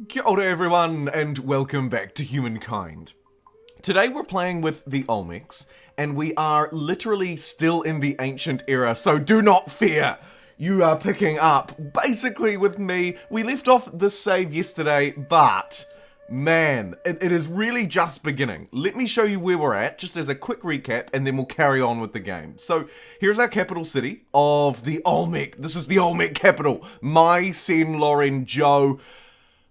Kia ora everyone, and welcome back to Humankind. Today we're playing with the Olmecs, and we are literally still in the ancient era, so do not fear! You are picking up, basically with me. We left off this save yesterday, but man, it is really just beginning. Let me show you where we're at, just as a quick recap, and then we'll carry on with the game. So, here's our capital city of the Olmec. This is the Olmec capital. My Sen Loren Joe.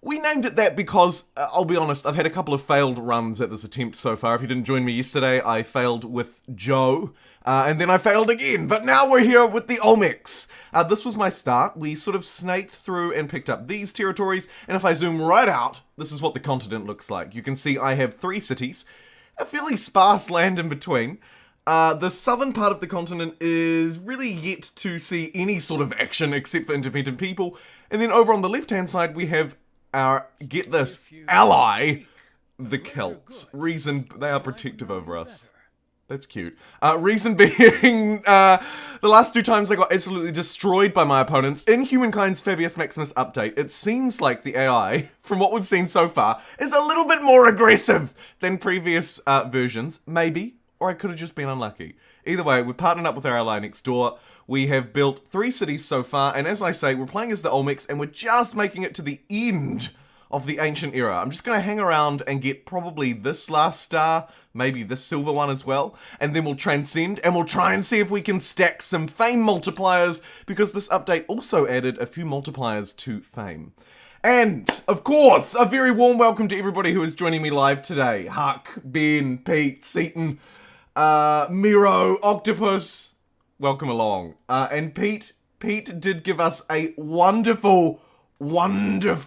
We named it that because, I'll be honest, I've had a couple of failed runs at this attempt so far. If you didn't join me yesterday, I failed with Joe, and then I failed again, but now we're here with the Olmecs. This was my start. We sort of snaked through and picked up these territories, and if I zoom right out, this is what the continent looks like. You can see I have 3 cities, a fairly sparse land in between. The southern part of the continent is really yet to see any sort of action except for independent people, and then over on the left-hand side we have our, get this, ally, the Celts. Reason, they are protective over us. That's cute. Reason being, the last 2 times I got absolutely destroyed by my opponents. In Humankind's Fabius Maximus update, it seems like the AI, from what we've seen so far, is a little bit more aggressive than previous versions. Maybe, or I could have just been unlucky. Either way, we've partnered up with our ally next door. We have built 3 cities so far, and as I say, we're playing as the Olmecs, and we're just making it to the end of the ancient era. I'm just going to hang around and get probably this last star, maybe this silver one as well, and then we'll transcend, and we'll try and see if we can stack some fame multipliers, because this update also added a few multipliers to fame. And, of course, a very warm welcome to everybody who is joining me live today. Huck, Ben, Pete, Seaton, Miro, Octopus, welcome along. And Pete did give us a wonderful poem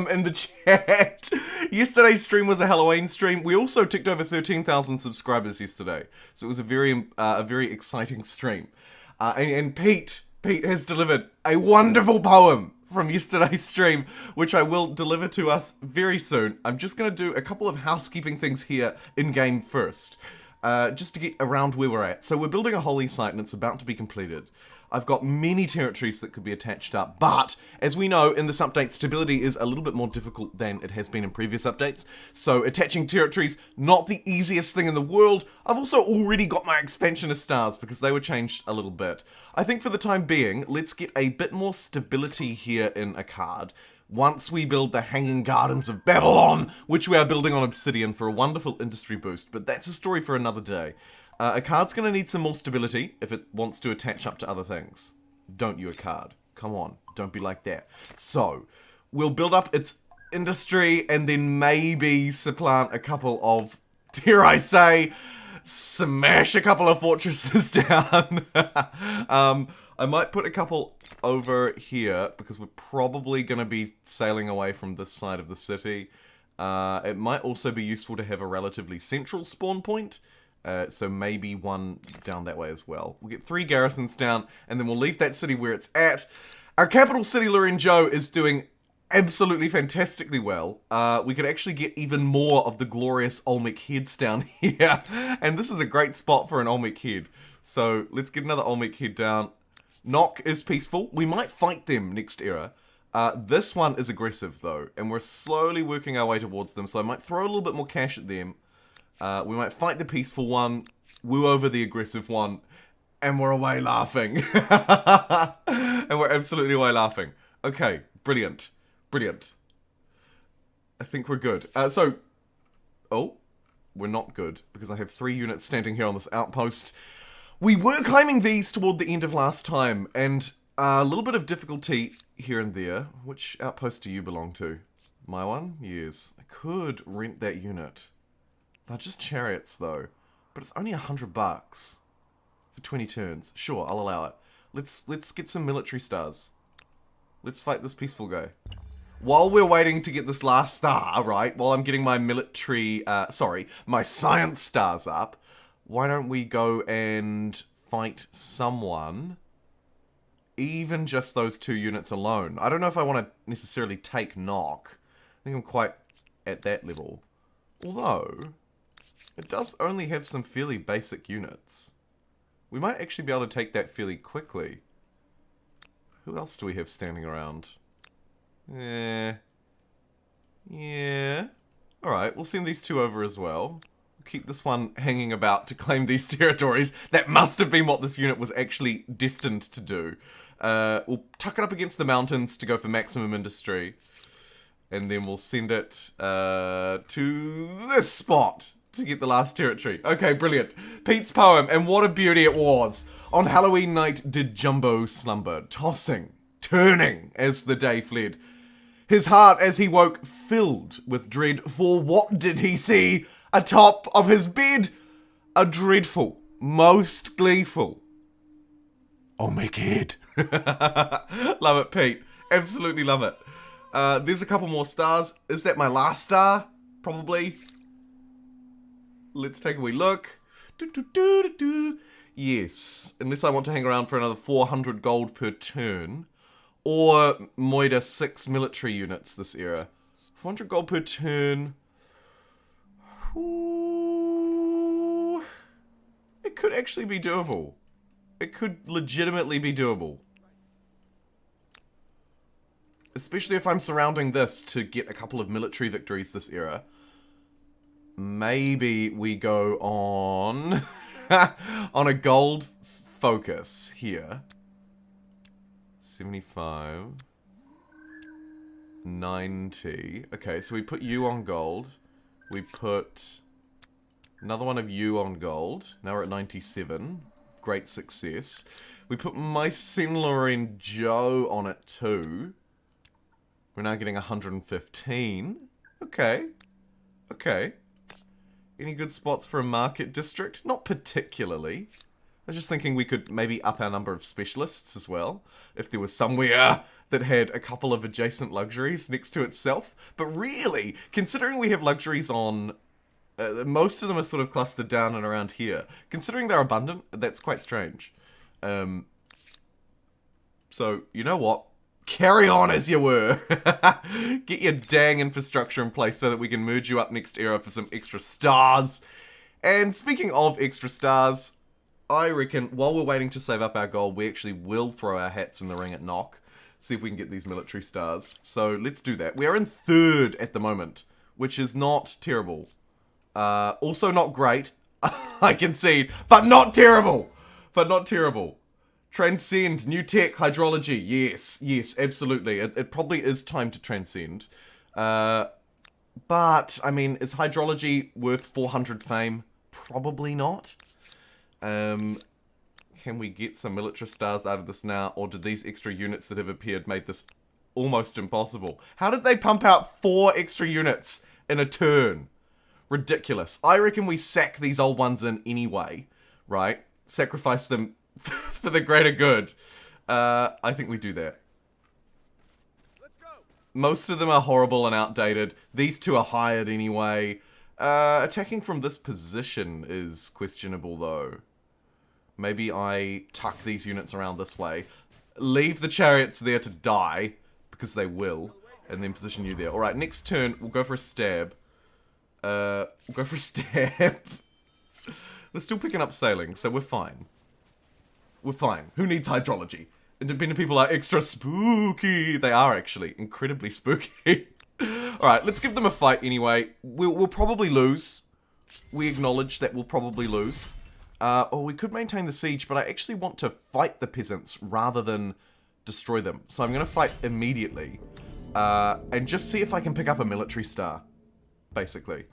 in the chat. Yesterday's stream was a Halloween stream. We also ticked over 13,000 subscribers yesterday, so it was a very exciting stream. And Pete has delivered a wonderful poem from yesterday's stream, which I will deliver to us very soon. I'm just going to do a couple of housekeeping things here in-game first, just to get around where we're at. So we're building a holy site and it's about to be completed. I've got many territories that could be attached up, but as we know, in this update, stability is a little bit more difficult than it has been in previous updates. So attaching territories, not the easiest thing in the world. I've also already got my expansionist stars because they were changed a little bit. I think for the time being, let's get a bit more stability here in a card. Once we build the Hanging Gardens of Babylon, which we are building on Obsidian for a wonderful industry boost, but that's a story for another day. A card's going to need some more stability if it wants to attach up to other things. Don't you, a card? Come on, don't be like that. So, we'll build up its industry and then maybe supplant a couple of, dare I say, smash a couple of fortresses down. I might put a couple over here because we're probably going to be sailing away from this side of the city. It might also be useful to have a relatively central spawn point. So maybe one down that way as well. We'll get 3 garrisons down, and then we'll leave that city where it's at. Our capital city, Lorenzo, is doing absolutely fantastically well. We could actually get even more of the glorious Olmec heads down here. And this is a great spot for an Olmec head. So let's get another Olmec head down. Noc is peaceful. We might fight them next era. This one is aggressive, though, and we're slowly working our way towards them, so I might throw a little bit more cash at them. We might fight the peaceful one, woo over the aggressive one, and we're away laughing. And we're absolutely away laughing. Okay, brilliant. Brilliant. I think we're good. Oh, we're not good, because I have 3 units standing here on this outpost. We were claiming these toward the end of last time, and a little bit of difficulty here and there. Which outpost do you belong to? My one? Yes. I could rent that unit. They're just chariots, though. But it's only $100 for 20 turns. Sure, I'll allow it. Let's get some military stars. Let's fight this peaceful guy. While we're waiting to get this last star, right, while I'm getting my military, my science stars up, why don't we go and fight someone? Even just those 2 units alone. I don't know if I want to necessarily take Noc. I think I'm quite at that level. Although, it does only have some fairly basic units. We might actually be able to take that fairly quickly. Who else do we have standing around? Yeah. Alright, we'll send these two over as well. Keep this one hanging about to claim these territories. That must have been what this unit was actually destined to do. We'll tuck it up against the mountains to go for maximum industry. And then we'll send it to this spot to get the last territory. Okay, brilliant. Pete's poem, and what a beauty it was. On Halloween night did Jumbo slumber, tossing, turning as the day fled. His heart as he woke filled with dread, for what did he see atop of his bed? A dreadful, most gleeful Olmec head. Love it, Pete. Absolutely love it. There's a couple more stars. Is that my last star? Probably. Let's take a wee look. Yes. Unless I want to hang around for another 400 gold per turn. Or moida 6 military units this era. 400 gold per turn. Ooh. It could actually be doable. It could legitimately be doable. Especially if I'm surrounding this to get a couple of military victories this era. Maybe we go on on a gold focus here. 75. 90. Okay, so we put you on gold. We put another one of you on gold. Now we're at 97. Great success. We put Mycenlar and Joe on it too. We're now getting 115. Okay. Okay. Any good spots for a market district? Not particularly. I was just thinking we could maybe up our number of specialists as well. If there was somewhere that had a couple of adjacent luxuries next to itself. But really, considering we have luxuries on... most of them are sort of clustered down and around here. Considering they're abundant, that's quite strange. So, you know what? Carry on as you were. Get your dang infrastructure in place so that we can merge you up next era for some extra stars. And speaking of extra stars, I reckon while we're waiting to save up our gold, we actually will throw our hats in the ring at Noc. See if we can get these military stars. So let's do that. We are in 3rd at the moment, which is not terrible. Also not great, I concede, but not terrible. But not terrible. Transcend, new tech, hydrology. Yes, yes, absolutely. It probably is time to transcend. But, I mean, is hydrology worth 400 fame? Probably not. Can we get some military stars out of this now? Or did these extra units that have appeared made this almost impossible? How did they pump out 4 extra units in a turn? Ridiculous. I reckon we sack these old ones in anyway, right? Sacrifice them for the greater good. I think we do that. Let's go. Most of them are horrible and outdated. These two are hired anyway. Attacking from this position is questionable though. Maybe I tuck these units around this way. Leave the chariots there to die, because they will, and then position you there. Alright, next turn, we'll go for a stab. We'll go for a stab. We're still picking up sailing, so we're fine. We're fine. Who needs hydrology? Independent people are extra spooky. They are actually incredibly spooky. Alright, let's give them a fight anyway. We'll probably lose. We acknowledge that we'll probably lose. Or we could maintain the siege, but I actually want to fight the peasants rather than destroy them. So I'm going to fight immediately. And just see if I can pick up a military star. Basically.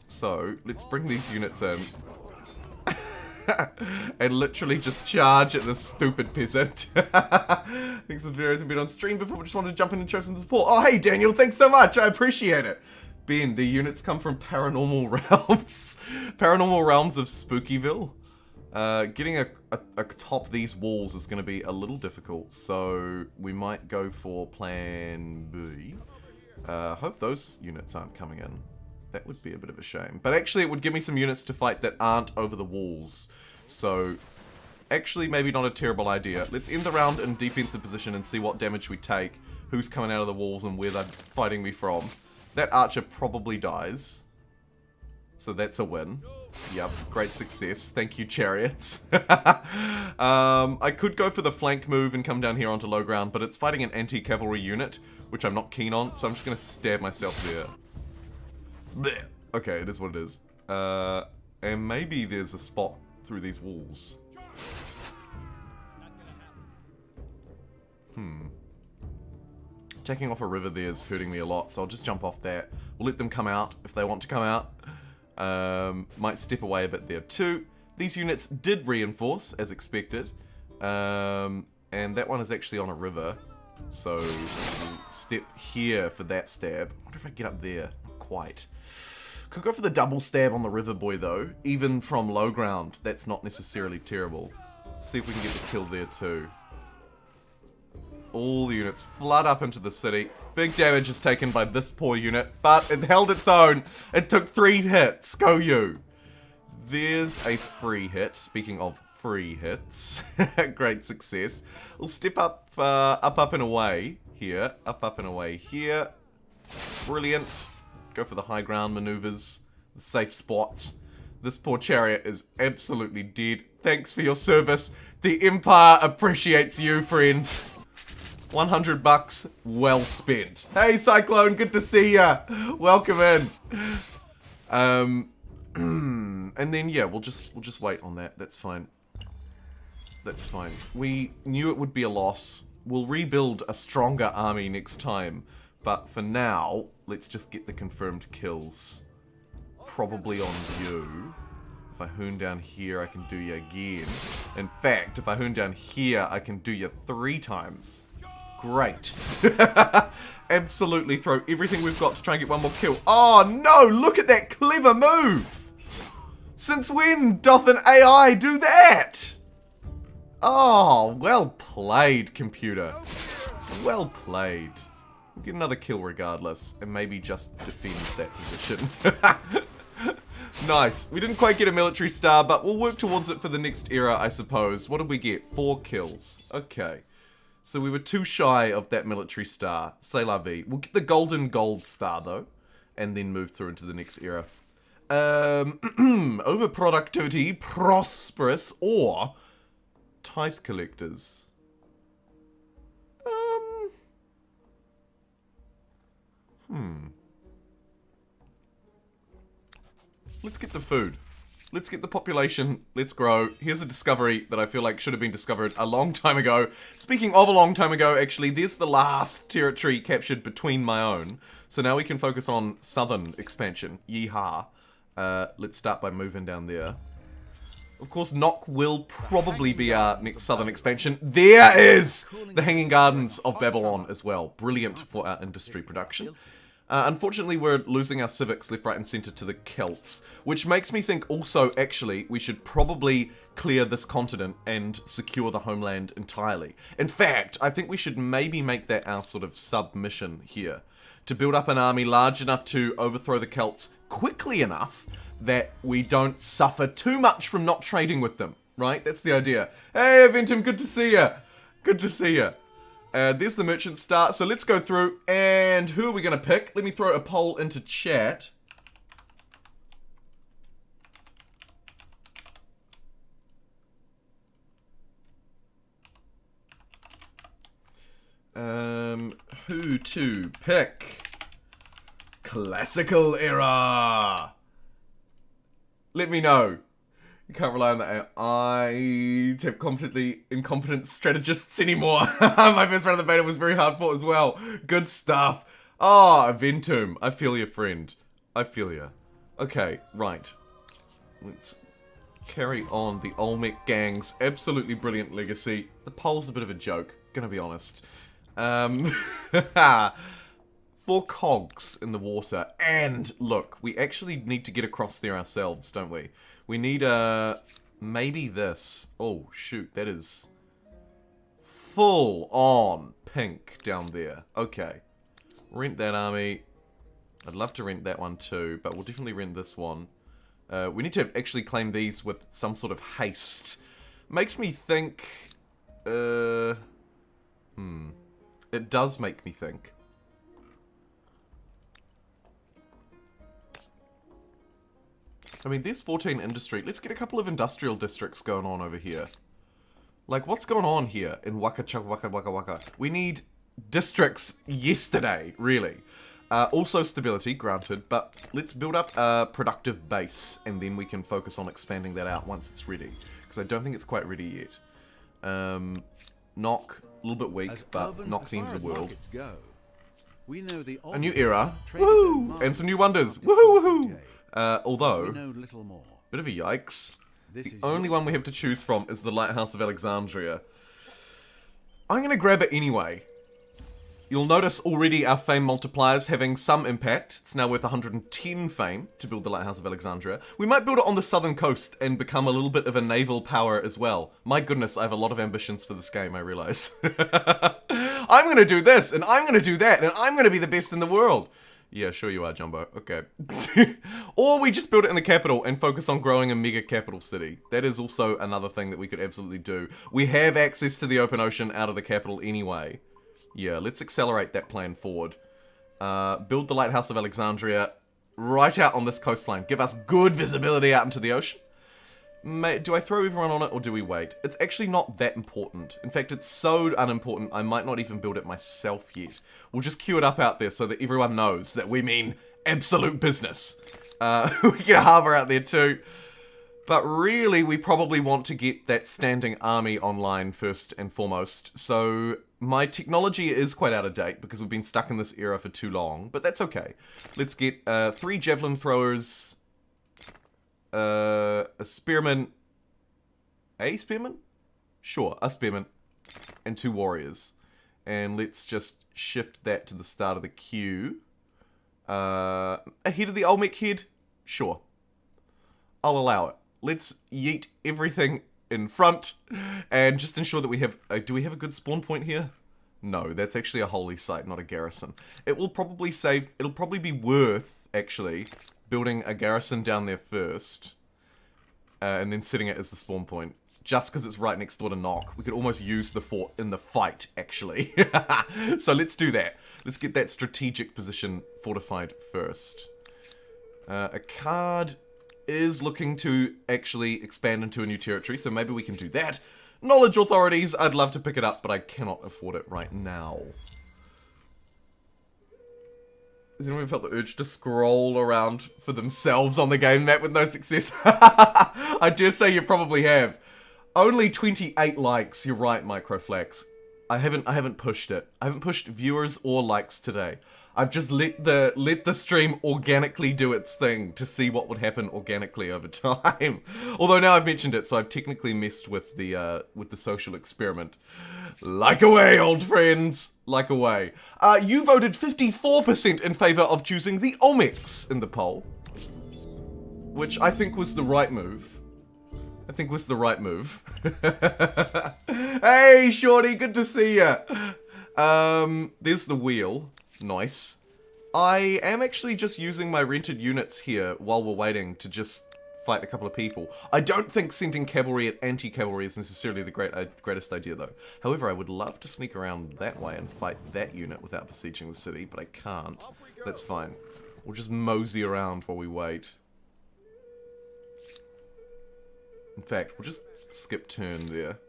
So, let's bring these units in. And literally just charge at this stupid peasant. Thanks for the videos and been on stream before, but just wanted to jump in and show some support. Oh, hey Daniel, thanks so much, I appreciate it. Ben, the units come from Paranormal Realms. Paranormal Realms of Spookyville. Getting atop these walls is going to be a little difficult, so we might go for plan B. Hope those units aren't coming in. That would be a bit of a shame. But actually, it would give me some units to fight that aren't over the walls. So, actually, maybe not a terrible idea. Let's end the round in defensive position and see what damage we take, who's coming out of the walls, and where they're fighting me from. That archer probably dies. So that's a win. Yep, great success. Thank you, chariots. I could go for the flank move and come down here onto low ground, but it's fighting an anti-cavalry unit, which I'm not keen on, so I'm just gonna stab myself there. Blech. Okay, it is what it is. And maybe there's a spot through these walls. Checking off a river there is hurting me a lot, so I'll just jump off that. We'll let them come out if they want to come out. Might step away a bit there too. These units did reinforce, as expected. And that one is actually on a river. So, we'll step here for that stab. I wonder if I can get up there. Not quite. Could go for the double stab on the river boy though. Even from low ground, that's not necessarily terrible. See if we can get the kill there too. All the units flood up into the city. Big damage is taken by this poor unit, but it held its own. It took 3 hits. Go you. There's a free hit. Speaking of free hits, great success. We'll step up, up and away here. Up and away here. Brilliant. Go for the high ground maneuvers, the safe spots. This poor chariot is absolutely dead. Thanks for your service. The Empire appreciates you, friend. 100 bucks, well spent. Hey, Cyclone, good to see ya. Welcome in. And then yeah, we'll just wait on that. That's fine. That's fine. We knew it would be a loss. We'll rebuild a stronger army next time. But for now, let's just get the confirmed kills. Probably on you. If I hoon down here, I can do you again. In fact, if I hoon down here, I can do you 3 times. Great. Absolutely throw everything we've got to try and get one more kill. Oh no, look at that clever move. Since when doth an AI do that? Oh, well played, computer. Well played. We'll get another kill regardless, and maybe just defend that position. Nice. We didn't quite get a military star, but we'll work towards it for the next era, I suppose. What did we get? 4 kills. Okay. So we were too shy of that military star. C'est la vie. We'll get the golden gold star, though, and then move through into the next era. Overproductivity, prosperous, or tithe collectors. Let's get the food. Let's get the population. Let's grow. Here's a discovery that I feel like should have been discovered a long time ago. Speaking of a long time ago, actually, there's the last territory captured between my own. So now we can focus on southern expansion. Yeehaw. Let's start by moving down there. Of course, Noc will probably be our next southern expansion. There is the Hanging Gardens of Babylon as well. Brilliant for our industry production. Unfortunately, we're losing our civics left, right, and center to the Celts, which makes me think also, actually, we should probably clear this continent and secure the homeland entirely. In fact, I think we should maybe make that our sort of submission here, to build up an army large enough to overthrow the Celts quickly enough that we don't suffer too much from not trading with them, right? That's the idea. Hey, Aventum, good to see ya. Good to see ya. There's the merchant star. So let's go through. And who are we going to pick? Let me throw a poll into chat. Who to pick? Classical era. Let me know. You can't rely on that. I have completely incompetent strategists anymore. My first round of the beta was very hard fought as well. Good stuff. Oh, Aventum. I feel you, friend. I feel you. Okay, right. Let's carry on the Olmec gang's absolutely brilliant legacy. The poll's a bit of a joke, gonna be honest. 4 cogs in the water. And, look, we actually need to get across there ourselves, don't we? We need maybe this. Oh, shoot, that is full on pink down there. Okay. Rent that army. I'd love to rent that one too, but we'll definitely rent this one. We need to actually claim these with some sort of haste. Makes me think... It does make me think. I mean, there's 14 industry. Let's get a couple of industrial districts going on over here. Like, what's going on here in Waka Chaka Waka Waka Waka? We need districts yesterday, really. Also stability, granted, but let's build up a productive base, and then we can focus on expanding that out once it's ready. Because I don't think it's quite ready yet. Noc, a little bit weak, but Noc the end of the world. We know the A new era, woohoo! And some new wonders, woohoo, woohoo! Although, bit of a yikes. The only one we have to choose from is the Lighthouse of Alexandria. I'm gonna grab it anyway. You'll notice already our fame multipliers having some impact. It's now worth 110 fame to build the Lighthouse of Alexandria. We might build it on the southern coast and become a little bit of a naval power as well. My goodness, I have a lot of ambitions for this game, I realize. I'm gonna do this, and I'm gonna do that, and I'm gonna be the best in the world. Yeah, sure you are, Jumbo. Okay. Or we just build it in the capital and focus on growing a mega capital city. That is also another thing that we could absolutely do. We have access to the open ocean out of the capital anyway. Yeah, let's accelerate that plan forward. Build the Lighthouse of Alexandria right out on this coastline. Give us good visibility out into the ocean. Do I throw everyone on it, or do we wait? It's actually not that important. In fact, it's so unimportant, I might not even build it myself yet. We'll just queue it up out there so that everyone knows that we mean absolute business. We get a harbour out there too. But really, we probably want to get that standing army online first and foremost. So my technology is quite out of date because we've been stuck in this era for too long. But that's okay. Let's get 3 javelin throwers, a spearman. A spearman? Sure, a spearman. And 2 warriors. And let's just shift that to the start of the queue. Ahead of the Olmec head? Sure. I'll allow it. Let's yeet everything in front and just ensure that we have... do we have a good spawn point here? No, that's actually a holy site, not a garrison. It will probably save... It'll probably be worth, actually, building a garrison down there first. And then setting it as the spawn point. Just because it's right next door to Noc. We could almost use the fort in the fight, actually. So let's do that. Let's get that strategic position fortified first. A card is looking to actually expand into a new territory, so maybe we can do that. Knowledge authorities, I'd love to pick it up, but I cannot afford it right now. Has anyone felt the urge to scroll around for themselves on the game map with no success? I dare say you probably have. Only 28 likes, you're right, Microflex. I haven't pushed it. I haven't pushed viewers or likes today. I've just let the stream organically do its thing to see what would happen organically over time. Although now I've mentioned it, so I've technically messed with the social experiment. Like away, old friends. Like away. You voted 54% in favor of choosing the Olmecs in the poll, which I think was the right move. Hey, Shorty, good to see ya. There's the wheel. Nice. I am actually just using my rented units here while we're waiting to just fight a couple of people. I don't think sending cavalry at anti-cavalry is necessarily the greatest idea, though. However, I would love to sneak around that way and fight that unit without besieging the city, but I can't. That's fine. We'll just mosey around while we wait. In fact, we'll just skip turn there.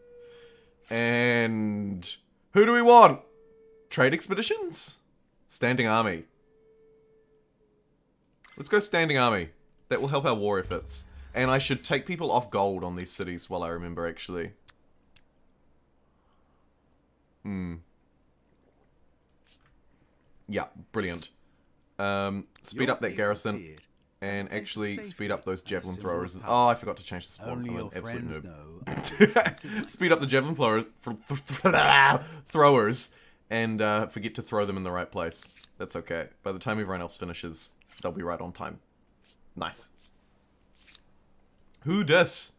And who do we want? Trade expeditions? Standing army. Let's go standing army. That will help our war efforts. And I should take people off gold on these cities while I remember, actually. Yeah, brilliant. Speed up that garrison. And actually speed up those javelin throwers. Oh, I forgot to change the spawn. I'm an absolute noob. Speed up the javelin throwers. And forget to throw them in the right place. That's okay. By the time everyone else finishes, they'll be right on time. Nice. Who dis?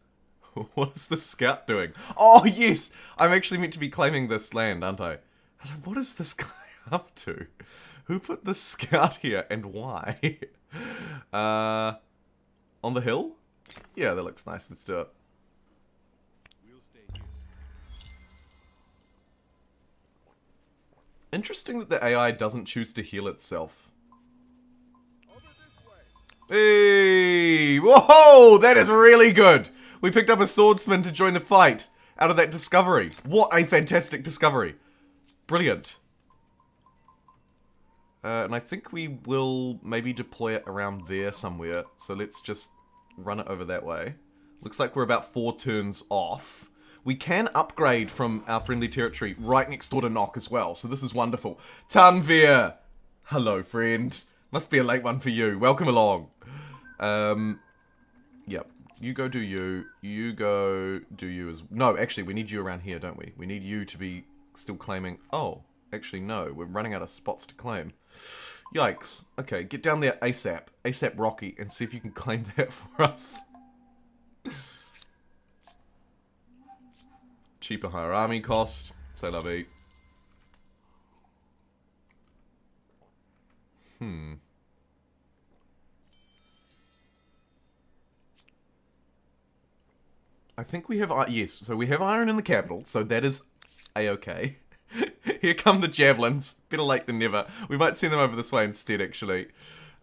What is the scout doing? Oh, yes! I'm actually meant to be claiming this land, aren't I? What is this guy up to? Who put the scout here and why? On the hill? Yeah, that looks nice. Let's do it. Interesting that the AI doesn't choose to heal itself. Hey! Whoa! That is really good! We picked up a swordsman to join the fight. out of that discovery. What a fantastic discovery. Brilliant. And I think we will maybe deploy it around there somewhere. So let's just run it over that way. Looks like we're about 4 turns off. We can upgrade from our friendly territory right next door to Noc as well. So this is wonderful. Tanvir! Hello, friend. Must be a late one for you. Welcome along. Yep. You go do you. You go do you as... No, actually, we need you around here, don't we? We need you to be still claiming... Oh, actually, no. We're running out of spots to claim. Yikes. Okay, get down there ASAP. ASAP Rocky, and see if you can claim that for us. Cheaper higher army cost. Say la vie. I think we have... yes, so we have iron in the capital, so that is a-okay. Here come the javelins. Better late than never. We might send them over this way instead, actually.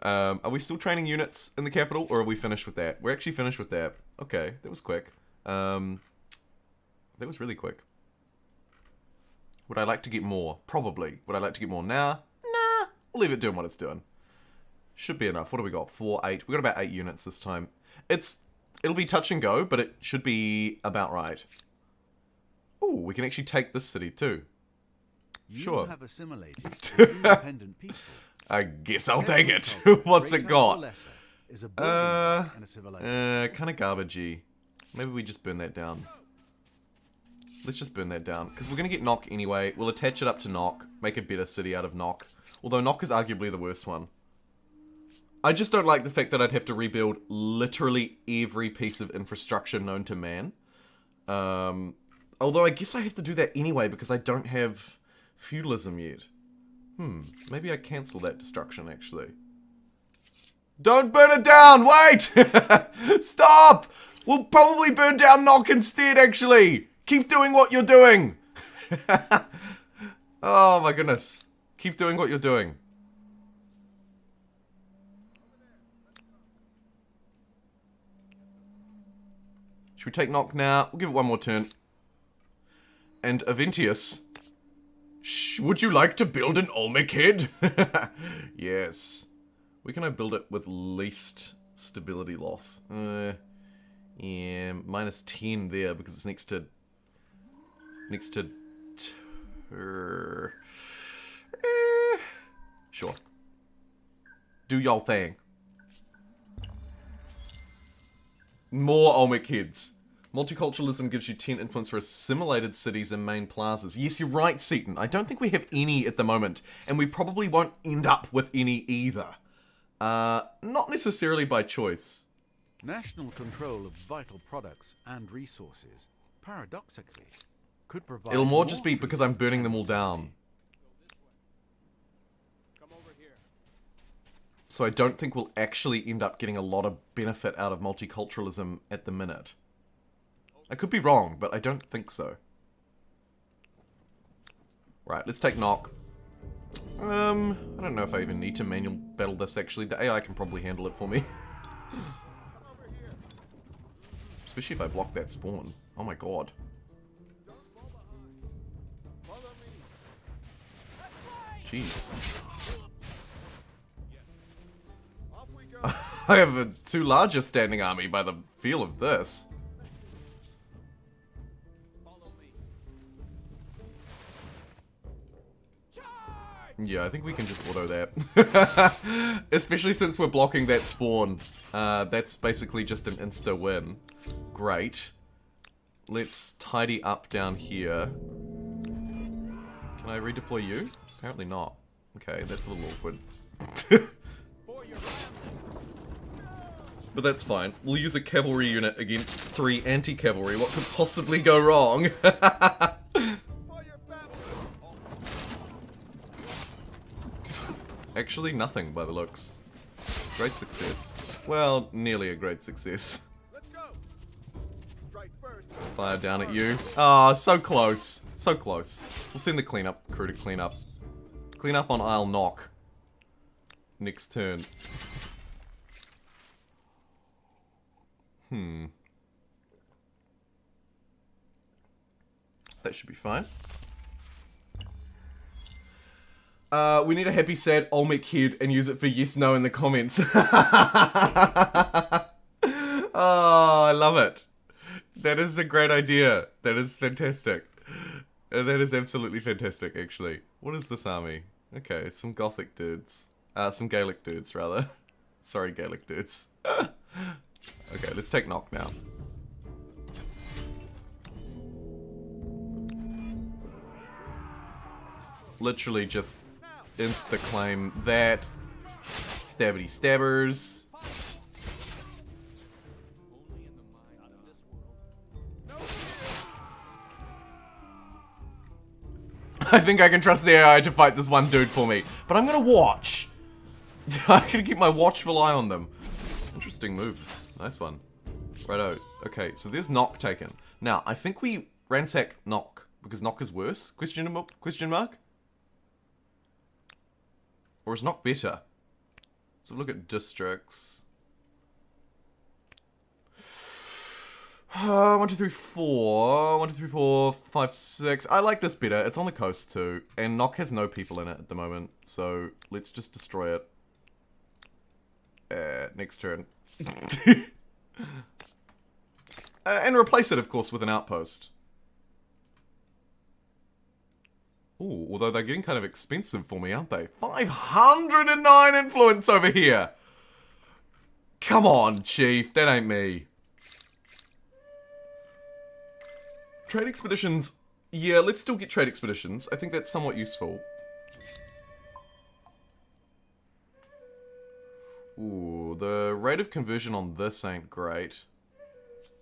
Are we still training units in the capital, or are we finished with that? We're actually finished with that. Okay, that was quick. That was really quick. Would I like to get more? Probably. Would I like to get more now? Nah. We'll leave it doing what it's doing. Should be enough. What do we got? 4, 8. We got about 8 units this time. It'll be touch and go, but it should be about right. Oh, we can actually take this city too. Sure. You have assimilated independent people. I guess I'll take it. What's it got? Is a and a civilization. Kind of garbagey. Maybe we just burn that down. Let's just burn that down. Because we're going to get Noc anyway. We'll attach it up to Noc. Make a better city out of Noc. Although Noc is arguably the worst one. I just don't like the fact that I'd have to rebuild literally every piece of infrastructure known to man. Although I guess I have to do that anyway because I don't have feudalism yet. Maybe I cancel that destruction, actually. Don't burn it down! Wait! Stop! We'll probably burn down Noc instead, actually! Keep doing what you're doing! Oh my goodness. Keep doing what you're doing. Should we take Noc now? We'll give it one more turn. And Aventius, would you like to build an Olmec head? Yes. Where can I build it with least stability loss? Yeah, -10 there because it's next to... Sure. Do y'all thing. More Olmec heads. Multiculturalism gives you 10 influence for assimilated cities and main plazas. Yes, you're right, Seaton. I don't think we have any at the moment, and we probably won't end up with any either. Not necessarily by choice. National control of vital products and resources, paradoxically, could provide... It'll more just be because I'm burning them all down. So I don't think we'll actually end up getting a lot of benefit out of multiculturalism at the minute. I could be wrong, but I don't think so. Right, let's take Noc. I don't know if I even need to manual battle this, actually. The AI can probably handle it for me. Especially if I block that spawn. Oh my god. Jeez. I have a too large a standing army by the feel of this. Yeah, I think we can just auto that. Especially since we're blocking that spawn. That's basically just an insta-win. Great. Let's tidy up down here. Can I redeploy you? Apparently not. Okay, that's a little awkward. But that's fine. We'll use a cavalry unit against 3 anti-cavalry. What could possibly go wrong? Actually, nothing by the looks. Great success. Well, nearly a great success. Fire down at you. Ah, so close. So close. We'll send the cleanup crew to clean up. Clean up on Isle Noc. Next turn. That should be fine. We need a happy, sad Olmec head and use it for yes, no in the comments. Oh, I love it. That is a great idea. That is fantastic. That is absolutely fantastic, actually. What is this army? Okay, some Gothic dudes. Some Gaelic dudes, rather. Sorry, Gaelic dudes. Okay, let's take Noc now. Literally just insta-claim that. Stabbity stabbers. I think I can trust the AI to fight this one dude for me. But I'm gonna watch. I'm gonna keep my watchful eye on them. Interesting move. Nice one. Righto. Okay, so there's Noc taken. Now, I think we ransack Noc. Because Noc is worse? Question mark? Or is Noc better? So look at districts. 1, 2, 3, 4. 1, 2, 3, 4, 5, 6. I like this better. It's on the coast too. And Noc has no people in it at the moment. So let's just destroy it. Next turn. And replace it, of course, with an outpost. Ooh, although they're getting kind of expensive for me, aren't they? 509 influence over here! Come on, Chief. That ain't me. Trade expeditions. Yeah, let's still get trade expeditions. I think that's somewhat useful. Ooh, the rate of conversion on this ain't great.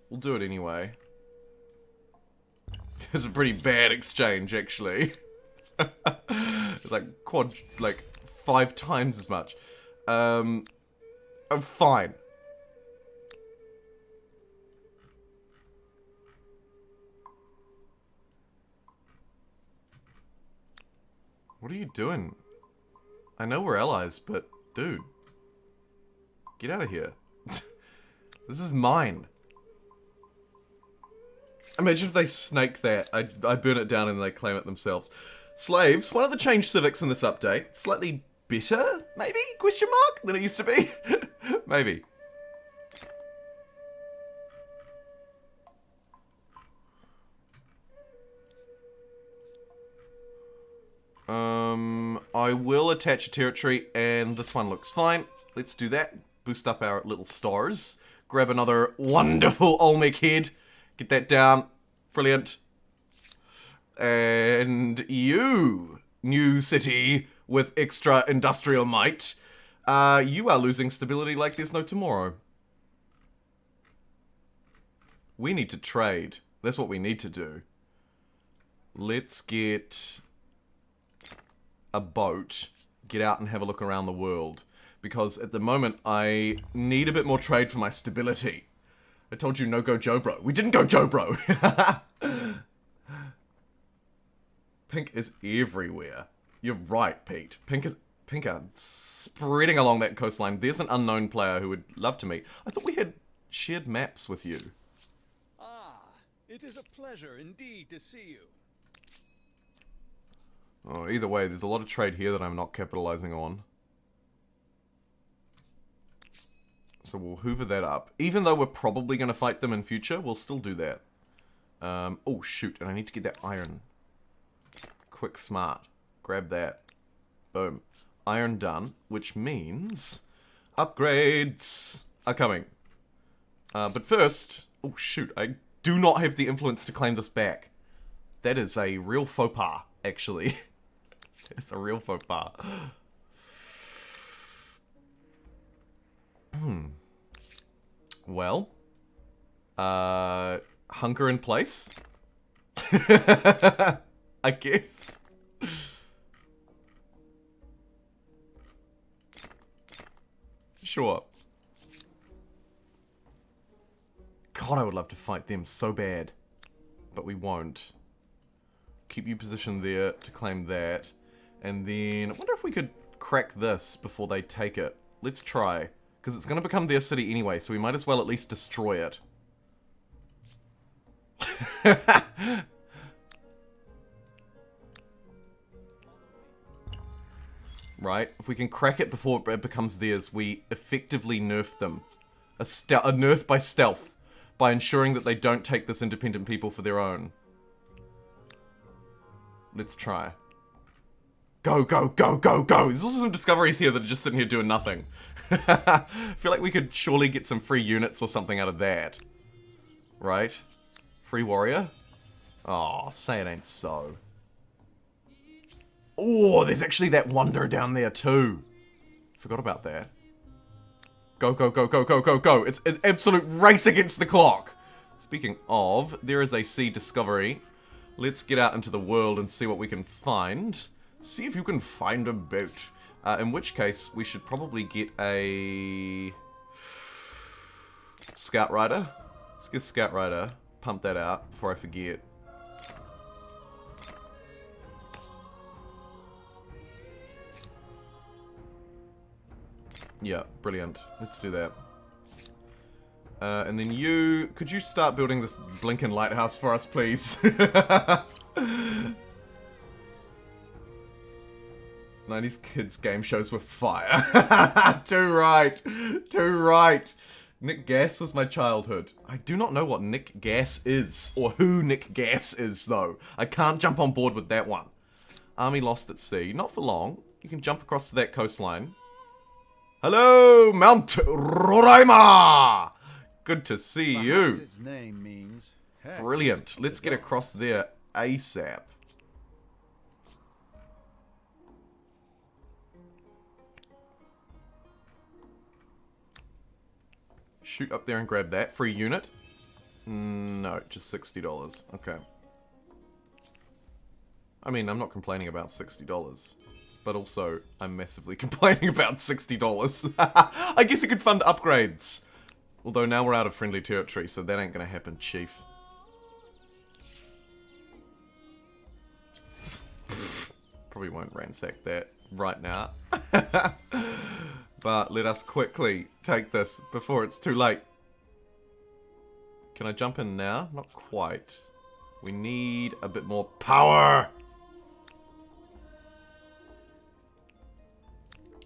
We'll do it anyway. It's a pretty bad exchange, actually. It's like 5 times as much. I'm fine. What are you doing? I know we're allies, but dude. Get out of here. This is mine. Imagine if they snake that. I burn it down and they claim it themselves. Slaves, one of the changed civics in this update. Slightly better, maybe? Question mark? Than it used to be? Maybe. I will attach a territory, and this one looks fine. Let's do that. Boost up our little stars. Grab another wonderful Olmec head. Get that down. Brilliant. And you, new city with extra industrial might, you are losing stability like there's no tomorrow. We need to trade. That's what we need to do. Let's get a boat, get out and have a look around the world. Because at the moment, I need a bit more trade for my stability. I told you no go Jobro. We didn't go Jobro! Pink is everywhere. You're right, Pete. Pink are spreading along that coastline. There's an unknown player who would love to meet. I thought we had shared maps with you. Ah, it is a pleasure indeed to see you. Oh, either way, there's a lot of trade here that I'm not capitalizing on. So we'll hoover that up. Even though we're probably going to fight them in future, we'll still do that. Oh, shoot. And I need to get that iron. Quick, smart. Grab that. Boom. Iron done. Which means upgrades are coming. But first... Oh, shoot. I do not have the influence to claim this back. That is a real faux pas, actually. It's a real faux pas. Well, hunker in place? I guess. Sure. God, I would love to fight them so bad. But we won't. Keep you positioned there to claim that. And then, I wonder if we could crack this before they take it. Let's try. Because it's going to become their city anyway, so we might as well at least destroy it. right? If we can crack it before it becomes theirs, we effectively nerf them. A nerf by stealth. By ensuring that they don't take this independent people for their own. Let's try. Go, go, go, go, go! There's also some discoveries here that are just sitting here doing nothing. I feel like we could surely get some free units or something out of that. Right? Free warrior? Oh, say it ain't so. Oh, there's actually that wonder down there too. Forgot about that. Go, go, go, go, go, go, go. It's an absolute race against the clock. Speaking of, there is a sea discovery. Let's get out into the world and see what we can find. See if you can find a boat. In which case, we should probably get a... Scout Rider. Let's get a Scout Rider. Pump that out before I forget. Yeah, brilliant. Let's do that. And then you... Could you start building this blinking lighthouse for us, please? 90s kids game shows with fire. Too right. Too right. Nick Gas was my childhood. I do not know what Nick Gas is. Or who Nick Gas is, though. I can't jump on board with that one. Army lost at sea. Not for long. You can jump across to that coastline. Hello, Mount Roraima! Good to see you. Its name means Brilliant. Let's get across there ASAP. Shoot up there and grab that. Free unit? No, just $60. Okay. I mean, I'm not complaining about $60. But also, I'm massively complaining about $60. I guess it could fund upgrades. Although now we're out of friendly territory, so that ain't gonna happen, chief. Probably won't ransack that right now. But let us quickly take this before it's too late. Can I jump in now? Not quite. We need a bit more power!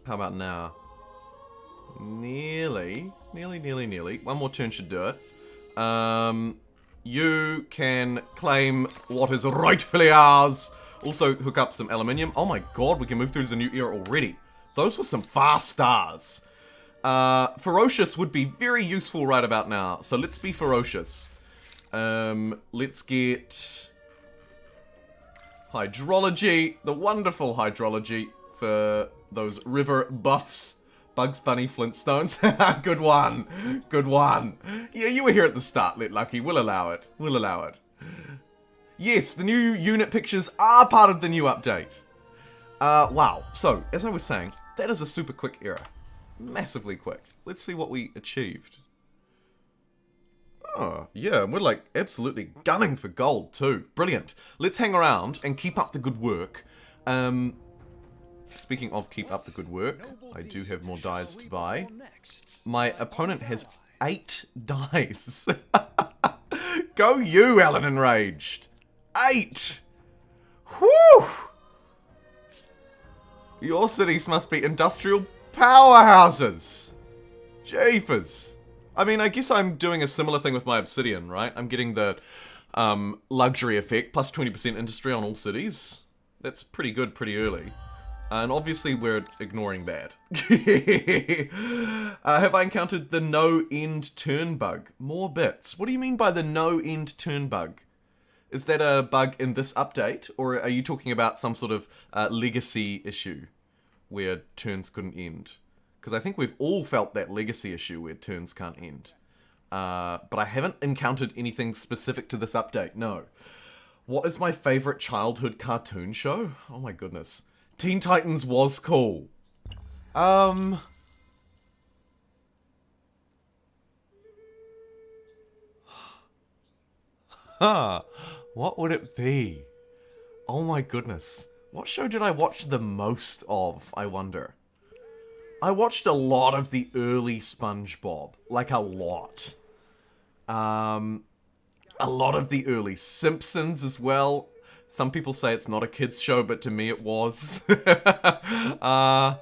How about now? Nearly. Nearly. One more turn should do it. You can claim what is rightfully ours. Also hook up some aluminium. Oh my god, we can move through to the new era already. Those were some fast stars. Ferocious would be very useful right about now. So let's be ferocious. Let's get... hydrology. The wonderful hydrology for those river buffs. Bugs Bunny Flintstones. Good one. Good one. Yeah, you were here at the start, Lit Lucky. We'll allow it. We'll allow it. Yes, the new unit pictures are part of the new update. Wow. So, as I was saying, that is a super quick era. Massively quick. Let's see what we achieved. Oh, yeah, we're like absolutely gunning for gold too. Brilliant. Let's hang around and keep up the good work. Speaking of keep up the good work, I do have more dies to buy. My opponent has 8 dies. Go you, Alan Enraged. 8! Whew! Your cities must be industrial powerhouses. Jeepers. I mean, I guess I'm doing a similar thing with my obsidian, right? I'm getting the luxury effect, plus 20% industry on all cities. That's pretty good pretty early. And obviously we're ignoring that. Have I encountered the no-end turn bug? More bits. What do you mean by the no-end turn bug? Is that a bug in this update? Or are you talking about some sort of legacy issue where turns couldn't end? Because I think we've all felt that legacy issue where turns can't end. But I haven't encountered anything specific to this update, no. What is my favorite childhood cartoon show? Oh my goodness. Teen Titans was cool. Huh. What would it be? Oh my goodness. What show did I watch the most of, I wonder? I watched a lot of the early SpongeBob. Like a lot. A lot of the early Simpsons as well. Some people say it's not a kids show, but to me it was. A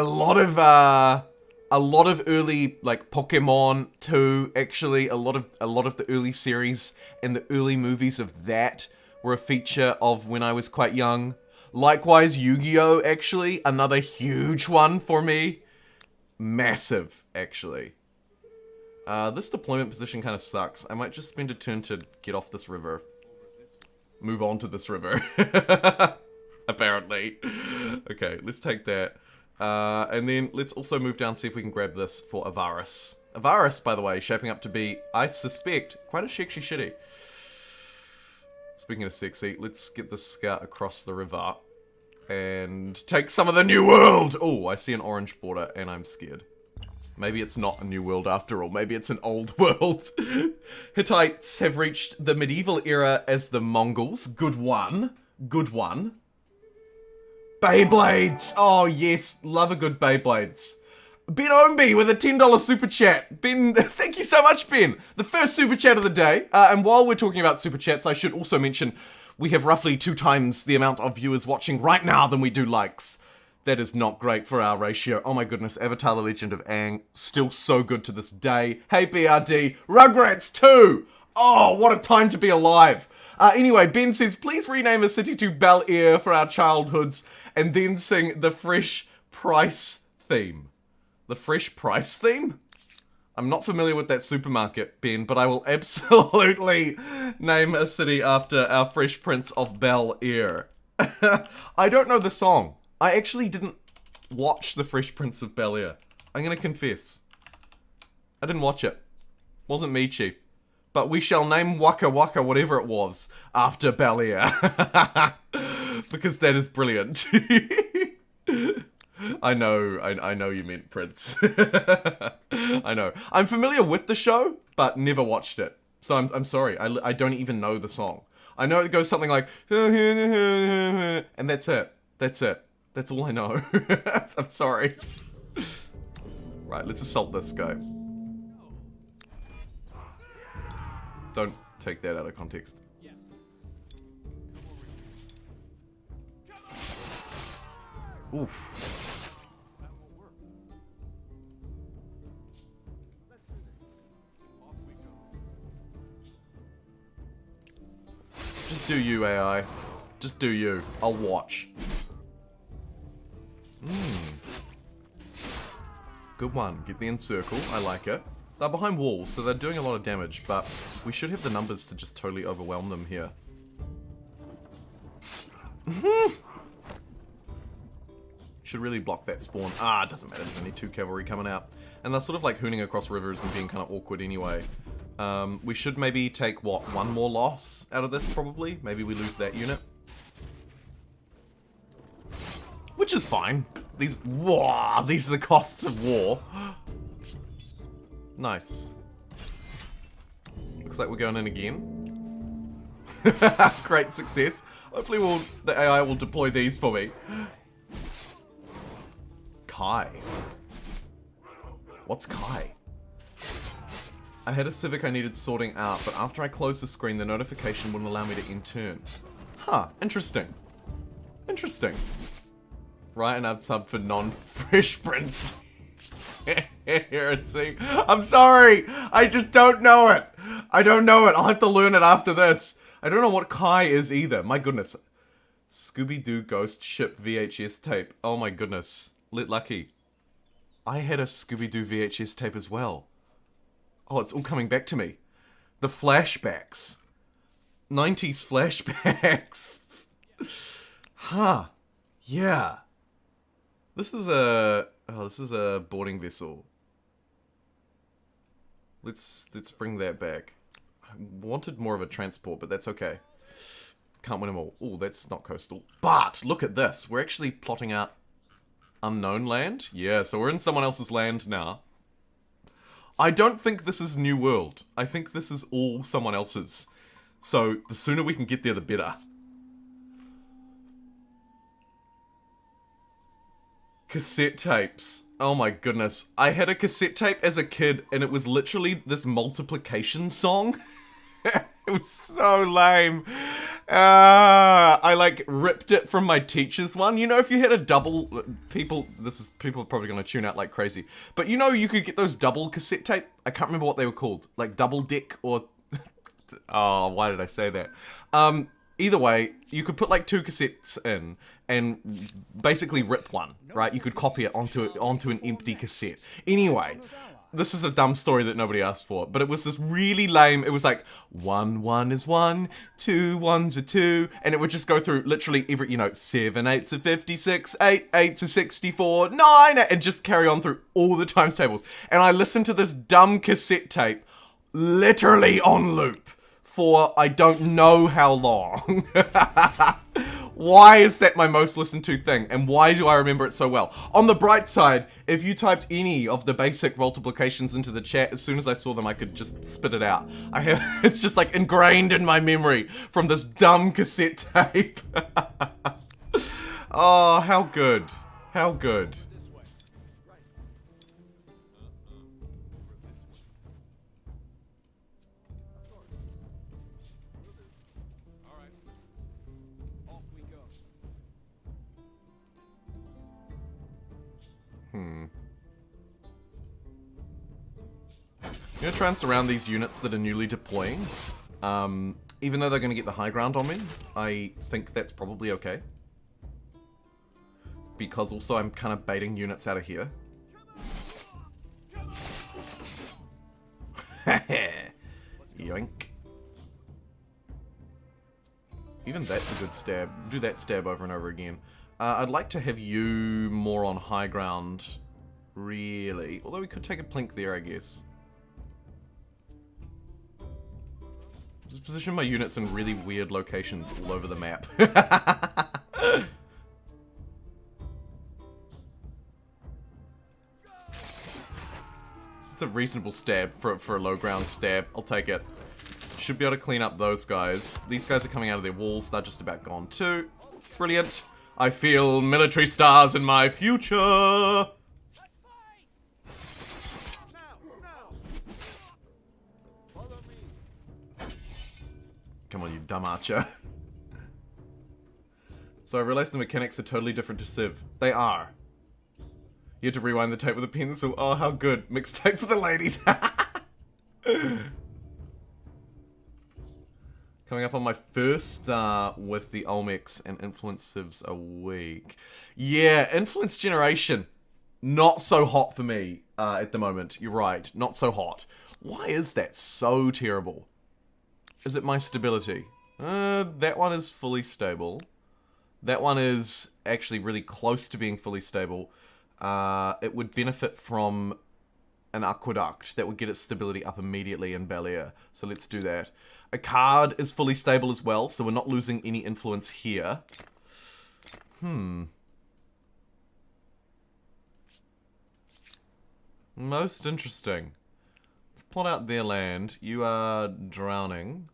lot of early like Pokemon 2, actually, a lot of the early series and the early movies of that were a feature of when I was quite young. Likewise, Yu-Gi-Oh! Actually, another huge one for me. Massive, actually. This deployment position kind of sucks. I might just spend a turn to get off this river. Move on to this river. Apparently. Okay, let's take that. And then let's also move down, see if we can grab this for Avaris. Avaris, by the way, shaping up to be, I suspect, quite a sexy shitty. Speaking of sexy, let's get this scout across the river and take some of the New World! Oh, I see an orange border and I'm scared. Maybe it's not a New World after all. Maybe it's an old world. Hittites have reached the medieval era as the Mongols. Good one. Good one. Beyblades! Oh yes, love a good Beyblades. Ben Omby with a $10 super chat. Ben, thank you so much, Ben. The first super chat of the day. And while we're talking about super chats, I should also mention we have roughly 2 times the amount of viewers watching right now than we do likes. That is not great for our ratio. Oh my goodness, Avatar: The Legend of Aang, still so good to this day. Hey BRD, Rugrats 2! Oh, what a time to be alive. Anyway, Ben says, please rename a city to Bel Air for our childhoods and then sing the Fresh Price theme. The Fresh Price theme? I'm not familiar with that supermarket, Ben, but I will absolutely name a city after our Fresh Prince of Bel Air. I don't know the song. I actually didn't watch The Fresh Prince of Bel Air. I'm gonna confess. I didn't watch it. Wasn't me, Chief. But we shall name Waka Waka, whatever it was, after Bel Air. Because that is brilliant. I know you meant Prince. I know. I'm familiar with the show, but never watched it. So I'm sorry, I don't even know the song. I know it goes something like, and that's it. That's it. That's all I know. I'm sorry. Right, let's assault this guy. Don't take that out of context. Oof. Just do you, AI. Just do you. I'll watch. Good one. Get the encircle. I like it. They're behind walls, so they're doing a lot of damage, but we should have the numbers to just totally overwhelm them here. Should really block that spawn. Ah, it doesn't matter. There's only 2 cavalry coming out. And they're sort of like hooning across rivers and being kind of awkward anyway. We should maybe take, what, 1 more loss out of this, probably? Maybe we lose that unit. Which is fine. These are the costs of war. Nice. Looks like we're going in again. Great success. Hopefully the AI will deploy these for me. Kai. What's Kai? I had a civic I needed sorting out, but after I closed the screen, the notification wouldn't allow me to end turn. Huh, interesting. Interesting. Right, and I've subbed for non-fresh prints. Heresy. I'm sorry! I just don't know it! I don't know it. I'll have to learn it after this. I don't know what Kai is either. My goodness. Scooby-Doo Ghost Ship VHS tape. Oh my goodness. Lit lucky. I had a Scooby-Doo VHS tape as well. Oh, it's all coming back to me. The flashbacks. 90s flashbacks. Huh. Yeah. This is a boarding vessel. Let's bring that back. I wanted more of a transport, but that's okay. Can't win them all. Oh, that's not coastal. But look at this. We're actually plotting out unknown land. Yeah, so we're in someone else's land now. I don't think this is New World. I think this is all someone else's. So the sooner we can get there, the better. Cassette tapes. Oh my goodness. I had a cassette tape as a kid and it was literally this multiplication song. It was so lame. I like ripped it from my teacher's one. You know, if you had a double, people are probably gonna tune out like crazy. But you know, you could get those double cassette tape. I can't remember what they were called, like double deck or. Oh, why did I say that? Either way, you could put like 2 cassettes in and basically rip one, right? You could copy it onto an empty cassette. Anyway, this is a dumb story that nobody asked for, but it was this really lame, it was like, 1 1 is 1, 2 1s are 2, and it would just go through literally every, you know, 7 8s are 56, 8 8s are 64, 9, and just carry on through all the times tables. And I listened to this dumb cassette tape literally on loop for I don't know how long. Why is that my most listened to thing? And why do I remember it so well? On the bright side, if you typed any of the basic multiplications into the chat, as soon as I saw them, I could just spit it out. It's just like ingrained in my memory from this dumb cassette tape. Oh, how good. How good. I'm gonna try and surround these units that are newly deploying. Even though they're gonna get the high ground on me, I think that's probably okay. Because also I'm kind of baiting units out of here. Yoink. Even that's a good stab. Do that stab over and over again. I'd like to have you more on high ground, really. Although we could take a plink there, I guess. Just position my units in really weird locations all over the map. It's a reasonable stab for a low ground stab. I'll take it. Should be able to clean up those guys. These guys are coming out of their walls. They're just about gone too. Brilliant. I feel military stars in my future. Come on, you dumb archer. So I realized the mechanics are totally different to Civ. They are. You had to rewind the tape with a pencil. Oh, how good. Mixtape for the ladies. Coming up on my first start with the Olmecs and influence civs a week. Yeah, influence generation. Not so hot for me at the moment. You're right. Not so hot. Why is that so terrible? Is it my stability? That one is fully stable. That one is actually really close to being fully stable. It would benefit from an aqueduct that would get its stability up immediately in Bel Air. So let's do that. A card is fully stable as well, so we're not losing any influence here. Most interesting. Let's plot out their land. You are drowning.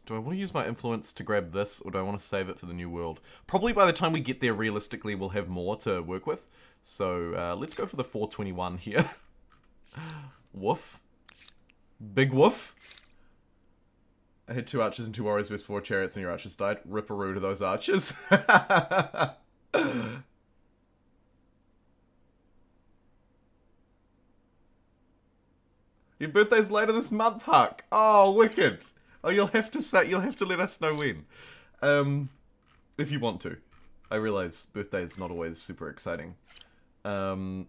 Do I want to use my influence to grab this, or do I want to save it for the new world? Probably by the time we get there, realistically, we'll have more to work with. So, let's go for the 421 here. Woof. Big woof. I had 2 archers and 2 warriors versus 4 chariots, and your archers died. Ripperoo to those archers. Your birthday's later this month, Huck. Oh, wicked. Oh, you'll have to let us know when. If you want to. I realize birthday is not always super exciting. You're on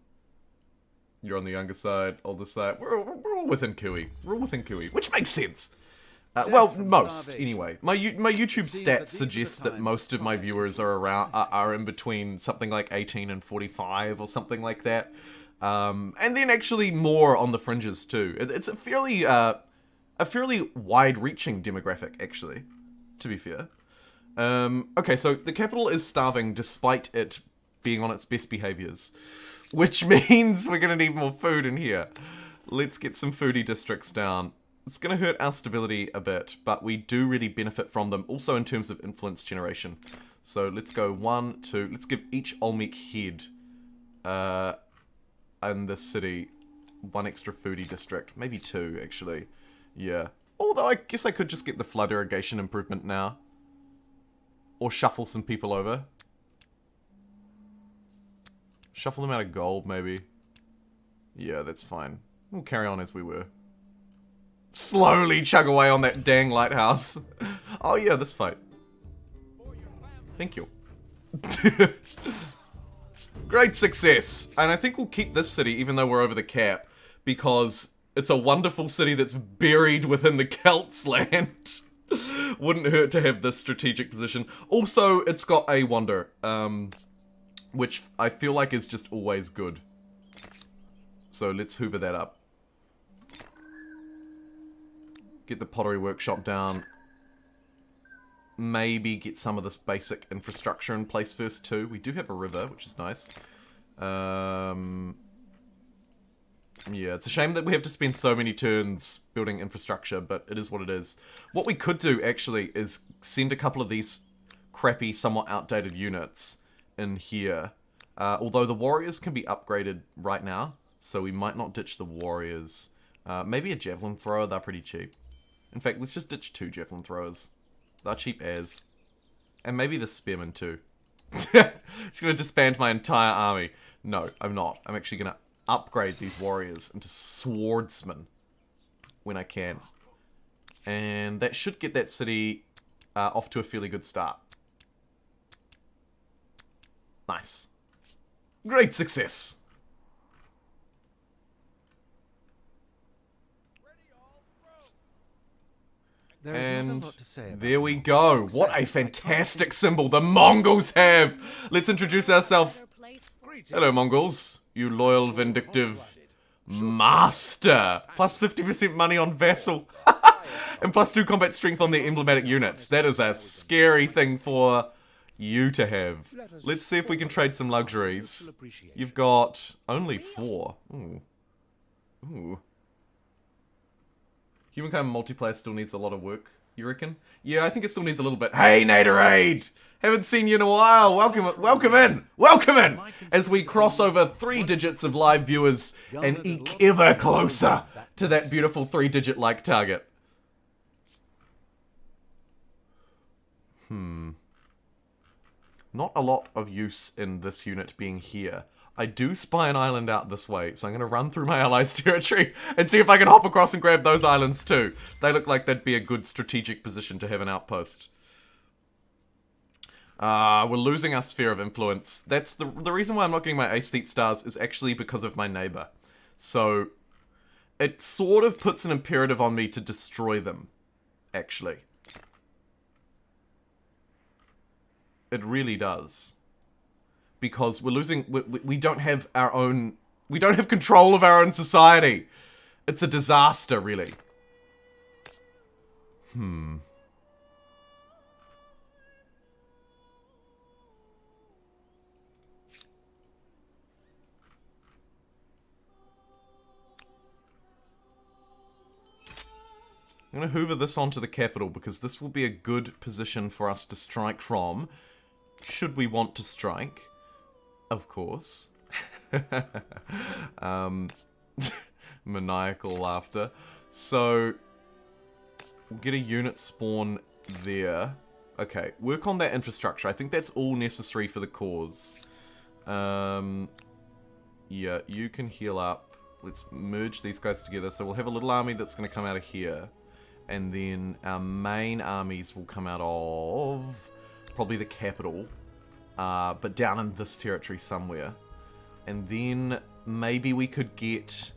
the younger side, older side. We're all within Kiwi. We're all within Kiwi, which makes sense. Well, most anyway. My YouTube stats suggest that most of my viewers are in between something like 18 and 45 or something like that. And then actually more on the fringes too. It's a fairly wide-reaching demographic, actually, to be fair. Okay, so the capital is starving despite it being on its best behaviors, which means we're gonna need more food in here. Let's get some foodie districts down. It's gonna hurt our stability a bit, but we do really benefit from them, also in terms of influence generation. So let's go 1, 2. Let's give each Olmec head in the city 1 extra foodie district. Maybe 2, actually. Yeah. Although I guess I could just get the flood irrigation improvement now. Or shuffle some people over. Shuffle them out of gold, maybe. Yeah, that's fine. We'll carry on as we were. Slowly chug away on that dang lighthouse. Oh yeah, this fight. Thank you. Great success! And I think we'll keep this city even though we're over the cap. Because it's a wonderful city that's buried within the Celts' land. Wouldn't hurt to have this strategic position. Also, it's got a wonder. Which I feel like is just always good. So let's hoover that up. Get the pottery workshop down. Maybe get some of this basic infrastructure in place first too. We do have a river, which is nice. Yeah, it's a shame that we have to spend so many turns building infrastructure, but it is what it is. What we could do, actually, is send a couple of these crappy, somewhat outdated units in here. Although the warriors can be upgraded right now, so we might not ditch the warriors. Maybe a javelin thrower, they're pretty cheap. In fact, let's just ditch 2 javelin throwers. They're cheap as. And maybe the spearman too. Just gonna disband my entire army. No, I'm not. I'm actually gonna upgrade these warriors into swordsmen when I can. And that should get that city off to a fairly good start. Nice. Great success. There is not a And lot to say about there we Noc, go. except What a that fantastic symbol the Mongols have. Let's introduce ourselves. Hello, Mongols. You loyal, vindictive master. Plus 50% money on vassal. And plus 2 combat strength on their emblematic units. That is a scary thing for you to have. Let's see if we can trade some luxuries. You've got only 4. Ooh. Ooh. Humankind multiplayer still needs a lot of work, you reckon? Yeah, I think it still needs a little bit. Hey, Naderade! Haven't seen you in a while. Welcome in! Welcome in! As we cross over 3 digits of live viewers and eke ever closer to that beautiful 3-digit like target. Not a lot of use in this unit being here. I do spy an island out this way, so I'm going to run through my allies' territory and see if I can hop across and grab those islands too. They look like that'd be a good strategic position to have an outpost. We're losing our sphere of influence. That's the reason why I'm not getting my Aesthete stars is actually because of my neighbor. So, it sort of puts an imperative on me to destroy them, actually. It really does. Because we're losing, we don't have our own, we don't have control of our own society. It's a disaster, really. I'm gonna hoover this onto the capital because this will be a good position for us to strike from, should we want to strike. Of course. Maniacal laughter. So, we'll get a unit spawn there. Okay, work on that infrastructure. I think that's all necessary for the cause. Yeah, you can heal up. Let's merge these guys together. So we'll have a little army that's going to come out of here. And then our main armies will come out of probably the capital. But down in this territory somewhere. And then maybe we could get...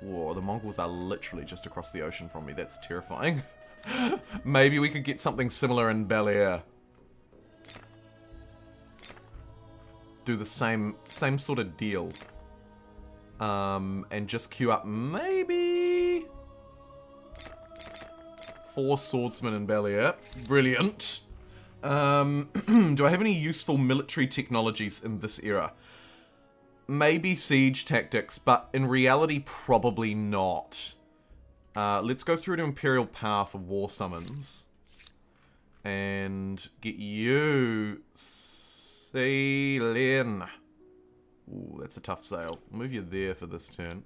Whoa, the Mongols are literally just across the ocean from me. That's terrifying. Maybe we could get something similar in Bel Air. Do the same sort of deal. And just queue up maybe... 4 swordsmen in Bel Air. Brilliant. Do I have any useful military technologies in this era? Maybe siege tactics, but in reality, probably not. Let's go through to Imperial Power for war summons. And get you sailing. Ooh, that's a tough sail. Move you there for this turn.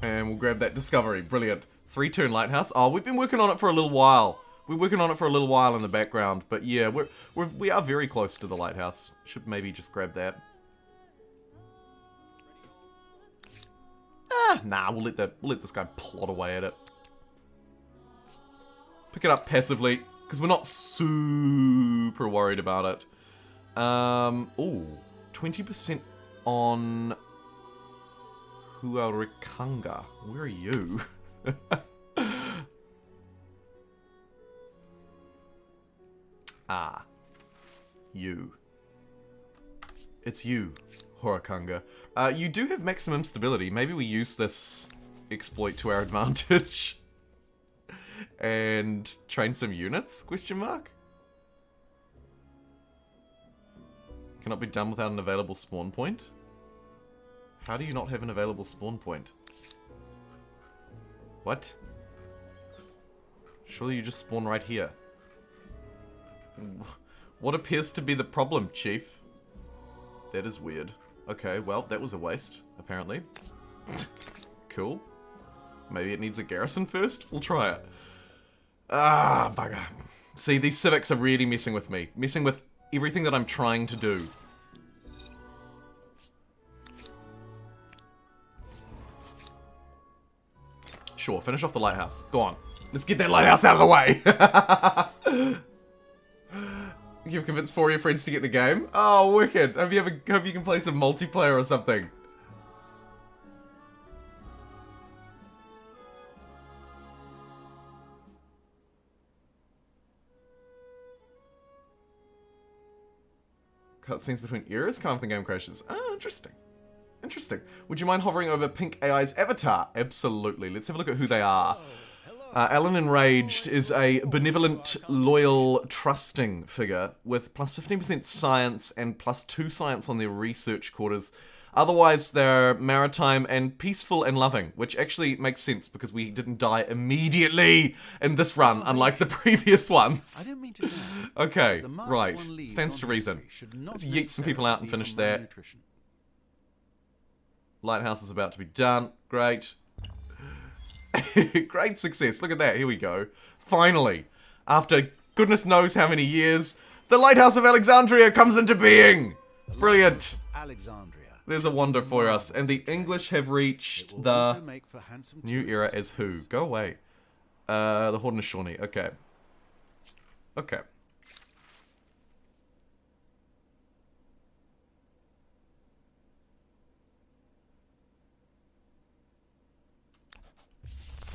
And we'll grab that discovery. Brilliant. 3-turn lighthouse. Oh, we've been working on it for a little while. We're working on it for a little while in the background. But yeah, we are very close to the lighthouse. Should maybe just grab that. Nah, we'll let this guy plod away at it. Pick it up passively, because we're not super worried about it. Ooh, 20% on Huarikanga. Where are you? You. It's you, Huarikanga. You do have maximum stability. Maybe we use this exploit to our advantage. And train some units? Question mark? Cannot be done without an available spawn point? How do you not have an available spawn point? What? Surely you just spawn right here. What appears to be the problem, Chief? That is weird. Okay, well, that was a waste, apparently. Cool. Maybe it needs a garrison first? We'll try it. Ah, bugger. See, these civics are really messing with me. Messing with everything that I'm trying to do. Sure, finish off the lighthouse. Go on. Let's get that lighthouse out of the way. You've convinced 4 of your friends to get the game? Oh, wicked. Hope you can play some multiplayer or something. Cutscenes between eras come if the game crashes. Oh, interesting. Interesting. Would you mind hovering over Pink AI's avatar? Absolutely. Let's have a look at who they are. Alan Enraged is a benevolent, loyal, trusting figure with plus 15% science and plus 2 science on their research quarters. Otherwise, they're maritime and peaceful and loving, which actually makes sense because we didn't die immediately in this run, unlike the previous ones. I don't mean to Okay, the marks right. one leaves Stands on to reason. history should not Let's yeet some people out and necessarily finish be for that. malnutrition. Lighthouse is about to be done. Great. Great success. Look at that. Here we go. Finally, after goodness knows how many years, the Lighthouse of Alexandria comes into being. Brilliant. Alexandria. There's a wonder for us. And the English have reached Will the also make for handsome new tourists. era as who? Go away. The Haudenosaunee. Okay. Okay.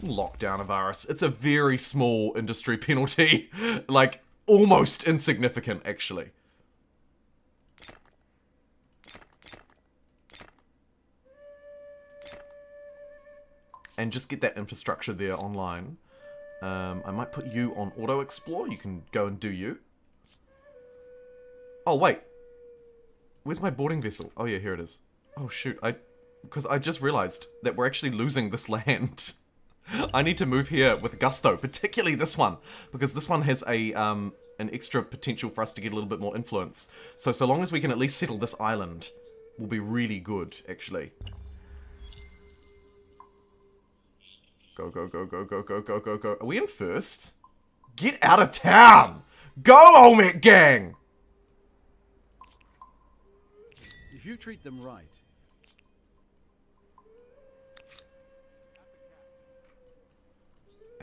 Lockdown of Aris. It's a very small industry penalty. Like, almost insignificant, actually. And just get that infrastructure there online. I might put you on auto explore. You can go and do you. Oh, wait. Where's my boarding vessel? Oh, yeah, here it is. Oh, shoot. Because I just realized that we're actually losing this land. I need to move here with gusto, particularly this one, because this one has a an extra potential for us to get a little bit more influence. So long as we can at least settle this island, will be really good, actually. Go, go, go, go, go, go, go, go, go. Are we in first? Get out of town! Go, Olmec gang! If you treat them right,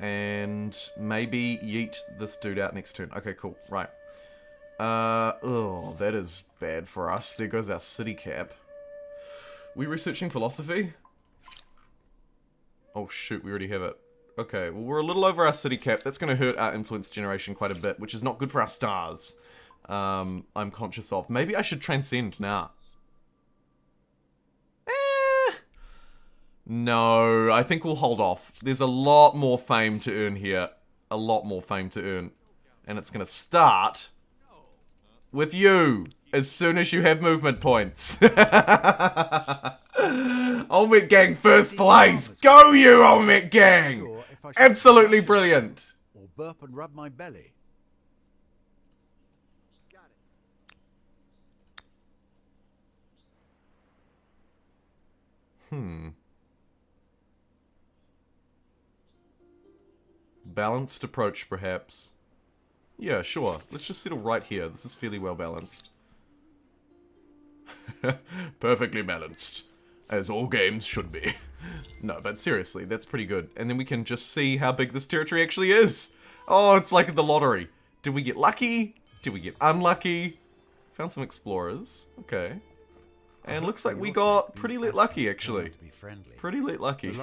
And maybe yeet this dude out next turn. Okay, cool. Right. Oh, that is bad for us. There goes our city cap. We researching philosophy? Oh shoot, we already have it. Okay, well we're a little over our city cap. That's going to hurt our influence generation quite a bit, which is not good for our stars. I'm conscious of. Maybe I should transcend now. No, I think we'll hold off. There's a lot more fame to earn here. A lot more fame to earn. And it's going to start with you as soon as you have movement points. Olmec gang first place. Go you, Olmec gang. Sure if I should Absolutely congratulate brilliant. or burp and rub my belly. Balanced approach, perhaps. Yeah, sure. Let's just settle right here. This is fairly well balanced. Perfectly balanced. As all games should be. No, but seriously, that's pretty good. And then we can just see how big this territory actually is. Oh, it's like the lottery. Did we get lucky? Did we get unlucky? Found some explorers. Okay. And looks like we got pretty lit lucky, actually. Pretty lit lucky.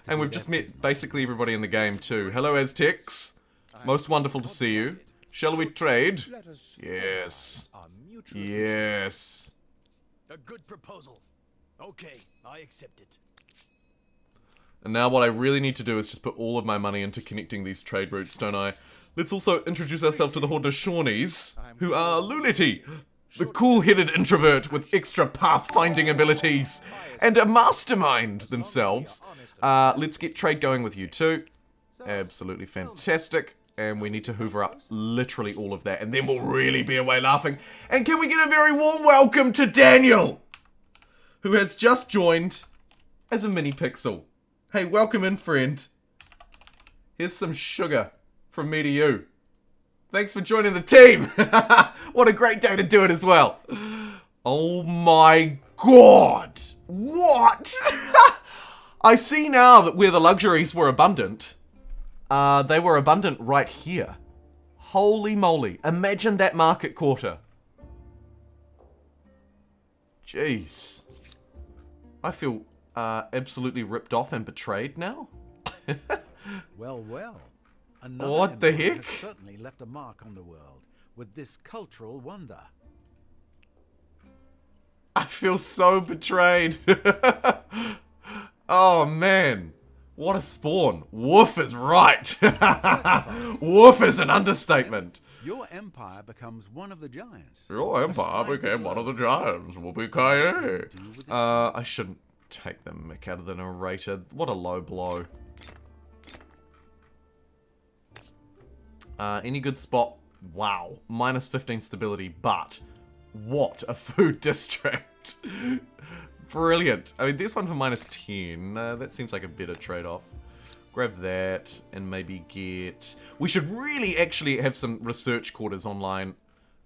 And we've just met basically everybody in the game, too. Hello, Aztecs. Most wonderful to see you. Shall we trade? Yes. Yes. A good proposal. Okay, I accept it. And now what I really need to do is just put all of my money into connecting these trade routes, don't I? Let's also introduce ourselves to the Hordashawnees, who are Lulity, the cool-headed introvert with extra pathfinding abilities, and a mastermind themselves. Let's get trade going with you too. Absolutely fantastic. And we need to hoover up literally all of that, and then we'll really be away laughing. And can we get a very warm welcome to Daniel, who has just joined as a mini pixel. Hey, welcome in, friend. Here's some sugar from me to you. Thanks for joining the team. What a great day to do it as well. Oh my god. What? I see now that where the luxuries were abundant, they were abundant right here. Holy moly. Imagine that market quarter. Jeez. I feel absolutely ripped off and betrayed now. Well, well. Another What the empire heck? has certainly left a mark on the world with this cultural wonder. I feel so betrayed. Oh man. What a spawn. Woof is right. Woof is an understatement. Your empire becomes one of the giants. Your empire became one of the giants. Whoopee-ki-yay. I shouldn't take the mick out of the narrator. What a low blow. Any good spot? Wow. Minus 15 stability, but what a food district. Brilliant. I mean, there's one for minus 10. That seems like a better trade-off. Grab that and maybe get... We should really actually have some research quarters online.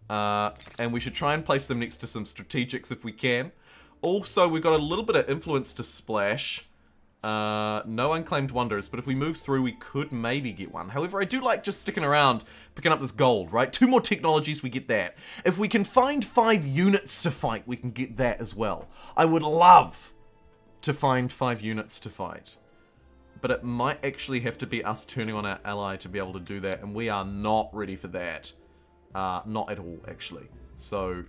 And we should try and place them next to some strategics if we can. Also, we've got a little bit of influence to splash. No unclaimed wonders, but if we move through, we could maybe get one. However, I do like just sticking around, picking up this gold, right? 2 more technologies, we get that. If we can find 5 units to fight, we can get that as well. I would love to find 5 units to fight. But it might actually have to be us turning on our ally to be able to do that, and we are not ready for that. Not at all, actually. So,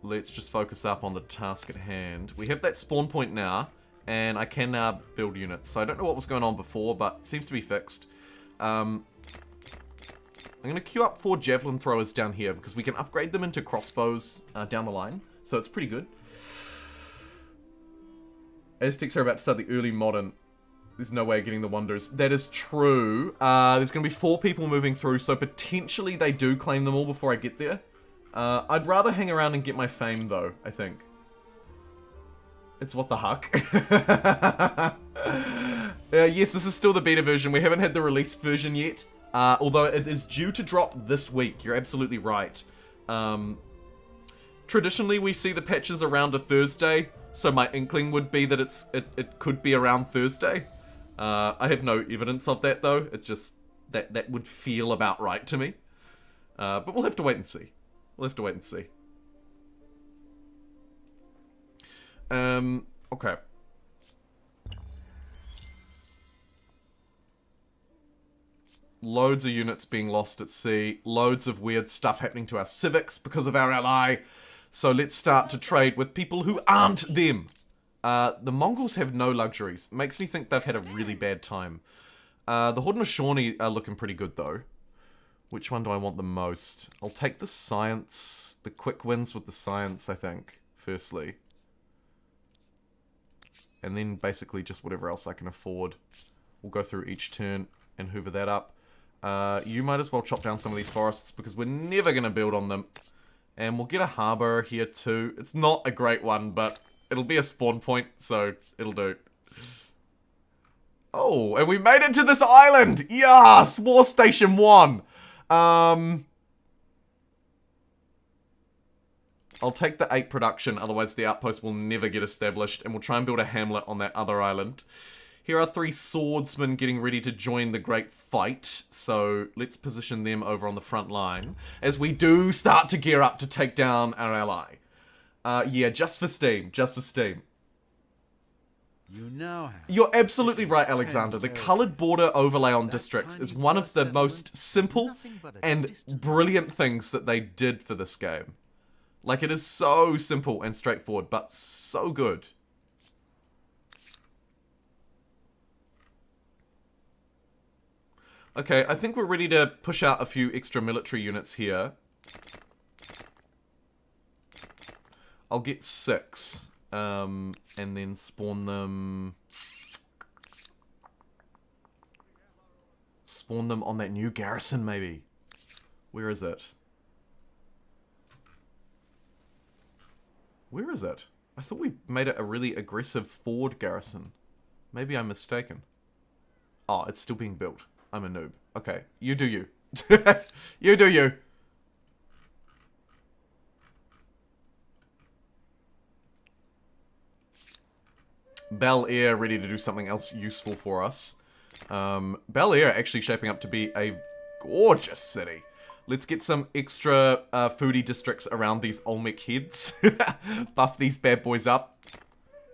let's just focus up on the task at hand. We have that spawn point now. And I can now build units. So I don't know what was going on before, but it seems to be fixed. I'm going to queue up 4 javelin throwers down here because we can upgrade them into crossbows down the line. So it's pretty good. Aztecs are about to start the early modern. There's no way of getting the wonders. That is true. There's going to be 4 people moving through, so potentially they do claim them all before I get there. I'd rather hang around and get my fame, though, I think. It's what the huck. Yes, this is still the beta version. We haven't had the released version yet. Although it is due to drop this week. You're absolutely right. Traditionally, we see the patches around a Thursday. So my inkling would be that it could be around Thursday. I have no evidence of that, though. It's just that would feel about right to me. But we'll have to wait and see. We'll have to wait and see. Okay. Loads of units being lost at sea. Loads of weird stuff happening to our civics because of our ally. So let's start to trade with people who aren't them. The Mongols have no luxuries. Makes me think they've had a really bad time. The Haudenosaunee are looking pretty good, though. Which one do I want the most? I'll take the science. The quick wins with the science, I think. Firstly. and then basically just whatever else I can afford. We'll go through each turn and hoover that up. You might as well chop down some of these forests because we're never going to build on them. And we'll get a harbor here too. It's not a great one, but it'll be a spawn point, so it'll do. Oh, and we made it to this island! Yes! War Station 1! I'll take the 8 production, otherwise the outpost will never get established, and we'll try and build a hamlet on that other island. Here are 3 swordsmen getting ready to join the great fight, so let's position them over on the front line, as we do start to gear up to take down our ally. Yeah, just for steam, just for steam. You now have You're absolutely right, Alexander. The coloured border overlay on districts is one of the most simple and brilliant things that they did for this game. Like, it is so simple and straightforward, but so good. Okay, I think we're ready to push out a few extra military units here. I'll get 6. And then spawn them... Spawn them on that new garrison, maybe. Where is it? Where is it? I thought we made it a really aggressive forward garrison. Maybe I'm mistaken. Oh, it's still being built. I'm a noob. Okay, you do you. You do you. Bel Air ready to do something else useful for us. Bel Air actually shaping up to be a gorgeous city. Let's get some extra foodie districts around these Olmec heads. Buff these bad boys up.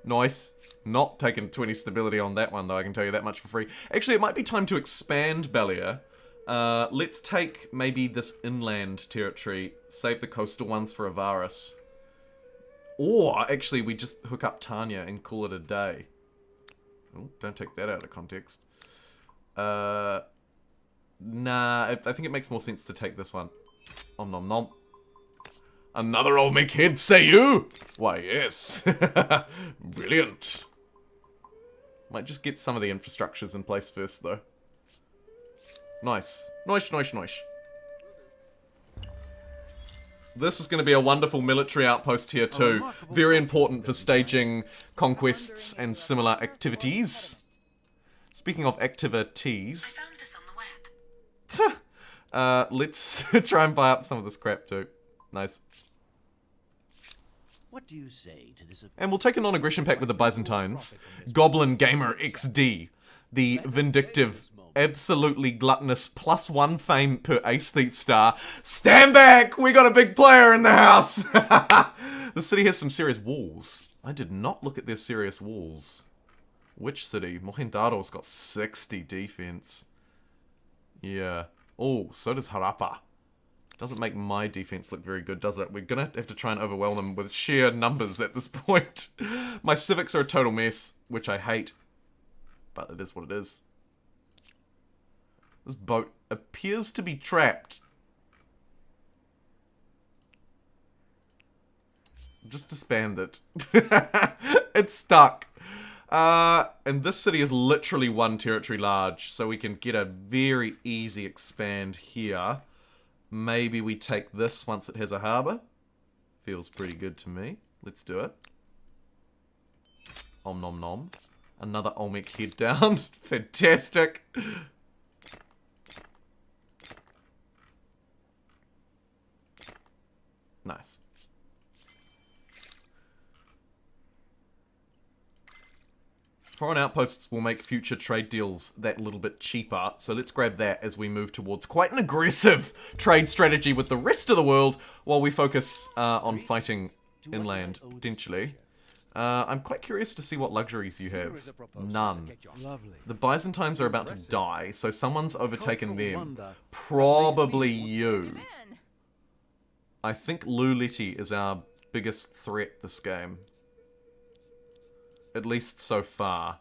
Nice. Not taking 20 stability on that one, though, I can tell you that much for free. Actually, it might be time to expand Bel Air. Let's take maybe this inland territory. Save the coastal ones for Avaris. Or, actually, we just hook up Tanya and call it a day. Oh, don't take that out of context. Nah, I think it makes more sense to take this one. Om nom nom. Another Olmec head, say you? Why, yes. Brilliant. Might just get some of the infrastructures in place first, though. Nice. Nice, nice, nice. This is going to be a wonderful military outpost here, too. Very important for staging conquests and similar activities. Speaking of activities... I found this on the web. Let's try and buy up some of this crap, too. Nice. What do you say to this? And we'll take a non-aggression pact with the Byzantines. Goblin Gamer XD. The vindictive, absolutely gluttonous +1 fame per Aesthete star. Stand back! We got a big player in the house! The city has some serious walls. I did not look at their serious walls. Which city? Mohenjo-daro's got 60 defense. Yeah. Oh, so does Harappa. Doesn't make my defense look very good, does it? We're gonna have to try and overwhelm them with sheer numbers at this point. My civics are a total mess, which I hate. But it is what it is. This boat appears to be trapped. Just disband it. It's stuck. And this city is literally 1 territory large, so we can get a very easy expand here. Maybe we take this once it has a harbour. Feels pretty good to me. Let's do it. Om nom nom. Another Olmec head down. Fantastic. Nice. Foreign outposts will make future trade deals that little bit cheaper, so let's grab that as we move towards quite an aggressive trade strategy with the rest of the world while we focus on fighting inland, potentially. I'm quite curious to see what luxuries you have. None. The Byzantines are about to die, so someone's overtaken them. Probably you. I think Luleti is our biggest threat this game. At least so far.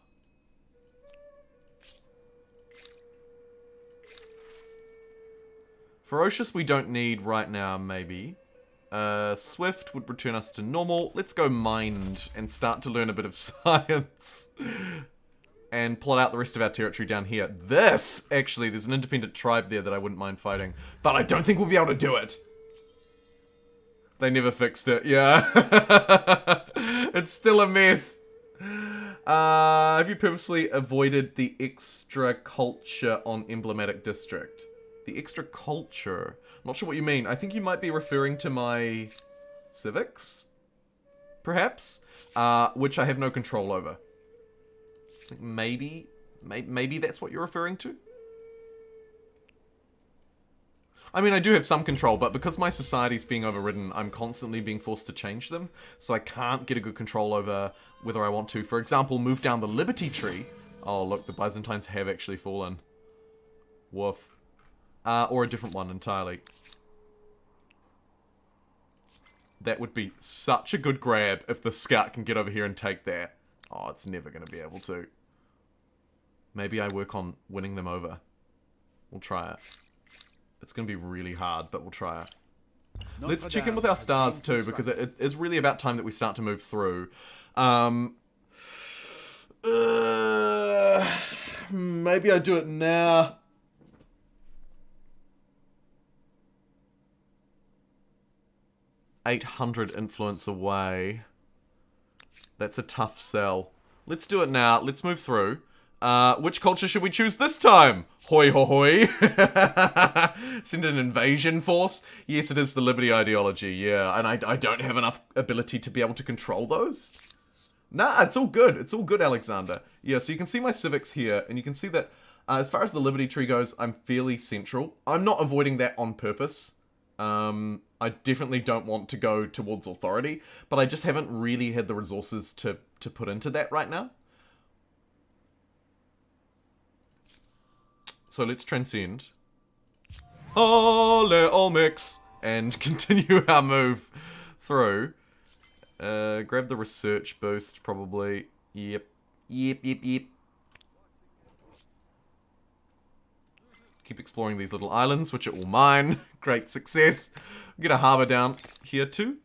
Ferocious we don't need right now, maybe. Swift would return us to normal. Let's go mind and start to learn a bit of science. And plot out the rest of our territory down here. This, actually, there's an independent tribe there that I wouldn't mind fighting. But I don't think we'll be able to do it. They never fixed it, yeah. It's still a mess. Have you purposely avoided the extra culture on emblematic district? The extra culture? I'm not sure what you mean. I think you might be referring to my civics? Perhaps? Which I have no control over. I think maybe that's what you're referring to? I mean, I do have some control, but because my society's being overridden, I'm constantly being forced to change them, so I can't get a good control over whether I want to. For example, move down the Liberty tree. Oh, look, the Byzantines have actually fallen. Woof. Or a different one entirely. That would be such a good grab if the scout can get over here and take that. Oh, it's never going to be able to. Maybe I work on winning them over. We'll try it. It's going to be really hard, but we'll try it. Let's check in with our stars too, because it is really about time that we start to move through. Maybe I do it now. $800 influence away. That's a tough sell. Let's do it now. Let's move through. Which culture should we choose this time? Hoi ho hoi. Send an invasion force? Yes, it is the liberty ideology, yeah. And I don't have enough ability to be able to control those. Nah, it's all good. It's all good, Alexander. Yeah, so you can see my civics here, and you can see that as far as the liberty tree goes, I'm fairly central. I'm not avoiding that on purpose. I definitely don't want to go towards authority, but I just haven't really had the resources to put into that right now. So let's transcend. Ole Olmecs! And continue our move through. Grab the research boost, probably. Yep. Yep. Keep exploring these little islands, which are all mine. Great success. Get a harbour down here too.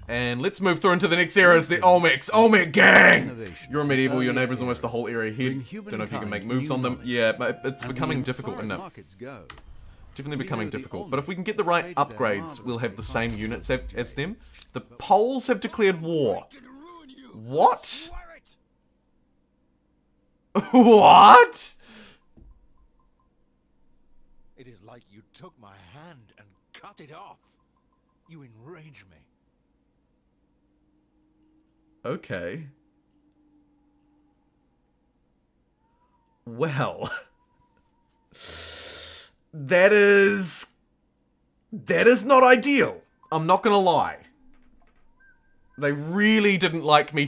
And let's move through into the next era as the Olmecs. Olmec gang! You're medieval, your neighbour's almost the whole area here. Don't know if you can make moves on them. Yeah, but it's becoming difficult, isn't it? Definitely becoming difficult. But if we can get the right upgrades, we'll have the same units as them. The Poles have declared war. What? What? It is like you took my hand and cut it off. You enrage me. Okay. Well. That is not ideal. I'm not gonna lie. They really didn't like me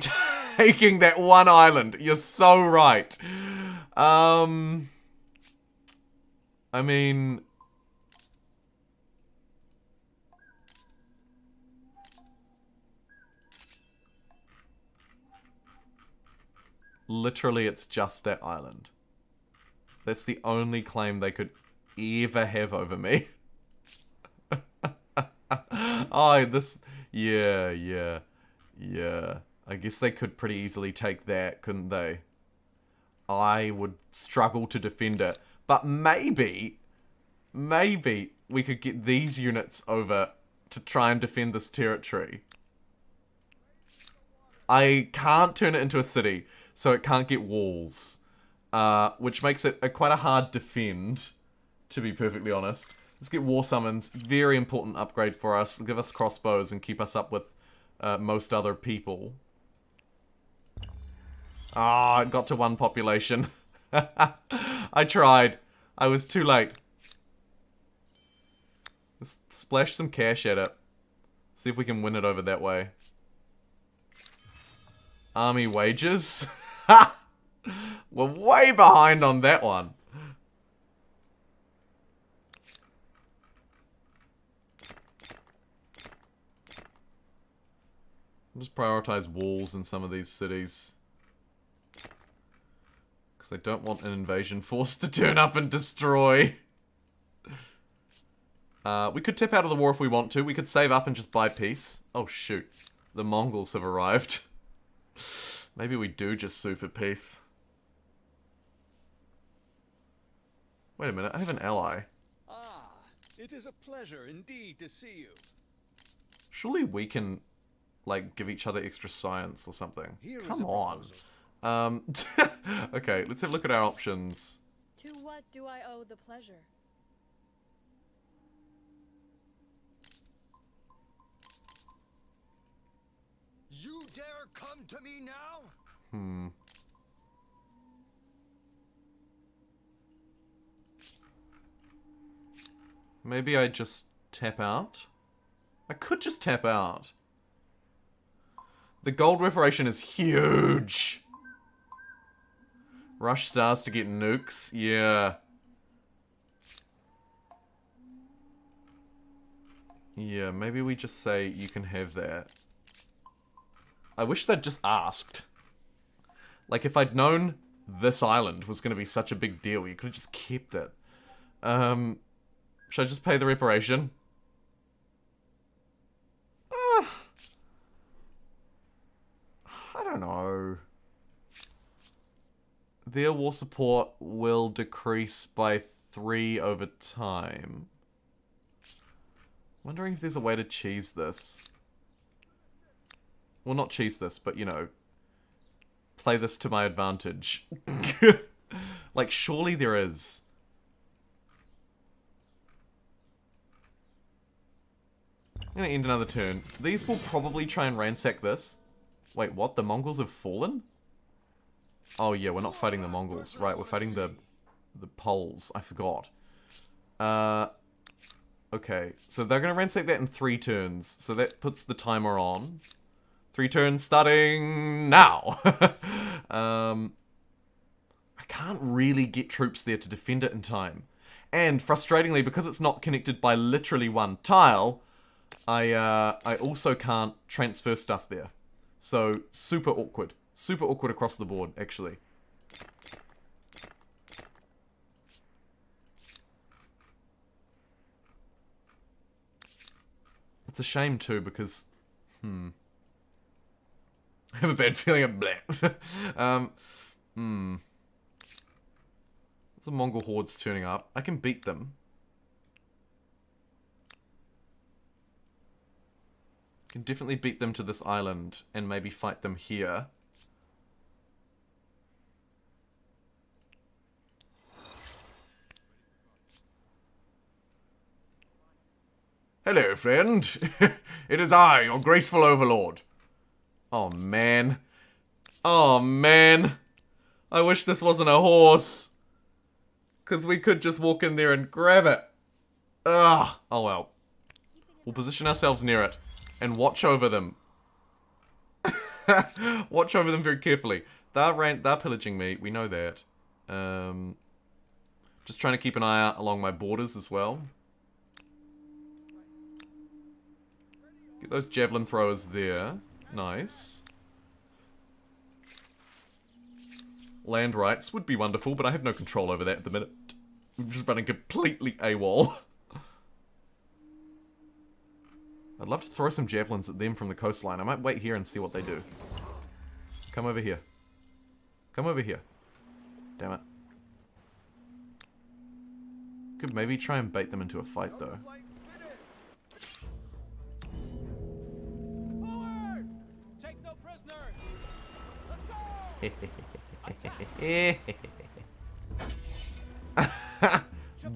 taking that one island. You're so right. I mean... Literally, it's just that island. That's the only claim they could ever have over me. Oh, this... Yeah. I guess they could pretty easily take that, couldn't they? I would struggle to defend it. But maybe we could get these units over to try and defend this territory. I can't turn it into a city, so it can't get walls. Which makes it quite a hard defend, to be perfectly honest. Let's get war summons. Very important upgrade for us. Give us crossbows and keep us up with most other people. Ah, it got to one population. I tried. I was too late. Let's splash some cash at it. See if we can win it over that way. Army wages. Ha! We're way behind on that one. I'll just prioritize walls in some of these cities. Because I don't want an invasion force to turn up and destroy. We could tip out of the war if we want to. We could save up and just buy peace. Oh, shoot. The Mongols have arrived. Maybe we do just sue for peace. Wait a minute, I have an ally. Ah, it is a pleasure indeed to see you. Surely we can, like, give each other extra science or something. Here is Come a on. proposal. Okay, let's have a look at our options. To what do I owe the pleasure? You dare come to me now? Maybe I just tap out? I could just tap out. The gold reparation is huge. Rush stars to get nukes? Yeah. Yeah, maybe we just say you can have that. I wish they'd just asked. Like, if I'd known this island was going to be such a big deal, you could have just kept it. Should I just pay the reparation? I don't know. Their war support will decrease by 3 over time. Wondering if there's a way to cheese this. Well, not cheese this, but, you know, play this to my advantage. Like, surely there is. I'm gonna end another turn. These will probably try and ransack this. Wait, what? The Mongols have fallen? Oh yeah, we're not fighting the Mongols. Right, we're fighting the Poles. I forgot. Okay, so they're gonna ransack that in 3 turns. So that puts the timer on. 3 turns starting now. I can't really get troops there to defend it in time. And frustratingly, because it's not connected by literally 1 tile, I also can't transfer stuff there. So, super awkward. Super awkward across the board, actually. It's a shame, too, because... I have a bad feeling of bleh. There's a Mongol hordes turning up. I can beat them. Can definitely beat them to this island and maybe fight them here. Hello, friend. It is I, your graceful overlord. Oh, man. Oh, man. I wish this wasn't a horse. Because we could just walk in there and grab it. Ugh. Oh, well. We'll position ourselves near it. And watch over them. Watch over them very carefully. They're pillaging me. We know that. Just trying to keep an eye out along my borders as well. Get those javelin throwers there. Nice. Land rights would be wonderful, but I have no control over that at the minute. I'm just running completely AWOL. I'd love to throw some javelins at them from the coastline. I might wait here and see what they do. Come over here. Come over here. Damn it. Could maybe try and bait them into a fight, though. Forward! Take no prisoners! Let's go!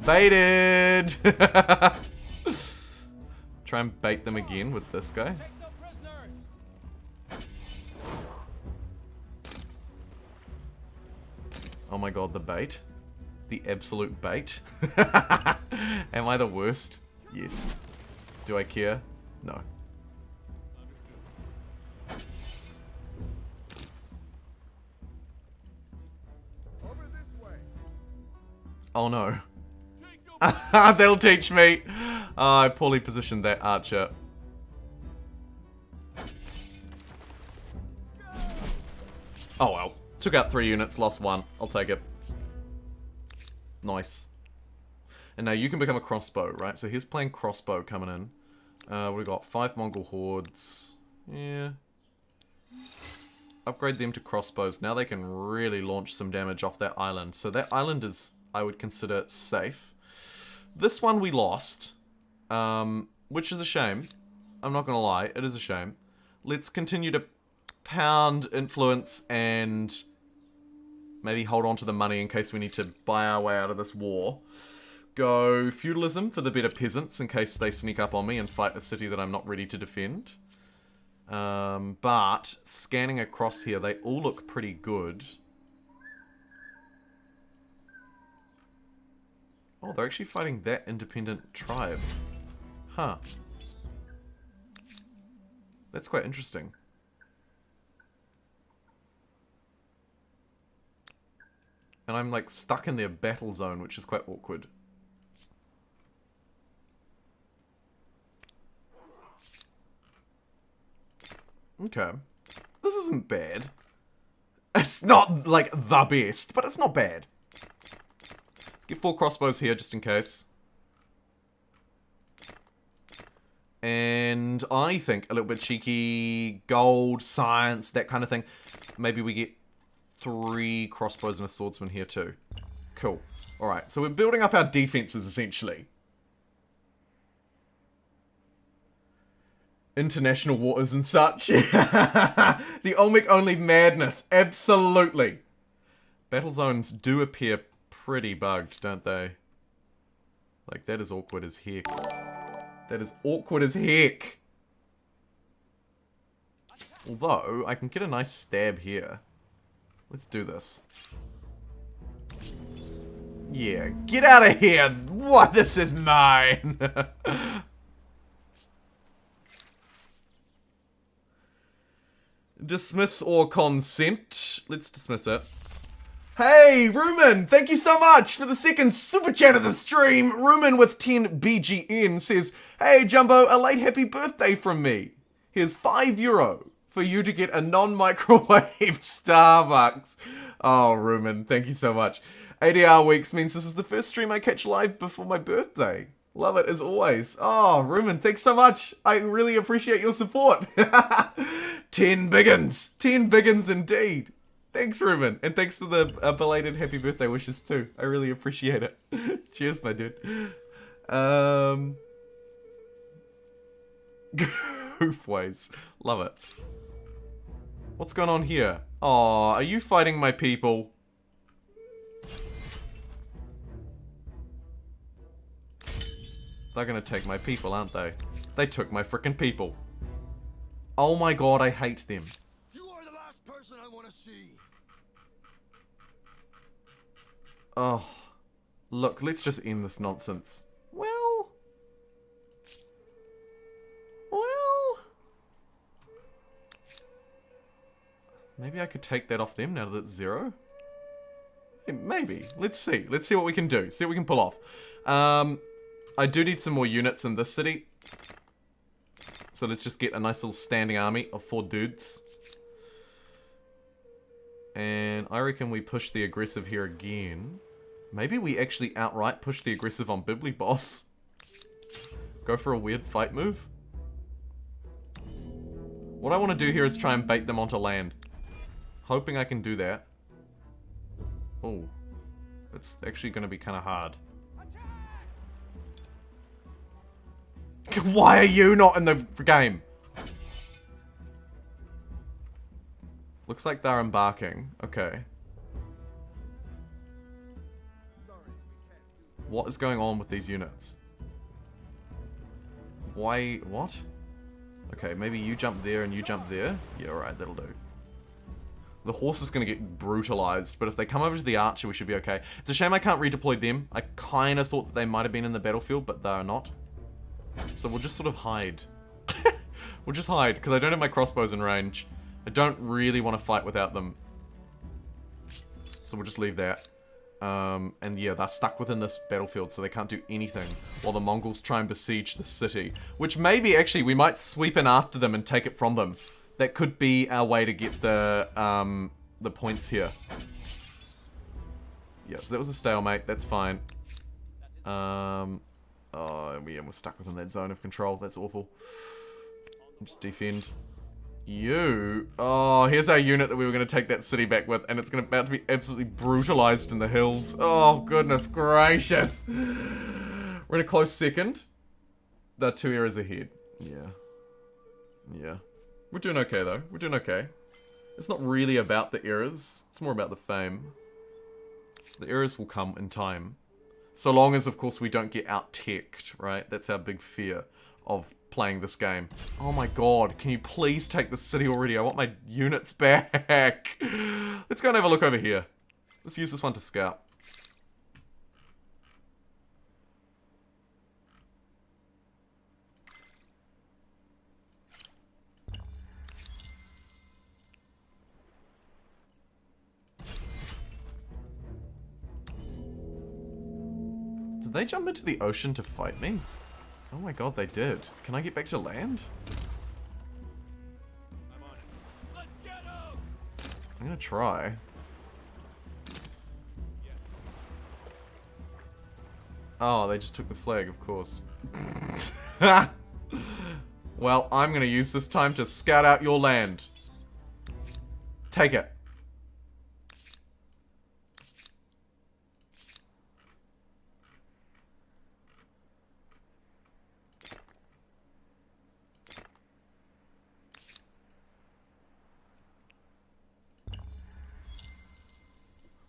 Baited! Try and bait them again with this guy. Take no prisoners! Oh my god, the bait. The absolute bait. Am I the worst? Yes. Do I care? No. Over this way. Oh no. They'll teach me. Oh, I poorly positioned that archer. Oh well. Took out 3 units, lost 1. I'll take it. Nice. And now you can become a crossbow, right? So here's playing crossbow coming in. What we got? 5 Mongol hordes. Yeah. Upgrade them to crossbows. Now they can really launch some damage off that island. So that island is, I would consider, safe. This one we lost. Which is a shame. I'm not gonna lie, it is a shame. Let's continue to pound influence and maybe hold on to the money in case we need to buy our way out of this war. Go feudalism for the better peasants in case they sneak up on me and fight a city that I'm not ready to defend. But scanning across here, they all look pretty good. Oh, they're actually fighting that independent tribe. Huh. That's quite interesting. And I'm like stuck in their battle zone, which is quite awkward. Okay. This isn't bad. It's not like the best, but it's not bad. Let's get 4 crossbows here just in case. And I think a little bit cheeky, gold, science, that kind of thing. Maybe we get 3 crossbows and a swordsman here too. Cool. Alright, so we're building up our defenses essentially. International waters and such. The Olmec only madness. Absolutely. Battle zones do appear pretty bugged, don't they? Like, that is awkward as heck. That is awkward as heck. Although, I can get a nice stab here. Let's do this. Yeah, get out of here! What? This is mine! Dismiss or consent. Let's dismiss it. Hey, Rumen! Thank you so much for the second super chat of the stream. Rumen with 10 BGN says, hey, Jumbo, a late happy birthday from me. Here's €5 for you to get a non-microwave Starbucks. Oh, Rumen, thank you so much. 80-hour weeks means this is the first stream I catch live before my birthday. Love it as always. Oh, Rumen, thanks so much. I really appreciate your support. 10 biggins. 10 biggins indeed. Thanks, Ruben. And thanks for the belated happy birthday wishes too. I really appreciate it. Cheers, my dude. Goofways. Love it. What's going on here? Aw, are you fighting my people? They're gonna take my people, aren't they? They took my frickin' people. Oh my god, I hate them. You are the last person I want to see. Oh. Look, let's just end this nonsense. Well... Maybe I could take that off them now that it's 0? Maybe. Let's see. Let's see what we can do. See what we can pull off. I do need some more units in this city. So let's just get a nice little standing army of 4 dudes. And I reckon we push the aggressive here again. Maybe we actually outright push the aggressive on Bibli Boss. Go for a weird fight move. What I want to do here is try and bait them onto land. Hoping I can do that. Oh. It's actually going to be kind of hard. Why are you not in the game? Looks like they're embarking. Okay. What is going on with these units? Why? What? Okay, maybe you jump there and you jump there. Yeah, alright, that'll do. The horse is going to get brutalized, but if they come over to the archer, we should be okay. It's a shame I can't redeploy them. I kind of thought that they might have been in the battlefield, but they're not. So we'll just sort of hide. We'll just hide, because I don't have my crossbows in range. I don't really want to fight without them. So we'll just leave that. And yeah, they're stuck within this battlefield, so they can't do anything while the Mongols try and besiege the city. Which maybe, actually, we might sweep in after them and take it from them. That could be our way to get the points here. Yeah, so that was a stalemate. That's fine. Oh, we're stuck within that zone of control. That's awful. Just defend. You. Oh, here's our unit that we were going to take that city back with, and it's about to be absolutely brutalized in the hills. Oh, goodness gracious. We're in a close second. They're 2 eras ahead. Yeah. Yeah. We're doing okay, though. We're doing okay. It's not really about the eras. It's more about the fame. The eras will come in time. So long as, of course, we don't get out-teched, right? That's our big fear of playing this game. Oh my god, can you please take the city already? I want my units back. Let's go and have a look over here. Let's use this one to scout. Did they jump into the ocean to fight me? Oh my god, they did. Can I get back to land? I'm on it. Let's get him! I'm gonna try. Yes. Oh, they just took the flag, of course. Well, I'm gonna use this time to scout out your land. Take it.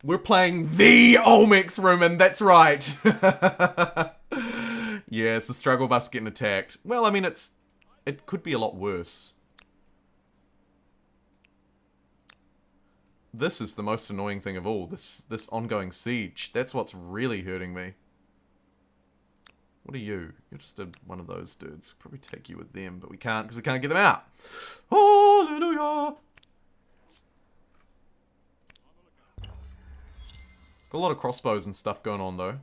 We're playing the Olmecs room, and that's right. Yeah, it's the struggle bus getting attacked. Well, I mean, it could be a lot worse. This is the most annoying thing of all. This ongoing siege. That's what's really hurting me. What are you? You're just one of those dudes. Probably take you with them, but we can't because we can't get them out. Hallelujah. Got a lot of crossbows and stuff going on, though.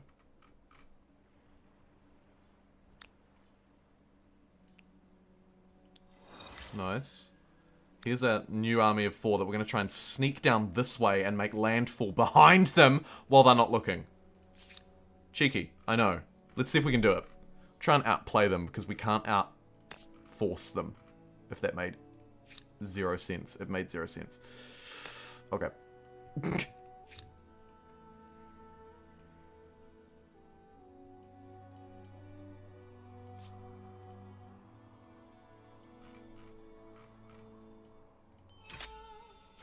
Nice. Here's a new army of 4 that we're going to try and sneak down this way and make landfall behind them while they're not looking. Cheeky, I know. Let's see if we can do it. Try and outplay them, because we can't out-force them. If that made 0 sense. It made 0 sense. Okay.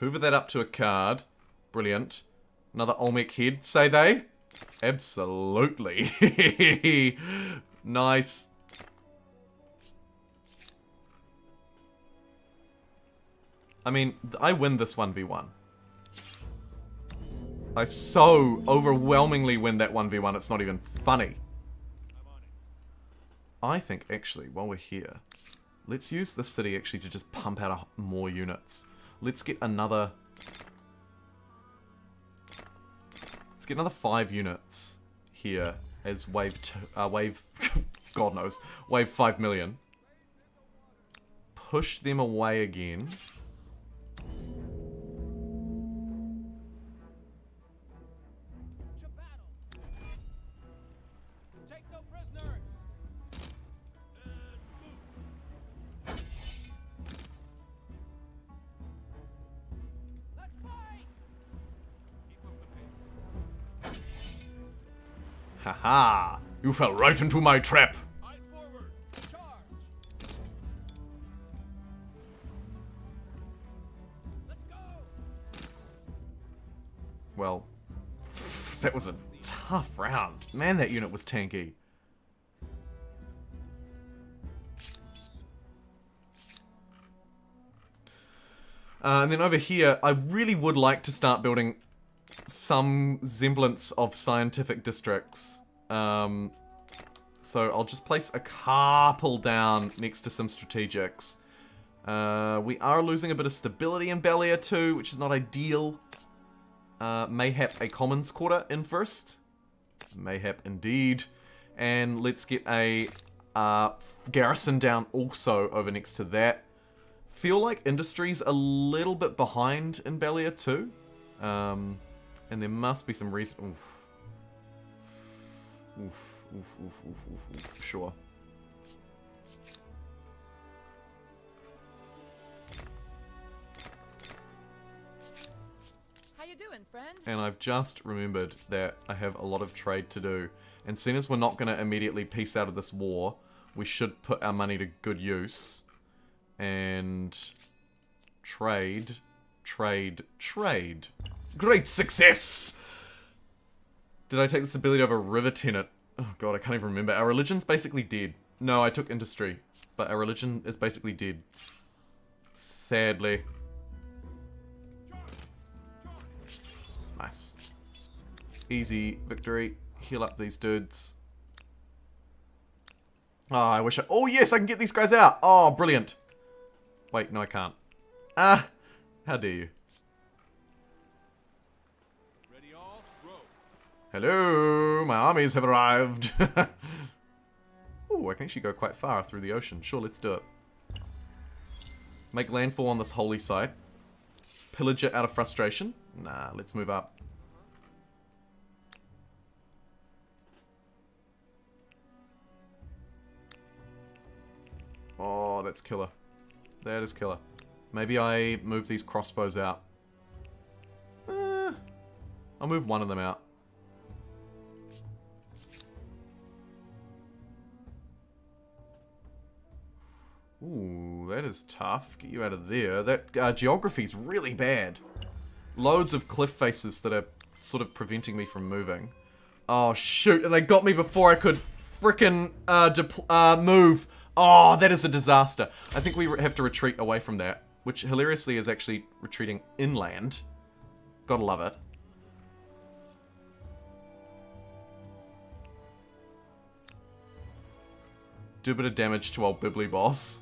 Hoover that up to a card. Brilliant. Another Olmec head, say they? Absolutely. Nice. I mean, I win this 1v1. I so overwhelmingly win that 1v1, it's not even funny. I think, actually, while we're here, let's use this city actually to just pump out more units. Let's get another... Let's get another 5 units here as wave... God knows. Wave 5 million. Push them away again. Haha! You fell right into my trap! Eyes forward! Charge! Let's go! Well, that was a tough round. Man, that unit was tanky. And then over here, I really would like to start building some semblance of scientific districts. So I'll just place a couple down next to some strategics. We are losing a bit of stability in Belia too, which is not ideal. Mayhap a commons quarter in first. Mayhap indeed. And let's get a garrison down also over next to that. Feel like industry's a little bit behind in Belia too. And there must be some reason... Oof. Oof, oof, oof, oof, oof, oof. Sure. How you doing, friend? And I've just remembered that I have a lot of trade to do. And seeing as we're not going to immediately peace out of this war, we should put our money to good use. And trade, trade, trade. Great success! Did I take this ability over River Tenant? Oh god, I can't even remember. Our religion's basically dead. No, I took industry. But our religion is basically dead. Sadly. Nice. Easy victory. Heal up these dudes. Oh, I wish I... Oh, yes, I can get these guys out. Oh, brilliant. Wait, no, I can't. Ah, how dare you. Ready all, row. Hello, my armies have arrived. Oh, I can actually go quite far through the ocean. Sure, let's do it. Make landfall on this holy site. Pillage it out of frustration. Nah, let's move up. Oh, that's killer. That is killer. Maybe I move these crossbows out. I'll move one of them out. Ooh, that is tough. Get you out of there. That geography's really bad. Loads of cliff faces that are sort of preventing me from moving. Oh, shoot. And they got me before I could frickin' move. Oh, that is a disaster. I think we have to retreat away from that. Which, hilariously, is actually retreating inland. Gotta love it. Do a bit of damage to old Bibbly boss.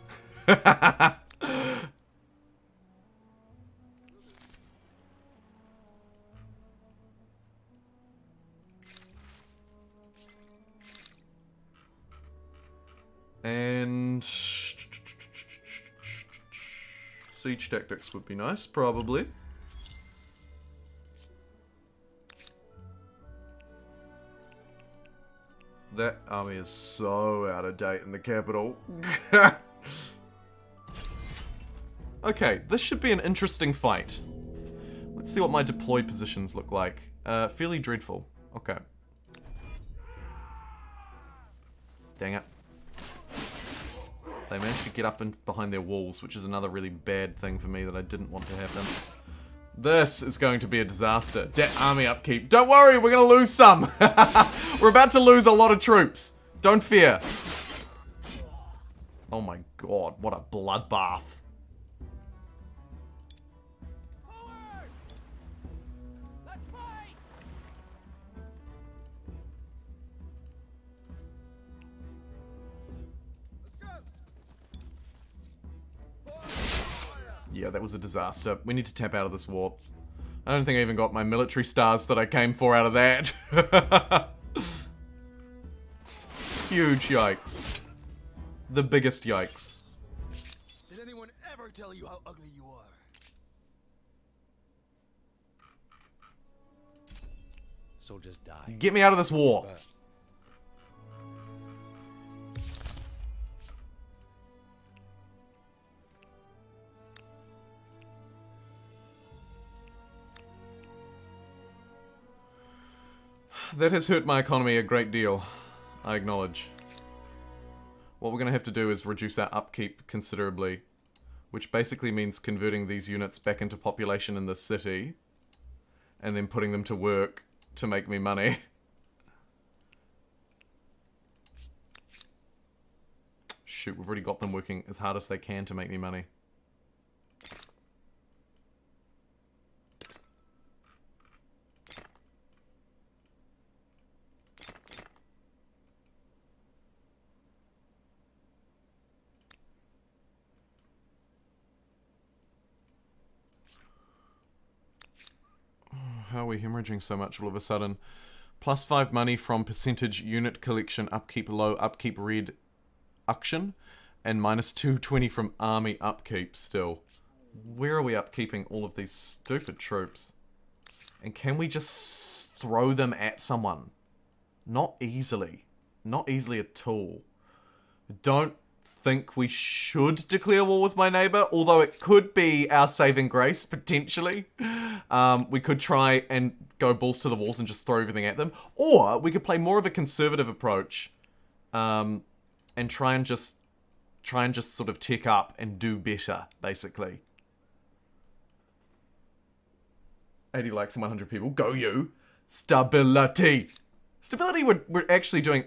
And siege tactics would be nice, probably. That army is so out of date in the capital. Okay, this should be an interesting fight. Let's see what my deployed positions look like. Fairly dreadful. Okay. Dang it. They managed to get up behind their walls, which is another really bad thing for me that I didn't want to happen. This is going to be a disaster. Army upkeep. Don't worry, we're going to lose some. We're about to lose a lot of troops. Don't fear. Oh my god, what a bloodbath. Forward! Let's fight! Yeah, that was a disaster. We need to tap out of this war. I don't think I even got my military stars that I came for out of that. Huge yikes. The biggest yikes. Did anyone ever tell you how ugly you are? Soldiers die. Get me out of this war. But That has hurt my economy a great deal. I acknowledge. What we're going to have to do is reduce our upkeep considerably. Which basically means converting these units back into population in the city. And then putting them to work to make me money. Shoot, we've already got them working as hard as they can to make me money. How are we hemorrhaging so much all of a sudden? +5 money from percentage unit collection, upkeep low, upkeep red action, and -220 from army upkeep still. Where are we upkeeping all of these stupid troops? And can we just throw them at someone? Not easily. Not easily at all. Don't think we should declare war with my neighbor, although it could be our saving grace, potentially. We could try and go balls to the walls and just throw everything at them. Or we could play more of a conservative approach and try and just sort of tick up and do better, basically. 80 likes and 100 people. Go you. Stability. Stability, we're actually doing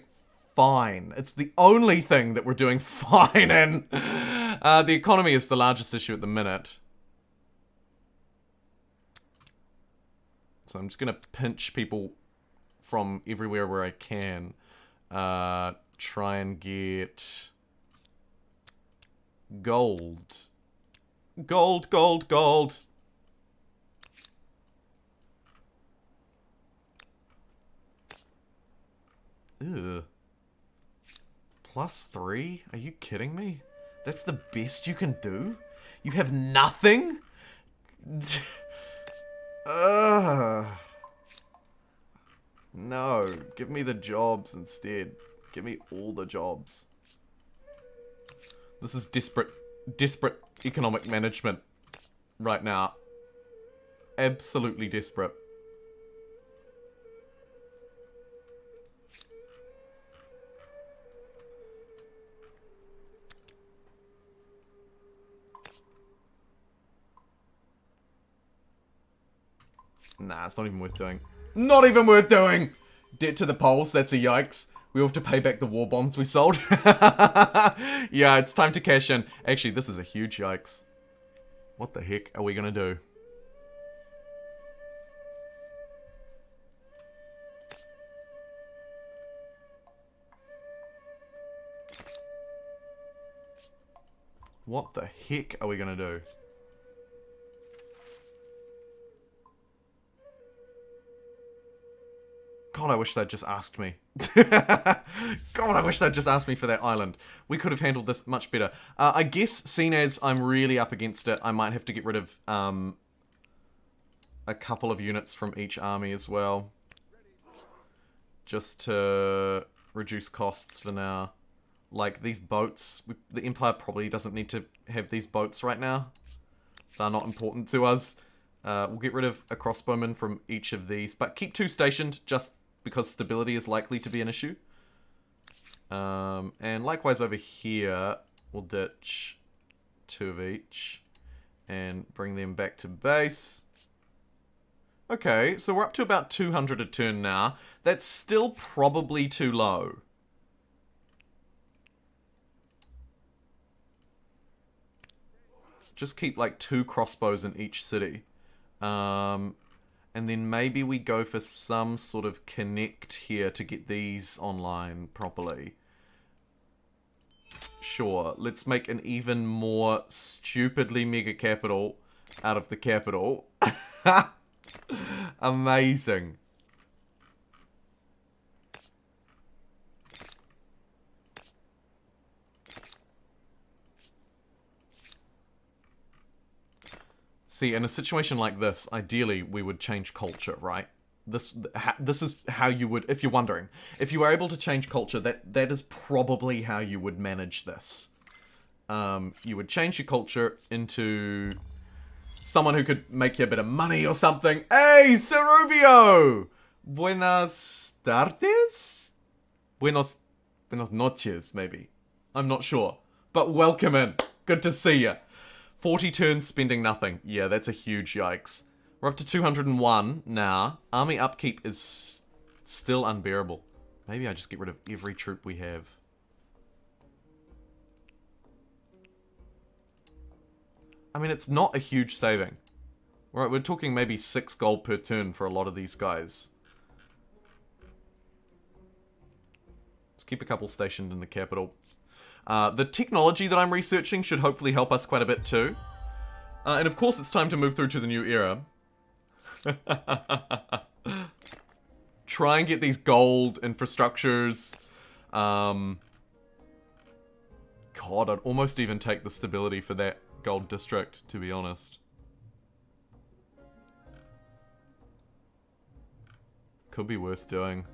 fine. It's the only thing that we're doing fine in. The economy is the largest issue at the minute. So I'm just going to pinch people from everywhere where I can. Try and get gold. Gold, gold, gold. Ugh. +3? Are you kidding me? That's the best you can do? You have nothing? No, give me the jobs instead. Give me all the jobs. This is desperate economic management right now. Absolutely desperate. Nah, it's not even worth doing. Not even worth doing! Debt to the Poles, that's a yikes. We have to pay back the war bonds we sold. Yeah, it's time to cash in. Actually, this is a huge yikes. What the heck are we gonna do? What the heck are we gonna do? God, I wish they'd just asked me. God, I wish they'd just asked me for that island. We could have handled this much better. I guess, seeing as I'm really up against it, I might have to get rid of a couple of units from each army as well. Just to reduce costs for now. Like, these boats, the Empire probably doesn't need to have these boats right now. They're not important to us. We'll get rid of a crossbowman from each of these, but keep 2 stationed just because stability is likely to be an issue. And likewise over here, we'll ditch 2 of each and bring them back to base. Okay, so we're up to about 200 a turn now. That's still probably too low. Just keep like 2 crossbows in each city. And then maybe we go for some sort of connect here to get these online properly. Sure, let's make an even more stupidly mega capital out of the capital. Amazing. See, in a situation like this, ideally we would change culture, right? This is how you would, if you're wondering. If you were able to change culture, that is probably how you would manage this. You would change your culture into someone who could make you a bit of money or something. Hey, Cerubio! Buenas tardes? Buenos noches, maybe. I'm not sure. But welcome in. Good to see you. 40 turns spending nothing. Yeah, that's a huge yikes. We're up to 201 now. Army upkeep is still unbearable. Maybe I just get rid of every troop we have. I mean, it's not a huge saving. Right, we're talking maybe 6 gold per turn for a lot of these guys. Let's keep a couple stationed in the capital. The technology that I'm researching should hopefully help us quite a bit too. And of course it's time to move through to the new era. Try and get these gold infrastructures. God, I'd almost even take the stability for that gold district, to be honest. Could be worth doing.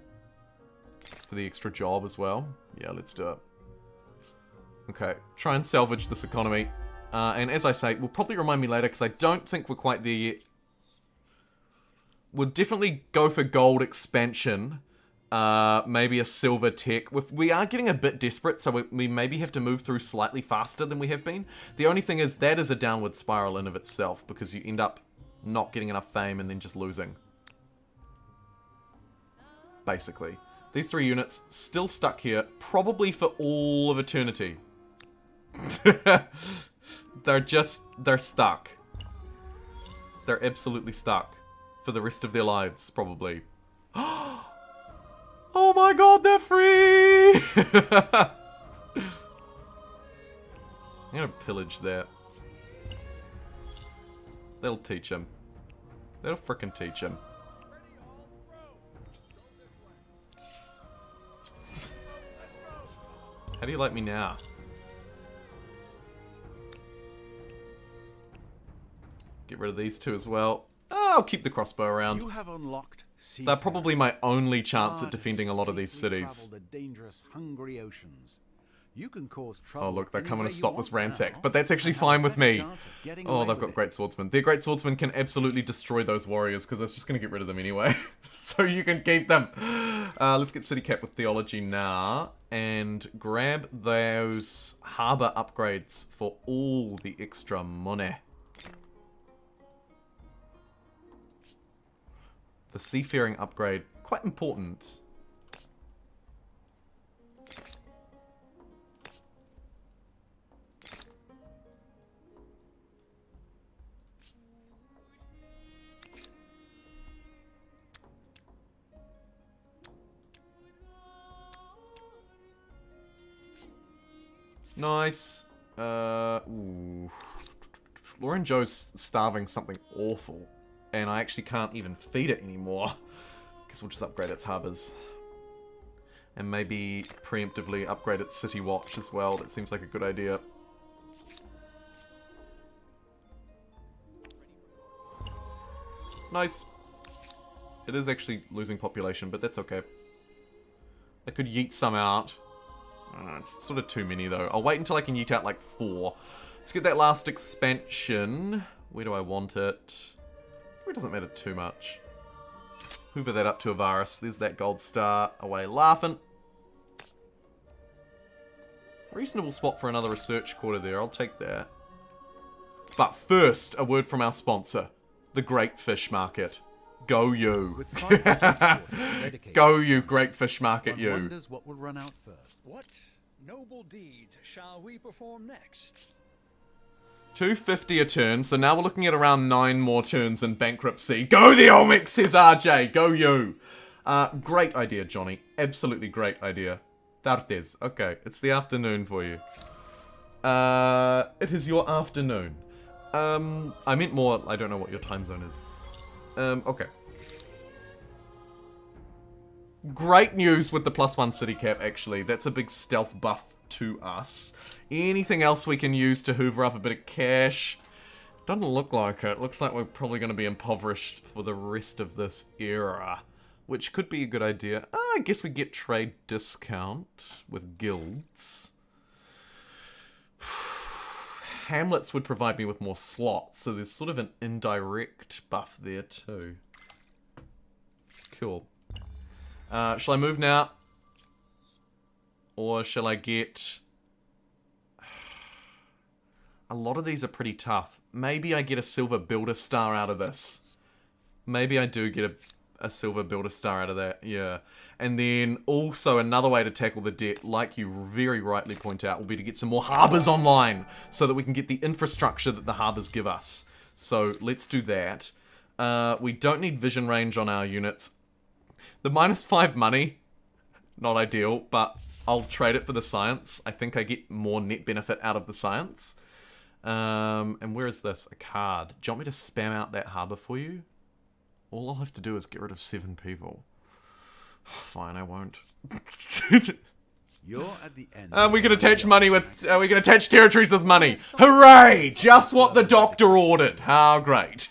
For the extra job as well. Yeah, let's do it. Okay, try and salvage this economy. And as I say, will probably remind me later, because I don't think we're quite there yet. We'll definitely go for gold expansion. Maybe a silver tech. We are getting a bit desperate, so we maybe have to move through slightly faster than we have been. The only thing is, that is a downward spiral in of itself, because you end up not getting enough fame and then just losing. Basically. These 3 units still stuck here, probably for all of eternity. They're stuck. They're absolutely stuck. For the rest of their lives, probably. Oh my god, they're free! I'm gonna pillage that. That'll teach him. That'll frickin' teach him. How do you like me now? Get rid of these 2 as well. Oh, I'll keep the crossbow around. You have unlocked They're probably my only chance at defending a lot of these cities. The dangerous, hungry oceans. You can cause trouble. Oh look, they're coming to anywhere stop you this want ransack. now, But that's actually and have fine a with better me. chance of getting Oh, away they've with got it. great swordsmen. Their great swordsmen can absolutely destroy those warriors, because that's just going to get rid of them anyway. So you can keep them. Let's get City Cap with Theology now. And grab those harbour upgrades for all the extra money. The seafaring upgrade, quite important. Nice. Ooh. Lauren Joe's starving something awful. And I actually can't even feed it anymore. Guess we'll just upgrade its harbours. And maybe preemptively upgrade its city watch as well. That seems like a good idea. Nice. It is actually losing population, but that's okay. I could yeet some out. It's sort of too many though. I'll wait until I can yeet out like 4. Let's get that last expansion. Where do I want it? It doesn't matter too much. Hoover that up to Avaris. There's that gold star. Away laughing. Reasonable spot for another research quarter there. I'll take that. But first, a word from our sponsor. The Great Fish Market. Go you. With 5 research quarters dedicated Go to you, science, Great Fish Market, one you. wonders what will run out first. What noble deeds shall we perform next? 250 a turn, so now we're looking at around 9 more turns in bankruptcy. Go the Olmecs, says RJ. Go you. Great idea, Johnny. Absolutely great idea. Tartes. Okay, it's the afternoon for you. It is your afternoon. I meant more, I don't know what your time zone is. Okay. Great news with the +1 city cap, actually. That's a big stealth buff to us. Anything else we can use to hoover up a bit of cash? Doesn't look like it. Looks like we're probably going to be impoverished for the rest of this era. Which could be a good idea. I guess we get trade discount with guilds. Hamlets would provide me with more slots, so there's sort of an indirect buff there too. Cool. Shall I move now? Or shall I get... A lot of these are pretty tough. Maybe I get a silver builder star out of this. Maybe I do get a silver builder star out of that, yeah. And then also another way to tackle the debt, like you very rightly point out, will be to get some more harbours online so that we can get the infrastructure that the harbours give us. So let's do that. We don't need vision range on our units. The -5 money, not ideal, but I'll trade it for the science. I think I get more net benefit out of the science. And where is this? A card. Do you want me to spam out that harbour for you? All I'll have to do is get rid of 7 people. Fine, I won't. You're at the end. We can attach money with... we can attach territories with money. Hooray! Just what the doctor ordered. How great.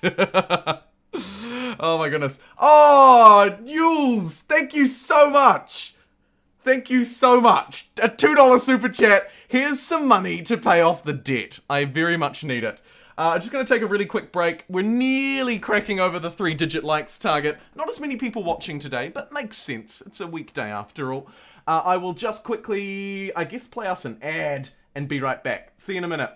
Oh my goodness. Oh, Yules! Thank you so much! Thank you so much. A $2 super chat. Here's some money to pay off the debt. I very much need it. I'm just going to take a really quick break. We're nearly cracking over the 3-digit likes target. Not as many people watching today, but makes sense. It's a weekday after all. I will just quickly, I guess, play us an ad and be right back. See you in a minute.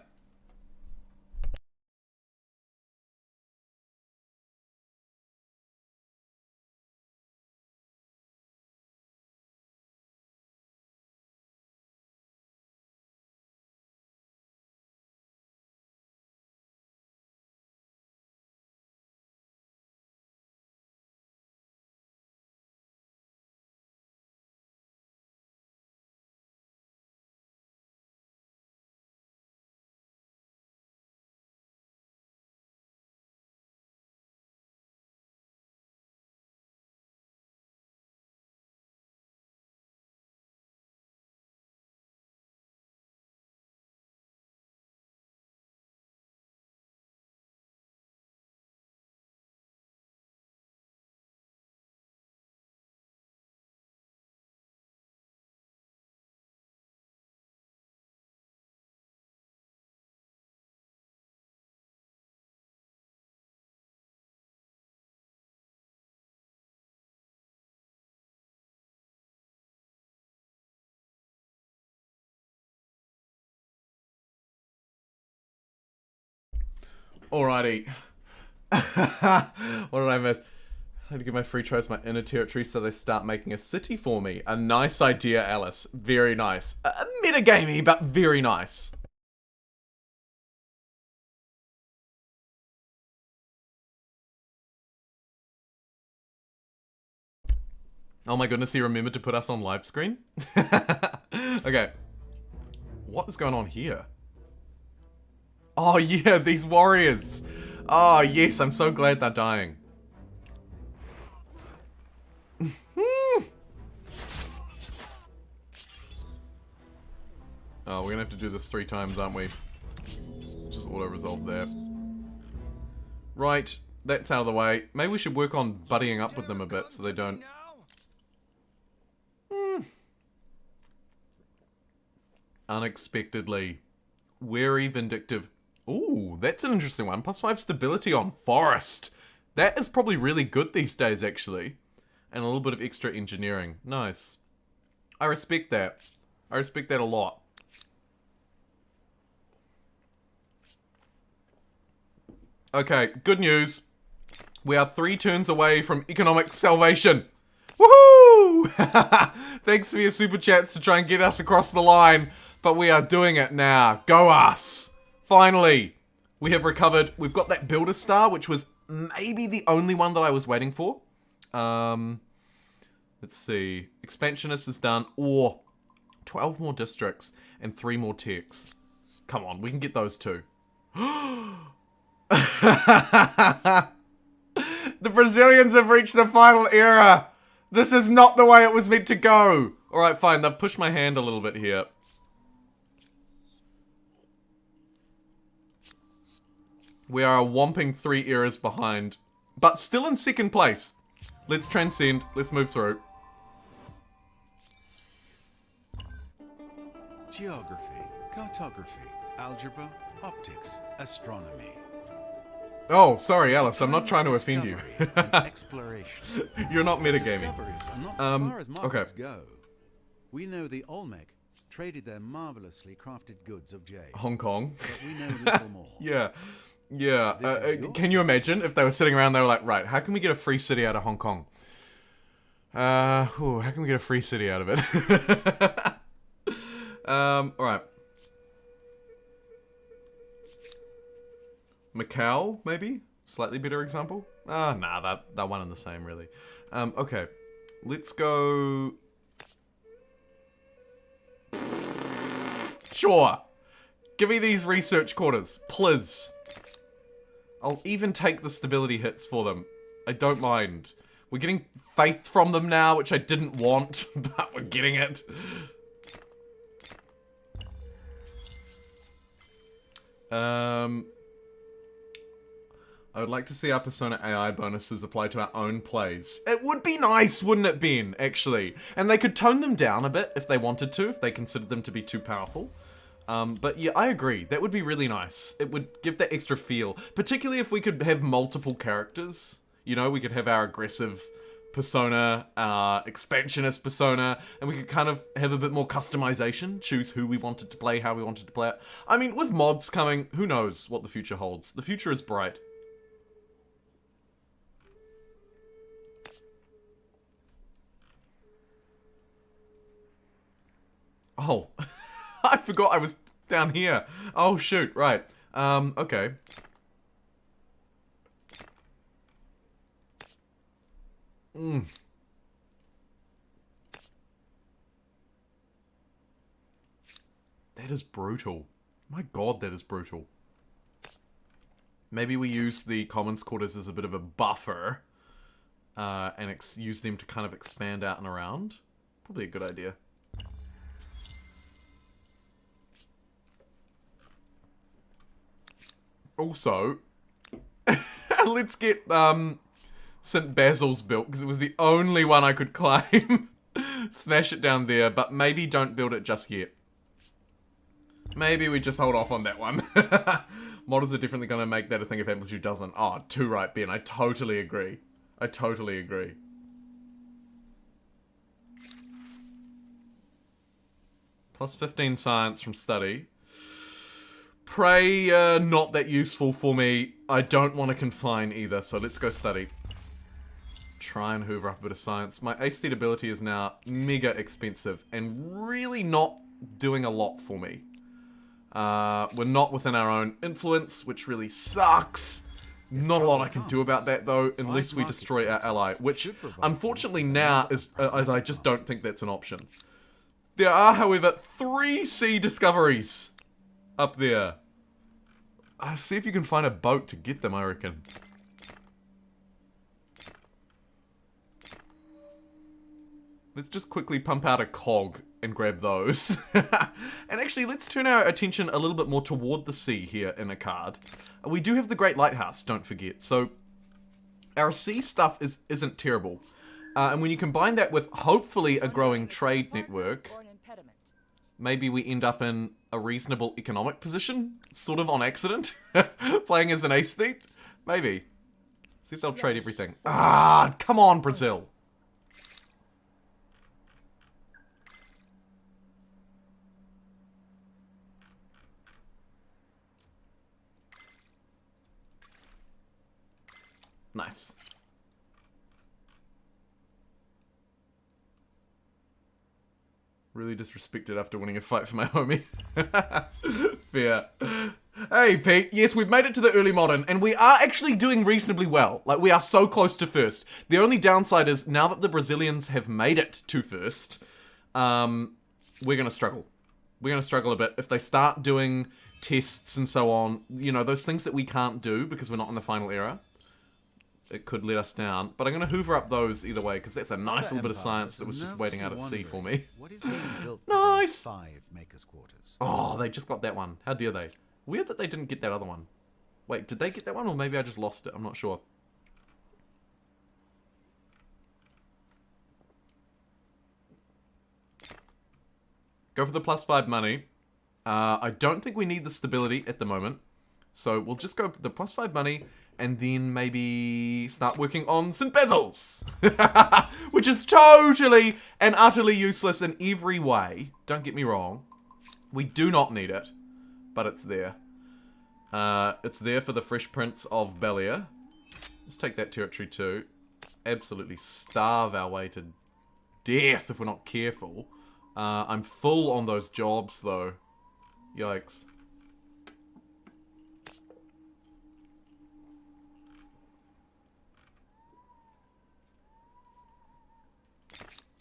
Alrighty. What did I miss? I had to give my free tribes my inner territory so they start making a city for me. A nice idea, Alice. Very nice. Metagamey, but very nice. Oh my goodness, he remembered to put us on live screen? Okay. What is going on here? Oh yeah, these warriors. Oh yes, I'm so glad they're dying. Oh, we're gonna have to do this 3 times, aren't we? Just auto-resolve that. Right, that's out of the way. Maybe we should work on buddying up with them a bit so they don't... Unexpectedly. Wary, vindictive. Ooh, that's an interesting one. +5 stability on forest. That is probably really good these days, actually. And a little bit of extra engineering. Nice. I respect that. I respect that a lot. Okay, good news. We are 3 turns away from economic salvation. Woohoo! Thanks for your super chats to try and get us across the line. But we are doing it now. Go us! Finally, we have recovered. We've got that builder star, which was maybe the only one that I was waiting for. Let's see. Expansionist is done. Or 12 more districts and 3 more techs. Come on, we can get those 2. The Brazilians have reached the final era. This is not the way it was meant to go. Alright, fine. They've pushed my hand a little bit here. We are a whomping 3 eras behind, but still in 2nd place. Let's transcend. Let's move through. Geography, cartography, algebra, optics, astronomy. Oh, sorry, Alice. I'm not trying to offend you. And exploration. You're not metagaming. Discoveries are not as far as markets okay. go. We know the Olmec traded their marvelously crafted goods of jade. Hong Kong. But we know little more. Yeah. Yeah. Can you imagine if they were sitting around, they were like, right, how can we get a free city out of Hong Kong? How can we get a free city out of it? Alright. Macau, maybe? Slightly better example? Nah, that one and the same, really. Okay. Let's go... Sure. Give me these research quarters, please. I'll even take the stability hits for them. I don't mind. We're getting faith from them now, which I didn't want, but we're getting it. I would like to see our Persona AI bonuses apply to our own plays. It would be nice, wouldn't it, Ben, actually? And they could tone them down a bit if they wanted to, if they considered them to be too powerful. But yeah, I agree. That would be really nice. It would give that extra feel. Particularly if we could have multiple characters. You know, we could have our aggressive persona, expansionist persona, and we could kind of have a bit more customization, choose who we wanted to play, how we wanted to play it. I mean, with mods coming, who knows what the future holds. The future is bright. Oh, I forgot I was down here. Oh, shoot, right. Okay. That is brutal. My god, that is brutal. Maybe we use the commons quarters as a bit of a buffer. And use them to kind of expand out and around. Probably a good idea. Also, let's get St. Basil's built, because it was the only one I could claim. Smash it down there, but maybe don't build it just yet. Maybe we just hold off on that one. Models are definitely going to make that a thing if Amplitude doesn't. Oh, too right, Ben. I totally agree. I totally agree. Plus 15 science from study. Pray, not that useful for me. I don't want to confine either, so let's go study. Try and hoover up a bit of science. My Aesthete ability is now mega expensive and really not doing a lot for me. We're not within our own influence, which really sucks. Not a lot I can do about that, though, unless we destroy our ally, which, unfortunately, now is, as I just don't think that's an option. There are, however, 3 sea discoveries up there. See if you can find a boat to get them, I reckon. Let's just quickly pump out a cog and grab those. And actually, let's turn our attention a little bit more toward the sea here in a card. We do have the Great Lighthouse, don't forget. So, our sea stuff isn't terrible. And when you combine that with, hopefully, a growing trade network, maybe we end up in a reasonable economic position, sort of on accident, playing as an aesthete. Maybe. See if they'll trade everything. Ah, come on, Brazil. Nice. Really disrespected after winning a fight for my homie. Fair. Hey, Pete. Yes, we've made it to the early modern, and we are actually doing reasonably well. Like, we are so close to first. The only downside is, now that the Brazilians have made it to first, we're gonna struggle. We're gonna struggle a bit. If they start doing tests and so on, you know, those things that we can't do because we're not in the final era, it could let us down. But I'm going to hoover up those either way, because that's a nice little bit of science that was just waiting out at sea for me. What is being built Nice! 5 makers' quarters? Oh, they just got that one. How dare they? Weird that they didn't get that other one. Wait, did they get that one, or maybe I just lost it? I'm not sure. Go for the +5 money. I don't think we need the stability at the moment. So we'll just go for the +5 money, and then maybe start working on St. Basil's. Which is totally and utterly useless in every way. Don't get me wrong. We do not need it. But it's there. It's there for the Fresh Prince of Bel-Air. Let's take that territory too. Absolutely starve our way to death if we're not careful. I'm full on those jobs though. Yikes.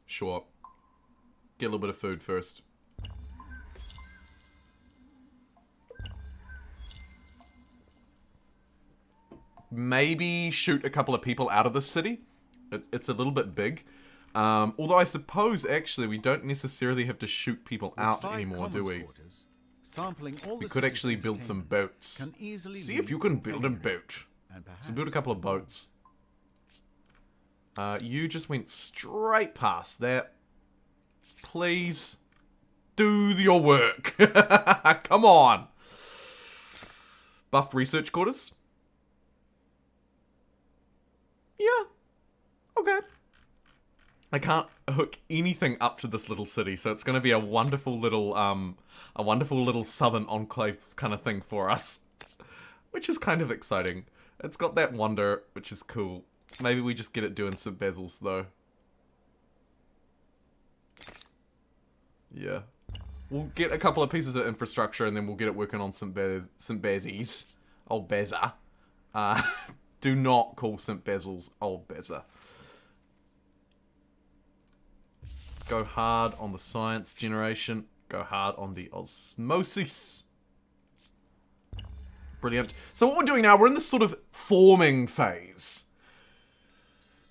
Sure. Get a little bit of food first. Maybe shoot a couple of people out of the city. It's a little bit big. Although I suppose, actually, we don't necessarily have to shoot people out anymore, do we? Sampling all We the could city's actually build some entertainments boats. can easily See if you can build a boat. and perhaps So build a couple of boats. You just went straight past that. Please do your work. Come on. Buffed research quarters. Yeah. Okay. I can't hook anything up to this little city, so it's going to be a wonderful little southern enclave kind of thing for us, which is kind of exciting. It's got that wonder, which is cool. Maybe we just get it doing St. Basil's though. Yeah. We'll get a couple of pieces of infrastructure and then we'll get it working on St. Basil's. Old Beza. Do not call St. Basil's Old Beza. Go hard on the science generation. Go hard on the osmosis. Brilliant. So what we're doing now, we're in this sort of forming phase.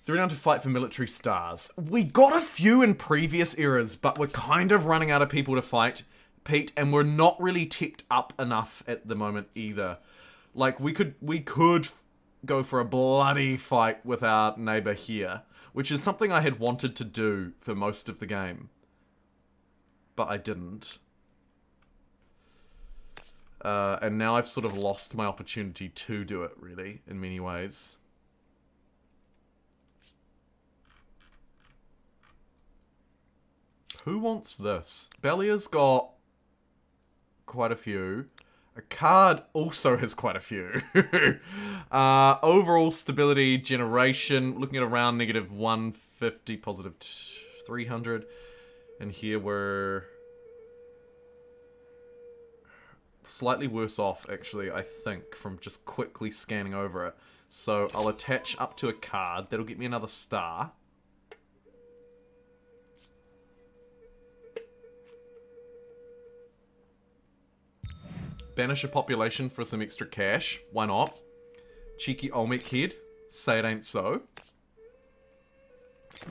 So we're down to fight for military stars. We got a few in previous eras, but we're kind of running out of people to fight, Pete, and we're not really ticked up enough at the moment either. Like, we could go for a bloody fight with our neighbor here, which is something I had wanted to do for most of the game. But I didn't. And now I've sort of lost my opportunity to do it, really, in many ways. Who wants this? Belia's got quite a few. Akkad also has quite a few. Overall stability, generation, looking at around negative 150, positive 300. And here we're slightly worse off, actually, I think, from just quickly scanning over it. So I'll attach up to a card. That'll get me another star. Banish a population for some extra cash. Why not? Cheeky Olmec head. Say it ain't so.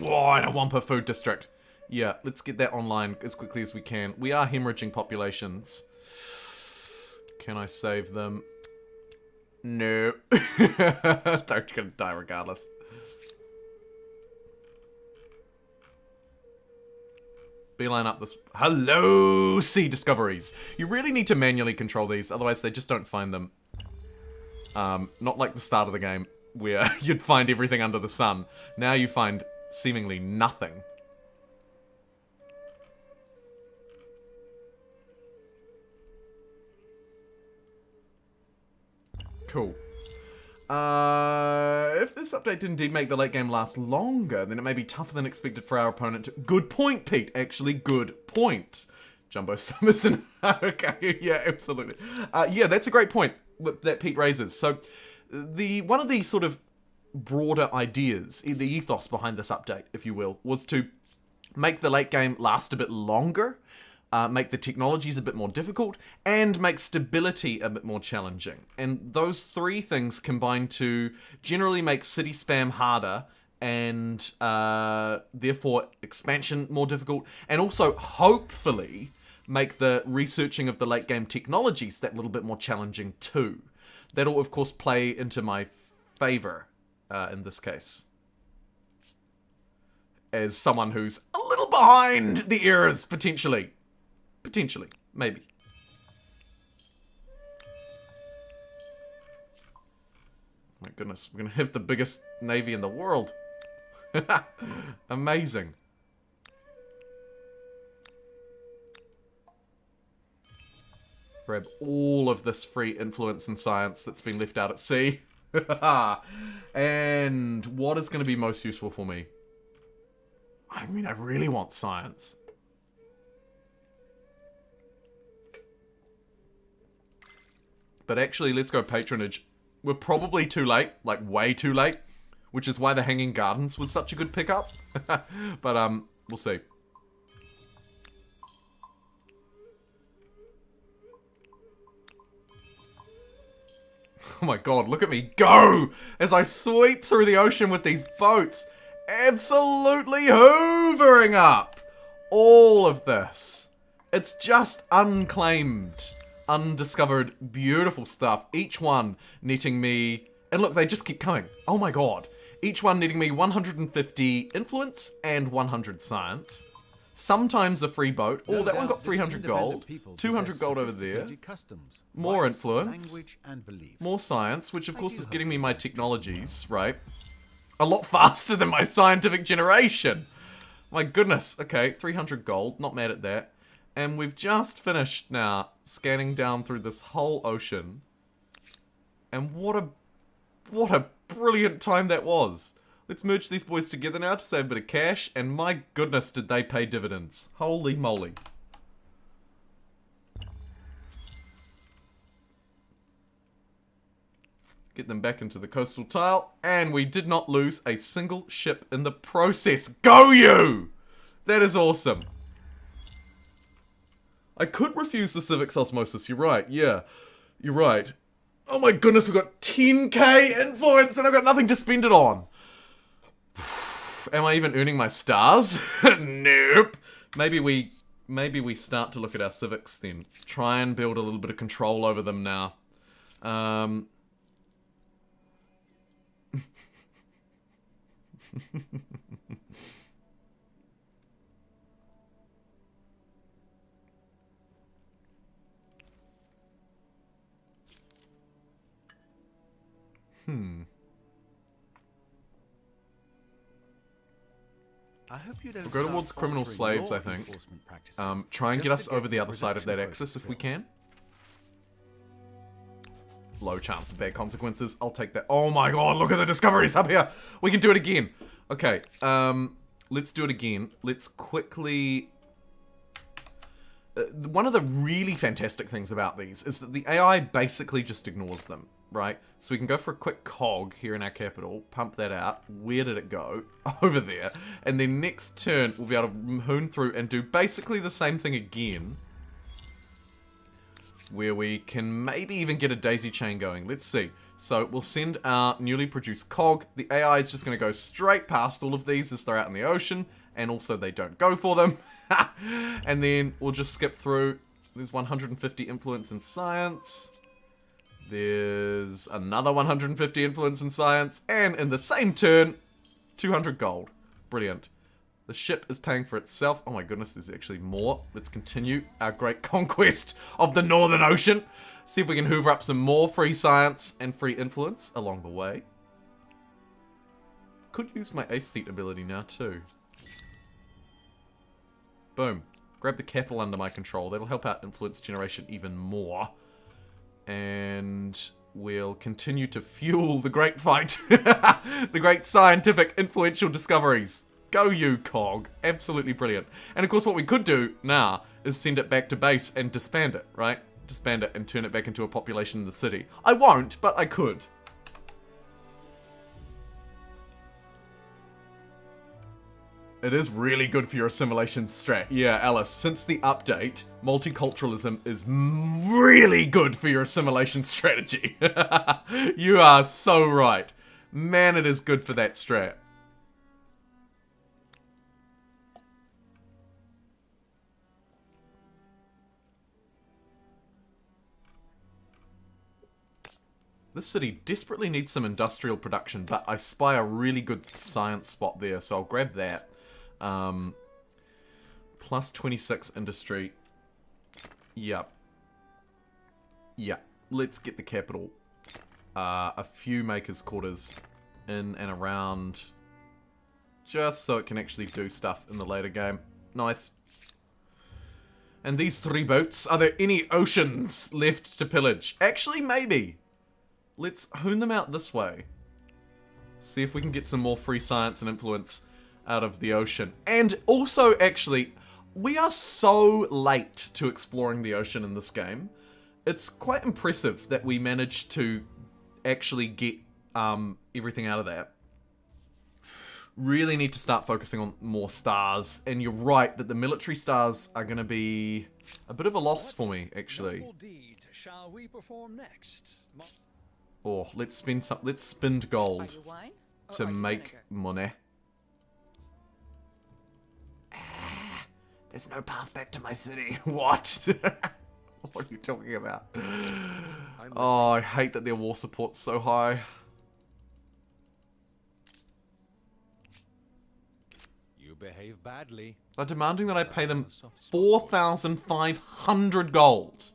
Whoa, and a Wampa food district. Yeah, let's get that online as quickly as we can. We are hemorrhaging populations. Can I save them? No. They're gonna die regardless. Beeline up this... Hello, sea discoveries. You really need to manually control these, otherwise they just don't find them. Not like the start of the game, where you'd find everything under the sun. Now you find seemingly nothing. Cool. If this update did indeed make the late game last longer, then it may be tougher than expected for our opponent. Good point, Pete. Actually, good point. Jumbo Summerson. Okay, yeah, absolutely. Yeah, that's a great point that Pete raises. So, one of the sort of broader ideas, the ethos behind this update, if you will, was to make the late game last a bit longer, make the technologies a bit more difficult, and make stability a bit more challenging. And those three things combine to generally make city spam harder, and therefore expansion more difficult, and also hopefully make the researching of the late game technologies that little bit more challenging too. That'll of course play into my favor in this case, as someone who's a little behind the eras potentially. Potentially. Maybe. My goodness, we're going to have the biggest navy in the world. Amazing. Grab all of this free influence and science that's been left out at sea. And what is going to be most useful for me? I mean, I really want science. But actually, let's go patronage. We're probably too late, like way too late, which is why the Hanging Gardens was such a good pickup. But, we'll see. Oh my god, look at me go! As I sweep through the ocean with these boats. Absolutely hoovering up all of this. It's just unclaimed, undiscovered, beautiful stuff. Each one netting me And look, they just keep coming. Oh my god. Each one needing me 150 influence and 100 science. Sometimes a free boat. Oh, No that one doubt got this 300 independent gold. people 200 possess gold over there. sophisticated customs, More rights, influence. language, and beliefs. More science, which of I course do is hope getting me you my understand. technologies, right? A lot faster than my scientific generation. My goodness. Okay, 300 gold. Not mad at that. And we've just finished now scanning down through this whole ocean. And what a brilliant time that was. Let's merge these boys together now to save a bit of cash. And my goodness, did they pay dividends. Holy moly. Get them back into the coastal tile. And we did not lose a single ship in the process. Go you! That is awesome. I could refuse the civics osmosis. You're right. Yeah. You're right. Oh my goodness, we've got 10k influence and I've got nothing to spend it on. Am I even earning my stars? Nope. Maybe we start to look at our civics then. Try and build a little bit of control over them now. I hope you don't We'll go start towards criminal altering slaves, your I think. enforcement practices Try and just get us to get over the other side of that production axis quota if we filled. can. Low chance of bad consequences. I'll take that. Oh my god, look at the discoveries up here. We can do it again. Okay, let's do it again. Let's quickly... one of the really fantastic things about these is that the AI basically just ignores them, right? So we can go for a quick cog here in our capital, pump that out. Where did it go? Over there. And then next turn, we'll be able to hoon through and do basically the same thing again. Where we can maybe even get a daisy chain going. Let's see. So we'll send our newly produced cog. The AI is just going to go straight past all of these as they're out in the ocean. And also they don't go for them. And then we'll just skip through. There's 150 influence in science. There's another 150 influence in science. And in the same turn, 200 gold. Brilliant. The ship is paying for itself. Oh my goodness, there's actually more. Let's continue our great conquest of the Northern Ocean. See if we can hoover up some more free science and free influence along the way. Could use my Aesthete ability now too. Boom. Grab the capital under my control. That'll help out influence generation even more. And we'll continue to fuel the great fight. The great scientific influential discoveries. Go you, cog. Absolutely brilliant. And of course what we could do now is send it back to base and disband it, right? Disband it and turn it back into a population in the city. I won't, but I could. It is really good for your assimilation strat. Yeah, Alice, since the update, multiculturalism is really good for your assimilation strategy. You are so right. Man, it is good for that strat. This city desperately needs some industrial production, but I spy a really good science spot there, so I'll grab that. Plus 26 industry. Yep. Yeah. Let's get the capital. A few makers' quarters in and around. Just so it can actually do stuff in the later game. Nice. And these 3 boats, are there any oceans left to pillage? Actually, maybe. Let's hoon them out this way. See if we can get some more free science and influence out of the ocean. And also, actually, we are so late to exploring the ocean in this game. It's quite impressive that we managed to actually get everything out of that. Really need to start focusing on more stars. And you're right that the military stars are going to be a bit of a loss for me, actually. Noble deed shall we perform next? Oh, let's spend some. Let's spend gold you wine? to make money. There's no path back to my city. What? What are you talking about? Oh, I hate that their war support's so high. behave badly. They're demanding that I pay them 4,500 gold.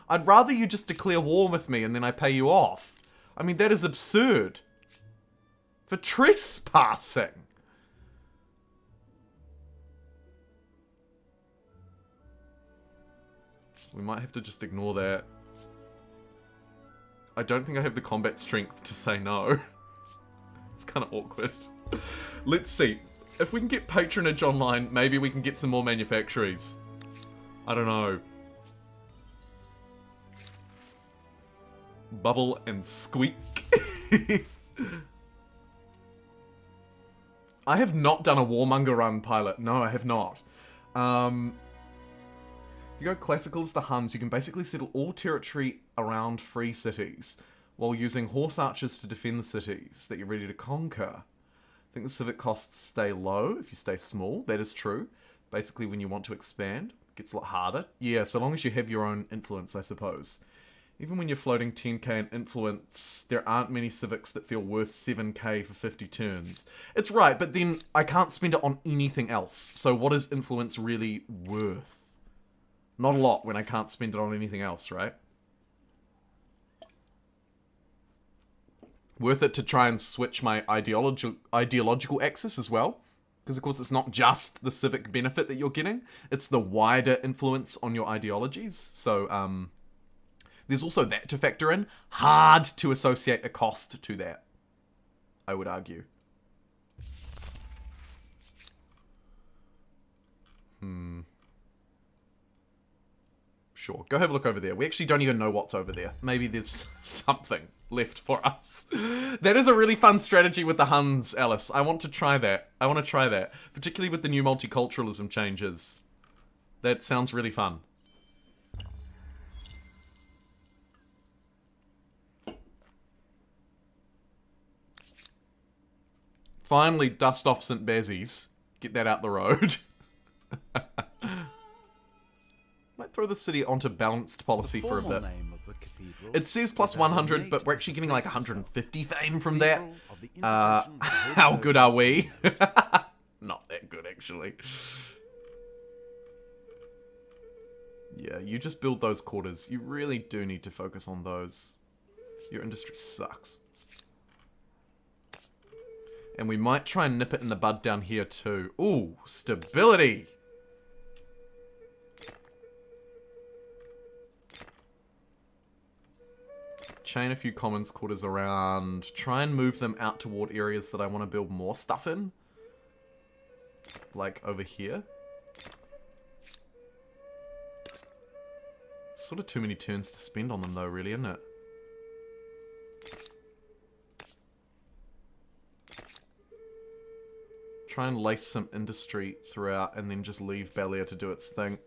I'd rather you just declare war with me and then I pay you off. I mean, that is absurd. For trespassing. We might have to just ignore that. I don't think I have the combat strength to say no. It's kind of awkward. Let's see. If we can get patronage online, maybe we can get some more manufactories. I don't know. Bubble and squeak. I have not done a Warmonger run pilot. No, I have not. You go classical as the Huns, you can basically settle all territory around free cities, while using horse archers to defend the cities that you're ready to conquer. I think the civic costs stay low if you stay small. That is true. Basically, when you want to expand, it gets a lot harder. Yeah, so long as you have your own influence, I suppose. Even when you're floating 10k in influence, there aren't many civics that feel worth 7k for 50 turns. It's right, but then I can't spend it on anything else. So what is influence really worth? Not a lot when I can't spend it on anything else, right? Worth it to try and switch my ideological axis as well. Because, of course, it's not just the civic benefit that you're getting. It's the wider influence on your ideologies. So, there's also that to factor in. Hard to associate a cost to that, I would argue. Sure, go have a look over there. We actually don't even know what's over there. Maybe there's something left for us. That is a really fun strategy with the Huns, Alice. I want to try that. I want to try that. Particularly with the new multiculturalism changes. That sounds really fun. Finally, dust off St. Bazzies. Get that out the road. Might throw the city onto balanced policy for a bit. It says plus 100, but we're actually getting like 150 fame from that. How good are we? Not that good, actually. Yeah, you just build those quarters. You really do need to focus on those. Your industry sucks. And we might try and nip it in the bud down here too. Ooh, stability! Chain a few commons quarters around. Try and move them out toward areas that I want to build more stuff in. Like over here. Sort of too many turns to spend on them though, really, isn't it? Try and lace some industry throughout and then just leave Balia to do its thing.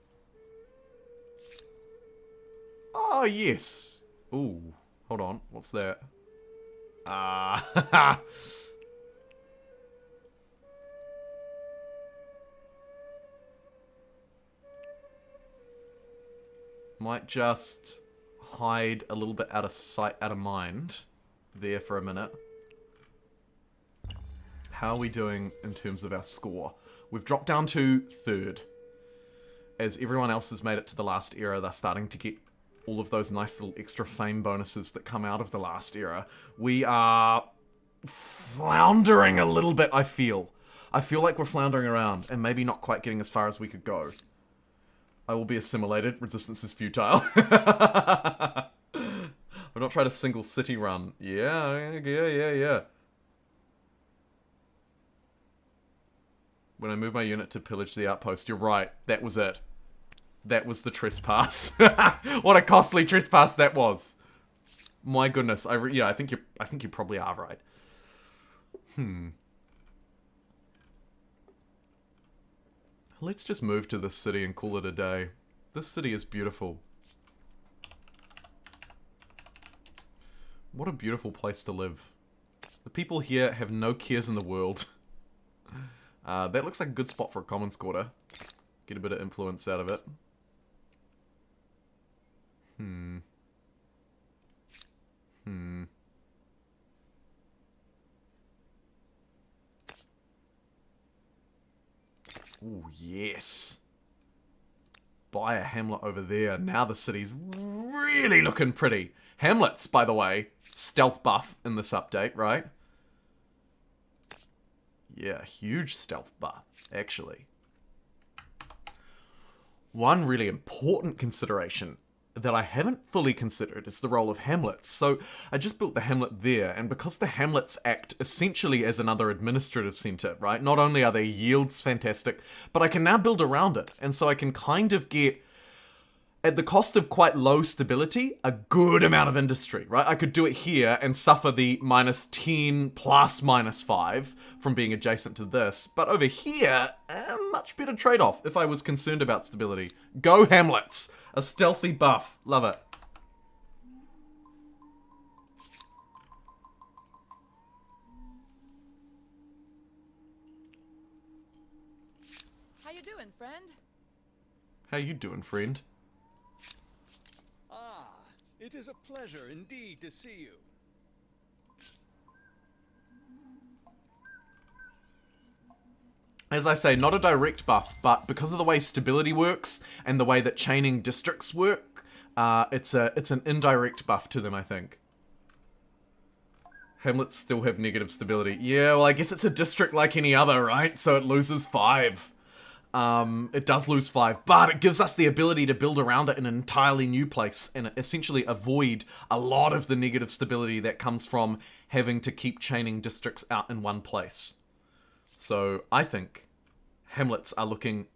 Oh, yes. Ooh. Hold on, what's that? Ah, might just hide a little bit out of sight, out of mind there for a minute. How are we doing in terms of our score? We've dropped down to 3rd. As everyone else has made it to the last era, they're starting to get all of those nice little extra fame bonuses that come out of the last era. We are floundering a little bit, I feel. I feel like we're floundering around and maybe not quite getting as far as we could go. I will be assimilated. Resistance is futile. We're not trying a single city run. Yeah. When I move my unit to pillage the outpost, you're right. That was it. That was the trespass. What a costly trespass that was. My goodness. I think you probably are right. Let's just move to this city and call it a day. This city is beautiful. What a beautiful place to live. The people here have no cares in the world. That looks like a good spot for a commons quarter. Get a bit of influence out of it. Ooh, yes. Buy a hamlet over there. Now the city's really looking pretty. Hamlets, by the way, stealth buff in this update, right? Yeah, huge stealth buff, actually. One really important consideration that I haven't fully considered is the role of hamlets. So I just built the hamlet there, and because the hamlets act essentially as another administrative center, right? Not only are their yields fantastic, but I can now build around it. And so I can kind of get, at the cost of quite low stability, a good amount of industry, right? I could do it here and suffer the -10 plus -5 from being adjacent to this. But over here, a much better trade-off if I was concerned about stability. Go hamlets! A stealthy buff. Love it. How you doing, friend? How you doing, friend? Ah, it is a pleasure indeed to see you. As I say, not a direct buff, but because of the way stability works and the way that chaining districts work, it's an indirect buff to them, I think. Hamlets still have negative stability. Yeah, well, I guess it's a district like any other, right? So it loses 5. It does lose 5, but it gives us the ability to build around it in an entirely new place and essentially avoid a lot of the negative stability that comes from having to keep chaining districts out in one place. So I think hamlets are looking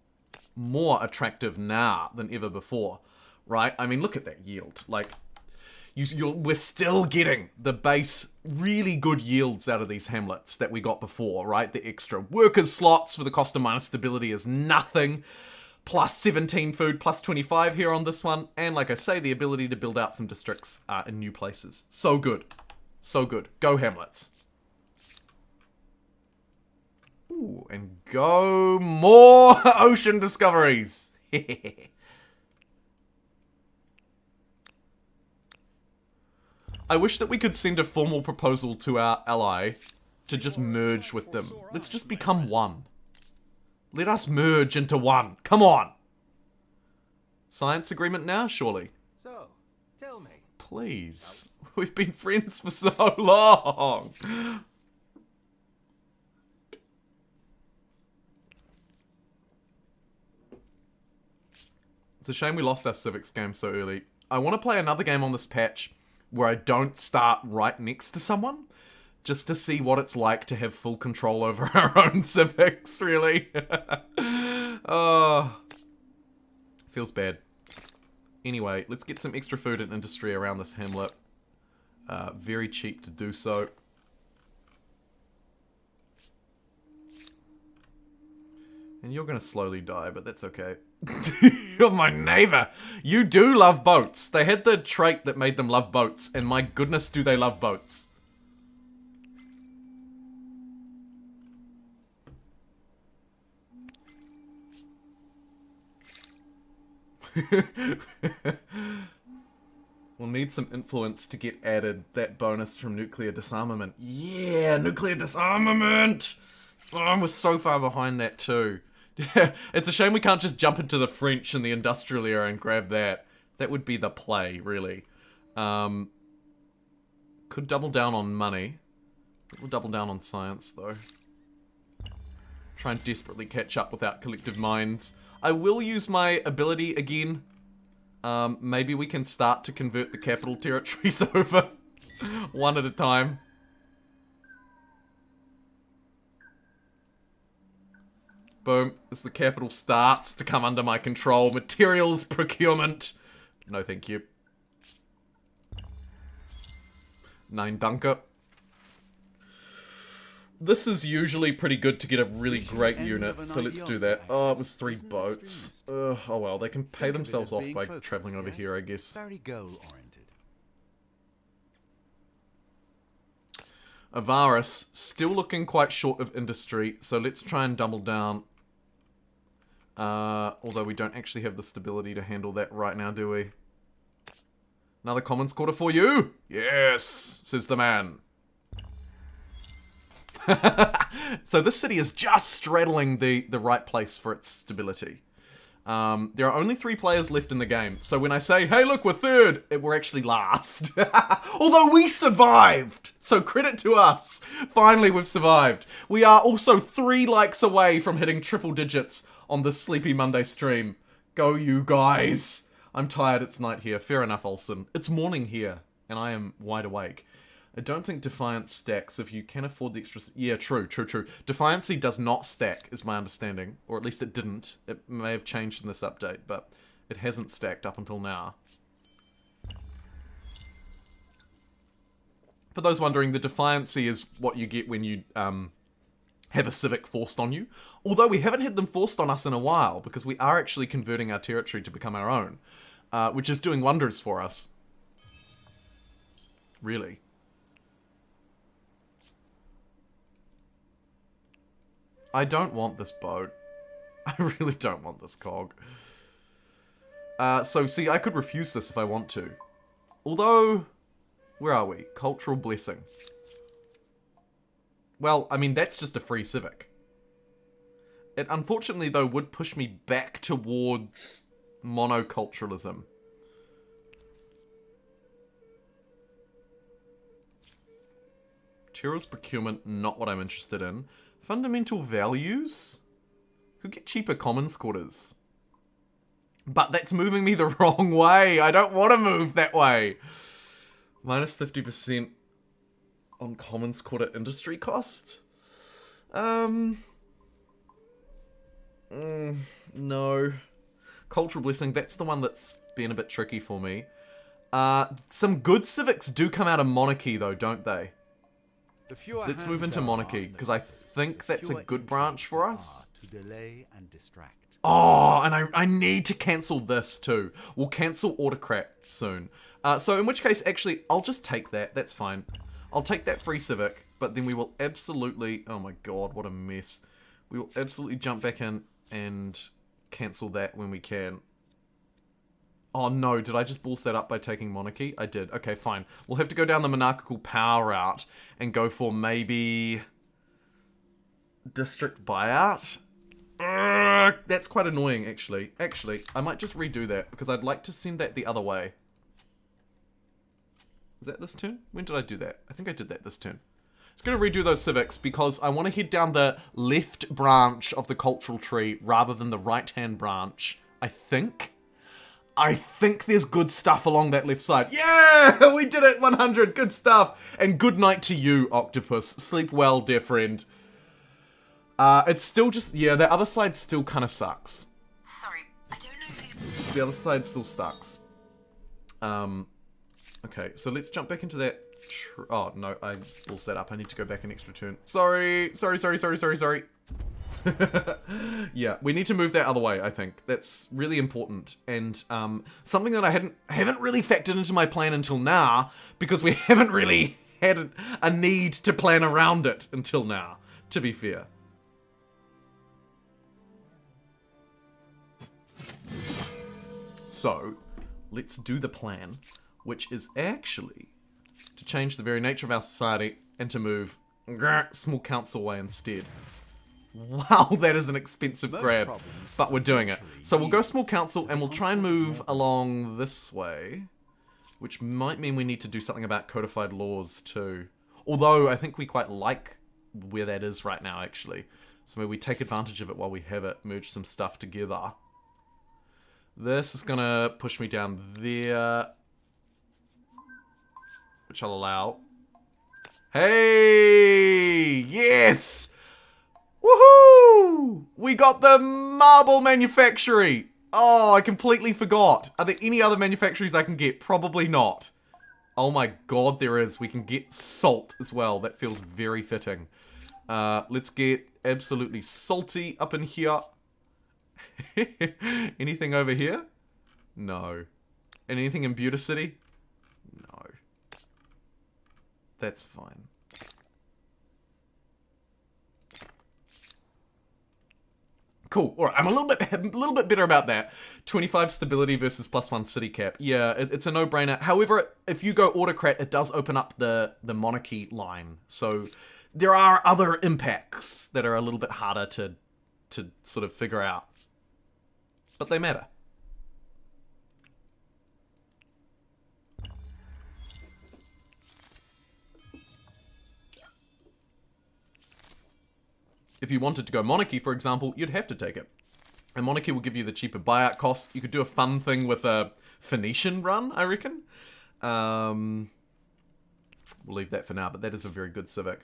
more attractive now than ever before, right? I mean, look at that yield. Like, we're still getting the base really good yields out of these hamlets that we got before, right? The extra workers slots for the cost of minus stability is nothing. Plus 17 food, plus 25 here on this one. And like I say, the ability to build out some districts in new places. So good. So good. Go hamlets. Ooh, and go more ocean discoveries. I wish that we could send a formal proposal to our ally to just merge with them. Let's just become one. Let us merge into one. Come on. Science agreement now, surely. So, tell me. Please. We've been friends for so long. It's a shame we lost our civics game so early. I want to play another game on this patch where I don't start right next to someone, just to see what it's like to have full control over our own civics, really. Oh, feels bad. Anyway, let's get some extra food and industry around this hamlet. Very cheap to do so. And you're gonna slowly die, but that's okay. You're my neighbor. You do love boats. They had the trait that made them love boats, and my goodness, do they love boats. We'll need some influence to get added that bonus from nuclear disarmament. Yeah, nuclear disarmament! Oh, I was so far behind that too. It's a shame we can't just jump into the French and the industrial era and grab that. That would be the play, really. Could double down on money. We'll double down on science, though. Try and desperately catch up without collective minds. I will use my ability again. Maybe we can start to convert the capital territories over. One at a time. Boom, as the capital starts to come under my control. Materials procurement. No, thank you. 9 bunker. This is usually pretty good to get a really great unit, so let's do that. Oh, it was 3 boats. Oh well, they can pay themselves off by traveling over here, I guess. Very goal-oriented. Avaris, still looking quite short of industry, so let's try and double down. Although we don't actually have the stability to handle that right now, do we? Another commons quarter for you? Yes, says the man. So this city is just straddling the right place for its stability. There are only 3 players left in the game. So when I say, hey look, we're third, we're actually last. Although we survived! So credit to us. Finally we've survived. We are also 3 likes away from hitting triple digits on this Sleepy Monday stream. Go you guys! I'm tired, it's night here. Fair enough, Olsen. It's morning here, and I am wide awake. I don't think Defiance stacks if you can afford the extra... Yeah, true. Defiancy does not stack, is my understanding. Or at least it didn't. It may have changed in this update, but it hasn't stacked up until now. For those wondering, the Defiancy is what you get when you have a civic forced on you. Although we haven't had them forced on us in a while, because we are actually converting our territory to become our own. Which is doing wonders for us. Really. I don't want this boat. I really don't want this cog. So, see, I could refuse this if I want to. Although, where are we? Cultural blessing. Well, I mean, that's just a free civic. It, unfortunately, though, would push me back towards monoculturalism. Materials procurement, not what I'm interested in. Fundamental values? Could get cheaper commons quarters. But that's moving me the wrong way. I don't want to move that way. Minus 50% on commons quarter industry cost? No. Cultural blessing, that's the one that's been a bit tricky for me. Some good civics do come out of monarchy though, don't they? Let's move into monarchy, because I think that's a good branch for us. To delay and distract. Oh, and I need to cancel this too. We'll cancel autocrat soon. So in which case, actually, I'll just take that. That's fine. I'll take that free civic, but then we will absolutely... Oh my god, what a mess. We will absolutely jump back in and cancel that when we can. Oh no, did I just balls that up by taking monarchy? I did. Okay, fine. We'll have to go down the monarchical power route and go for maybe... district buyout? That's quite annoying, actually. Actually, I might just redo that, because I'd like to send that the other way. Is that this turn? When did I do that? I think I did that this turn. I was going to redo those civics, because I want to head down the left branch of the cultural tree, rather than the right-hand branch. I think there's good stuff along that left side. Yeah! We did it! 100! Good stuff! And good night to you, Octopus. Sleep well, dear friend. It's still just... Yeah, the other side still kind of sucks. Sorry, I don't know if you... The other side still sucks. Okay, so let's jump back into that... Oh, no, I balls that up. I need to go back an extra turn. Sorry! Sorry. Yeah, we need to move that other way, I think. That's really important. And something that I haven't really factored into my plan until now, because we haven't really had a need to plan around it until now, to be fair. So, let's do the plan, which is actually to change the very nature of our society and to move small council way instead. Wow, that is an expensive grab, but we're doing it. So we'll go small council and we'll try and move along this way, which might mean we need to do something about codified laws too. Although I think we quite like where that is right now, actually. So maybe we take advantage of it while we have it, merge some stuff together. This is gonna push me down there, which I'll allow. Hey! Yes! Woohoo! We got the marble manufactory! Oh, I completely forgot. Are there any other manufactories I can get? Probably not. Oh my god, there is. We can get salt as well. That feels very fitting. Let's get absolutely salty up in here. Anything over here? No. And anything in Buda City? No. That's fine. Cool. Alright, I'm a little bit better about that. 25 stability versus +1 city cap. Yeah, it's a no-brainer. However, if you go autocrat, it does open up the monarchy line. So there are other impacts that are a little bit harder to sort of figure out. But they matter. If you wanted to go monarchy, for example, you'd have to take it. And monarchy will give you the cheaper buyout costs. You could do a fun thing with a Phoenician run, I reckon. We'll leave that for now, but that is a very good civic.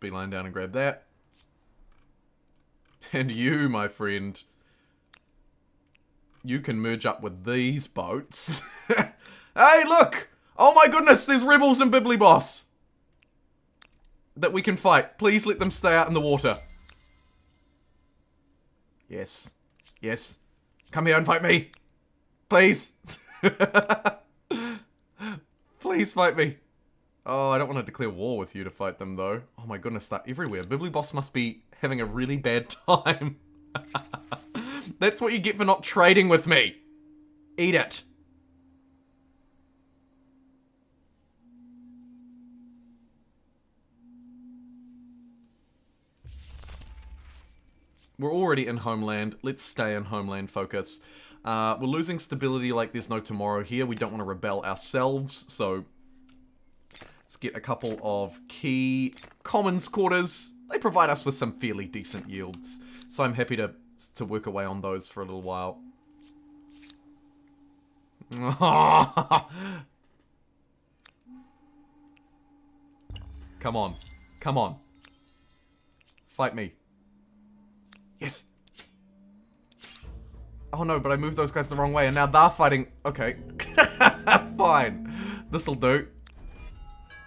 Beeline down and grab that. And you, my friend, you can merge up with these boats. Hey, look! Oh my goodness, there's rebels in Bibbly Boss that we can fight. Please let them stay out in the water. Yes. Yes. Come here and fight me. Please. Please fight me. Oh, I don't want to declare war with you to fight them, though. Oh my goodness, they're everywhere. Bibbly Boss must be having a really bad time. That's what you get for not trading with me. Eat it. We're already in Homeland. Let's stay in Homeland focus. We're losing stability like there's no tomorrow here. We don't want to rebel ourselves, so let's get a couple of key commons quarters. They provide us with some fairly decent yields, so I'm happy to work away on those for a little while. Come on. Come on. Fight me. Yes. Oh no, but I moved those guys the wrong way and now they're fighting. Okay. Fine. This'll do.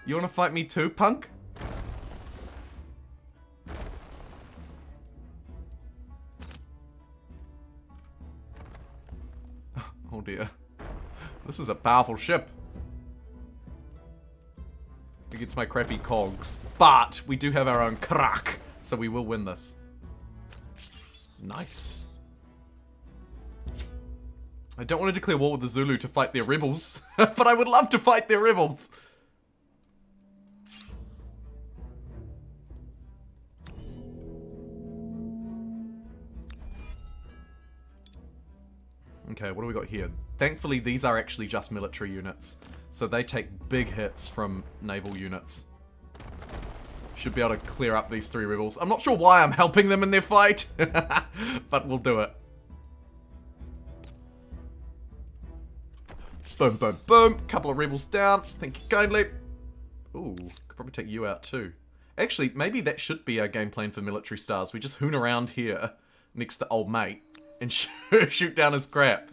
You wanna fight me too, punk? Oh dear. This is a powerful ship. Against my crappy cogs. But we do have our own crack, so we will win this. Nice. I don't want to declare war with the Zulu to fight their rebels, but I would love to fight their rebels. Okay, what do we got here? Thankfully, these are actually just military units, so they take big hits from naval units. Should be able to clear up these three rebels. I'm not sure why I'm helping them in their fight, but we'll do it. Boom, boom, boom. Couple of rebels down. Thank you kindly. Ooh, could probably take you out too. Actually, maybe that should be our game plan for military stars. We just hoon around here next to old mate and shoot down his crap.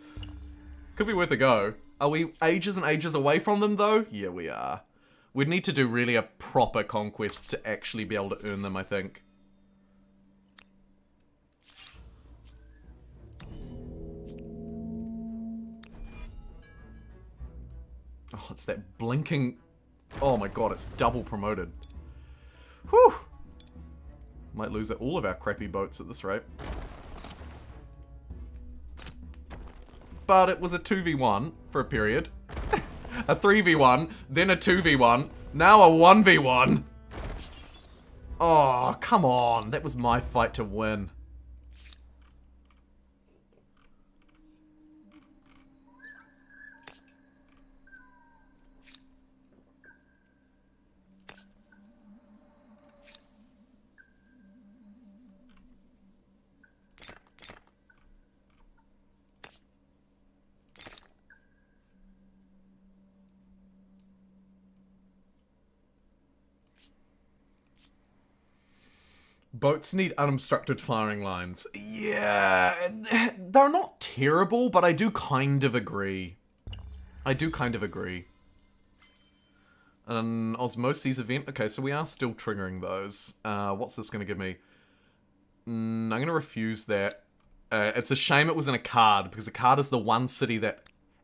Could be worth a go. Are we ages and ages away from them though? Yeah, we are. We'd need to do really a proper conquest to actually be able to earn them, I think. Oh, it's that blinking... Oh my god, it's double promoted. Whew! Might lose all of our crappy boats at this rate. But it was a 2v1 for a period. A 3v1, then a 2v1, now a 1v1. Oh, come on. That was my fight to win. Boats need unobstructed firing lines. Yeah, they're not terrible, but I do kind of agree. An osmosis event. Okay, so we are still triggering those. What's this going to give me? I'm going to refuse that. It's a shame it was in a card, because a card is the one city that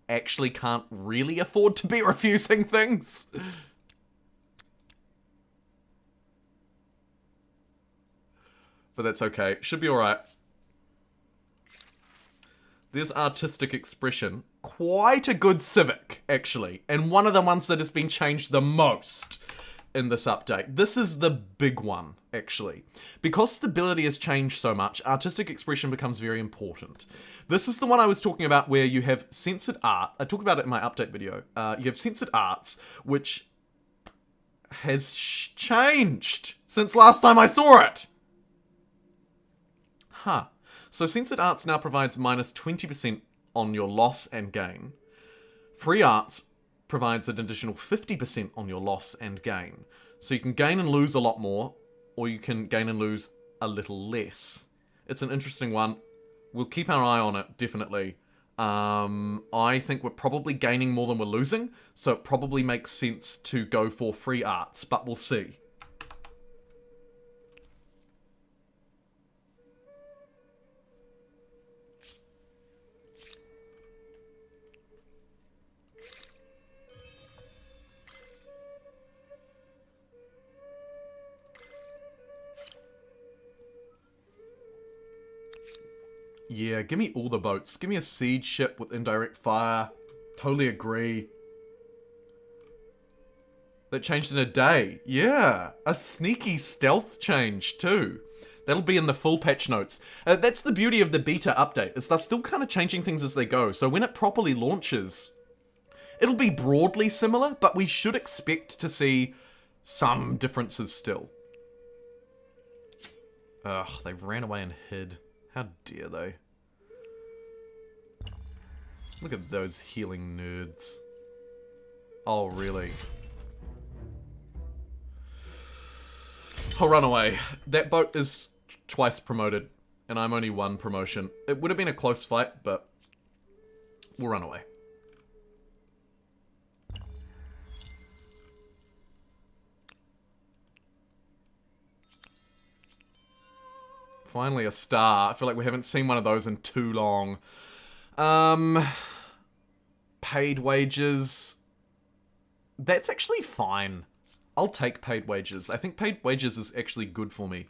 actually can't really afford to be refusing things. but that's okay. Should be alright. There's artistic expression. Quite a good civic, actually. And one of the ones that has been changed the most in this update. This is the big one, actually. Because stability has changed so much, artistic expression becomes very important. This is the one I was talking about where you have censored art. I talked about it in my update video. You have censored arts, which has changed since last time I saw it. Huh. So censored arts now provides minus 20% on your loss and gain. Free arts provides an additional 50% on your loss and gain. So you can gain and lose a lot more, or you can gain and lose a little less. It's an interesting one. We'll keep our eye on it, definitely. I think we're probably gaining more than we're losing, so it probably makes sense to go for free arts, but we'll see. Yeah, give me all the boats. Give me a siege ship with indirect fire. Totally agree. That changed in a day. Yeah, a sneaky stealth change too. That'll be in the full patch notes. That's the beauty of the beta update, is they're still kind of changing things as they go. So when it properly launches, it'll be broadly similar, but we should expect to see some differences still. Ugh, they ran away and hid. How dare they? Look at those healing nerds. Oh, really? I'll run away. That boat is twice promoted, and I'm only one promotion. It would have been a close fight, but we'll run away. Finally a star. I feel like we haven't seen one of those in too long. Paid wages. That's actually fine. I'll take paid wages. I think paid wages is actually good for me.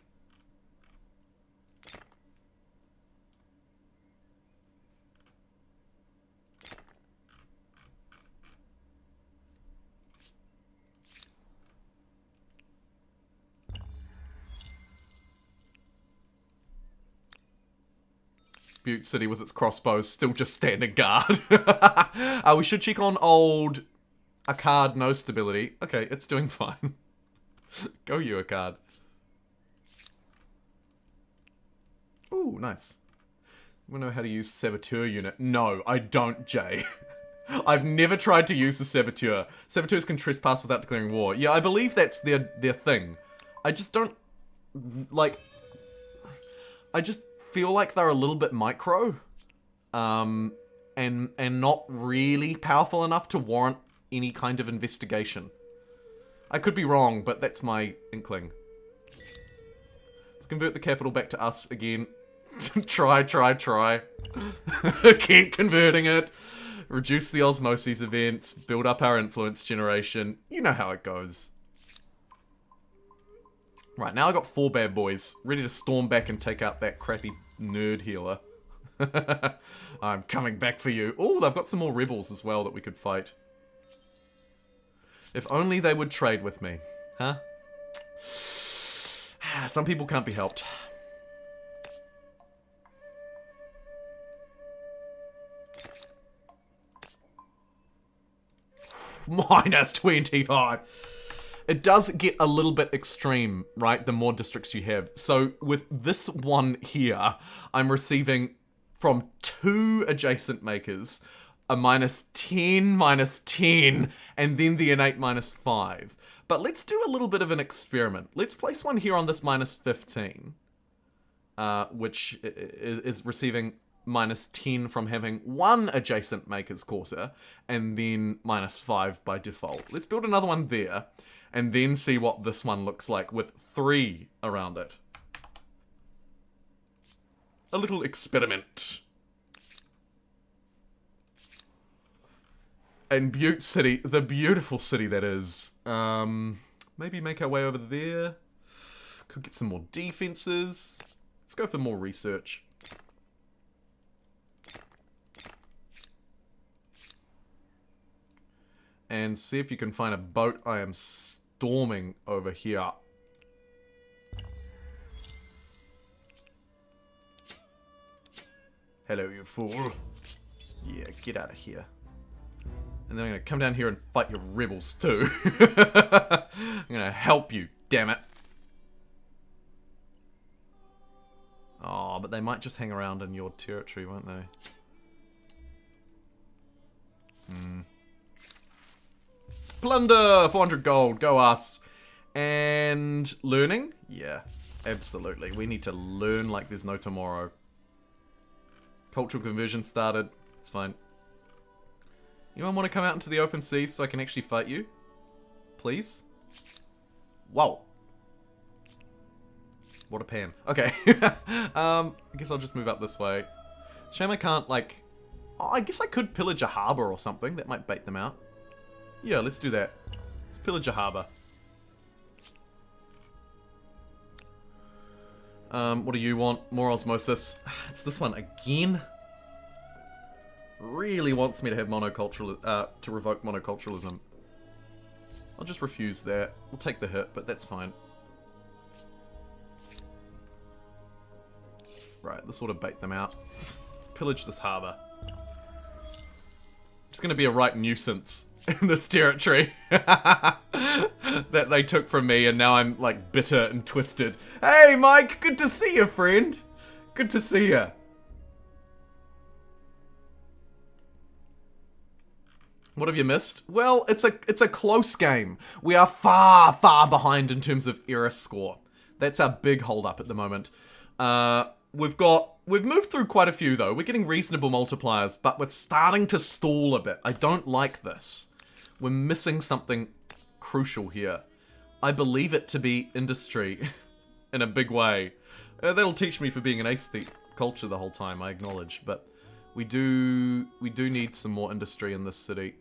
Butte City with its crossbows still just standing guard. We should check on old Akkad no stability. Okay, it's doing fine. Go you, Akkad. Ooh, nice. You wanna know how to use Saboteur unit? No, I don't, Jay. I've never tried to use the Saboteur. Saboteurs can trespass without declaring war. Yeah, I believe that's their thing. I just don't... like... I just feel like they're a little bit micro. And not really powerful enough to warrant any kind of investigation. I could be wrong, but that's my inkling. Let's convert the capital back to us again. try. Keep converting it. Reduce the osmosis events. Build up our influence generation. You know how it goes. Right, now I got 4 bad boys. Ready to storm back and take out that crappy nerd healer. I'm coming back for you. Oh, they've got some more rebels as well that we could fight. If only they would trade with me. Huh? Some people can't be helped. Minus 25. It does get a little bit extreme, right? The more districts you have. So with this one here, I'm receiving from 2 adjacent makers a minus 10, and then the innate minus 5. But let's do a little bit of an experiment. Let's place one here on this minus 15, which is receiving minus 10 from having 1 adjacent maker's quarter, and then minus 5 by default. Let's build another one there, and then see what this one looks like with 3 around it. A little experiment. And Butte City, the beautiful city that is. Maybe make our way over there. Could get some more defenses. Let's go for more research. And see if you can find a boat. I am storming over here. Hello, you fool. Yeah, get out of here. And then I'm gonna come down here and fight your rebels too. I'm gonna help you, damn it. Oh, but they might just hang around in your territory, won't they? Plunder! 400 gold, go us. And learning? Yeah, absolutely. We need to learn like there's no tomorrow. Cultural conversion started. It's fine. Anyone want to come out into the open sea so I can actually fight you? Please? Whoa. What a pan. Okay. I guess I'll just move up this way. Shame I can't, like... Oh, I guess I could pillage a harbor or something. That might bait them out. Yeah, let's do that. Let's pillage a harbor. What do you want? More osmosis. It's this one again. Really wants me to have monocultural, to revoke monoculturalism. I'll just refuse that. We'll take the hit, but that's fine. Right, this ought to bait them out. Let's pillage this harbor. It's gonna be a right nuisance in this territory that they took from me, and now I'm like bitter and twisted. Hey Mike, good to see you, friend. Good to see you. What have you missed? Well, it's a close game. We are far, far behind in terms of era score. That's our big hold up at the moment. We've moved through quite a few though. We're getting reasonable multipliers, but we're starting to stall a bit. I don't like this. We're missing something crucial here. I believe it to be industry in a big way. That'll teach me for being an aesthete culture the whole time, I acknowledge, but we do need some more industry in this city.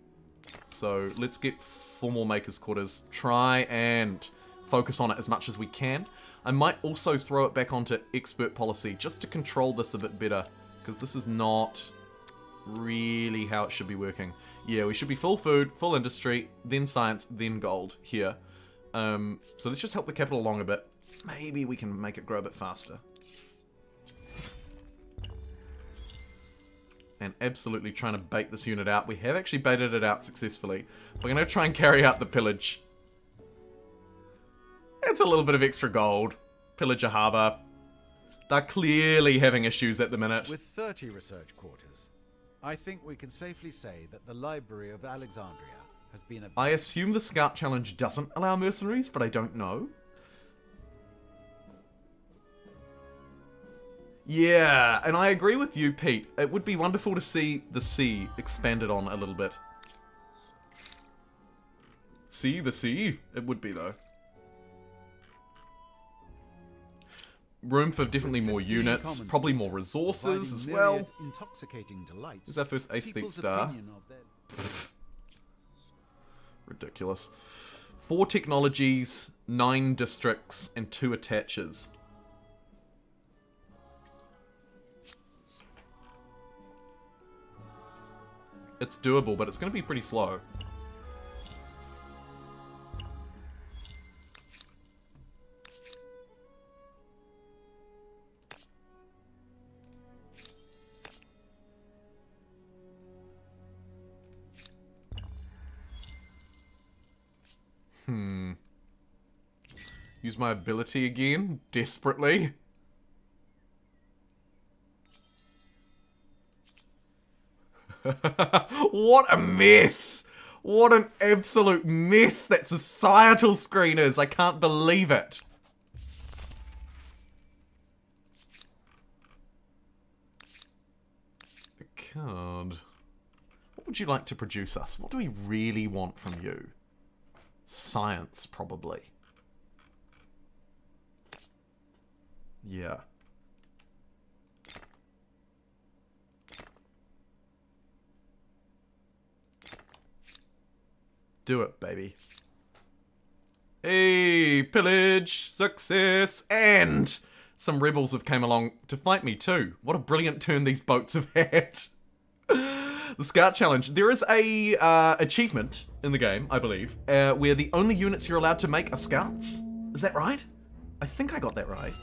So let's get formal makers quarters. Try and focus on it as much as we can. I might also throw it back onto expert policy just to control this a bit better, because this is not really how it should be working. Yeah, we should be full food, full industry, then science, then gold here. So let's just help the capital along a bit. Maybe we can make it grow a bit faster. And absolutely trying to bait this unit out. We have actually baited it out successfully. We're going to try and carry out the pillage. It's a little bit of extra gold. Pillage a harbour. They're clearly having issues at the minute. With 30 research quarters, I think we can safely say that the Library of Alexandria has been a... I assume the Scout Challenge doesn't allow mercenaries, but I don't know. Yeah, and I agree with you, Pete. It would be wonderful to see the sea expanded on a little bit. See the sea? It would be, though. Room for definitely more units, probably more resources as well. Intoxicating delights. This is our first Aesthete star. Ridiculous. 4 technologies, 9 districts, and 2 attaches. It's doable, but it's going to be pretty slow. Use my ability again, desperately. What a mess! What an absolute mess that societal screen is. I can't believe it. A card. What would you like to produce us? What do we really want from you? Science, probably. Yeah. Do it, baby. Hey, pillage, success, and some rebels have came along to fight me too. What a brilliant turn these boats have had. The Scout Challenge. There is a achievement in the game, I believe, where the only units you're allowed to make are Scouts. Is that right? I think I got that right.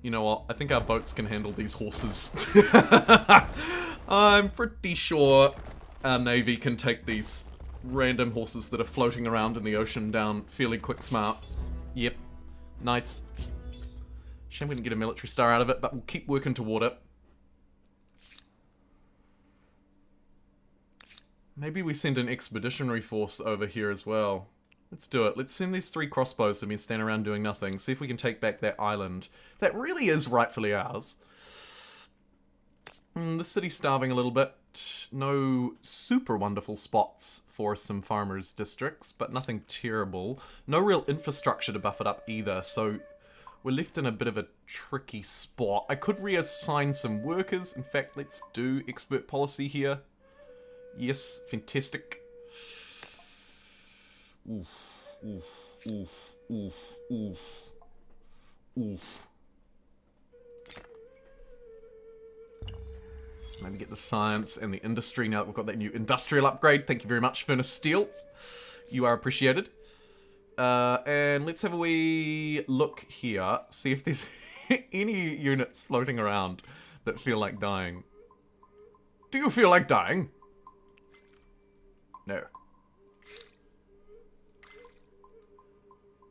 You know what? I think our boats can handle these horses. I'm pretty sure our navy can take these random horses that are floating around in the ocean down fairly quick smart. Yep. Nice. Shame we didn't get a military star out of it, but we'll keep working toward it. Maybe we send an expeditionary force over here as well. Let's do it. Let's send these 3 crossbows so we can stand around doing nothing. See if we can take back that island. That really is rightfully ours. The city's starving a little bit. No super wonderful spots for some farmers' districts, but nothing terrible. No real infrastructure to buff it up either, so we're left in a bit of a tricky spot. I could reassign some workers. In fact, let's do expert policy here. Yes, fantastic. Oof, oof, oof, oof, oof, oof. Maybe get the science and the industry now that we've got that new industrial upgrade. Thank you very much, Furnace Steel. You are appreciated. And let's have a wee look here. See if there's any units floating around that feel like dying. Do you feel like dying? No.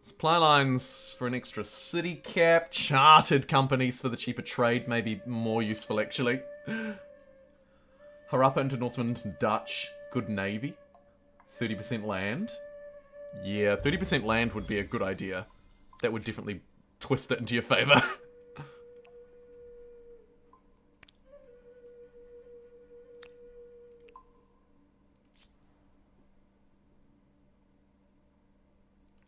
Supply lines for an extra city cap. Chartered companies for the cheaper trade. Maybe more useful, actually. Harappa into Norseman into Dutch. Good navy. 30% land. Yeah, 30% land would be a good idea. That would definitely twist it into your favor.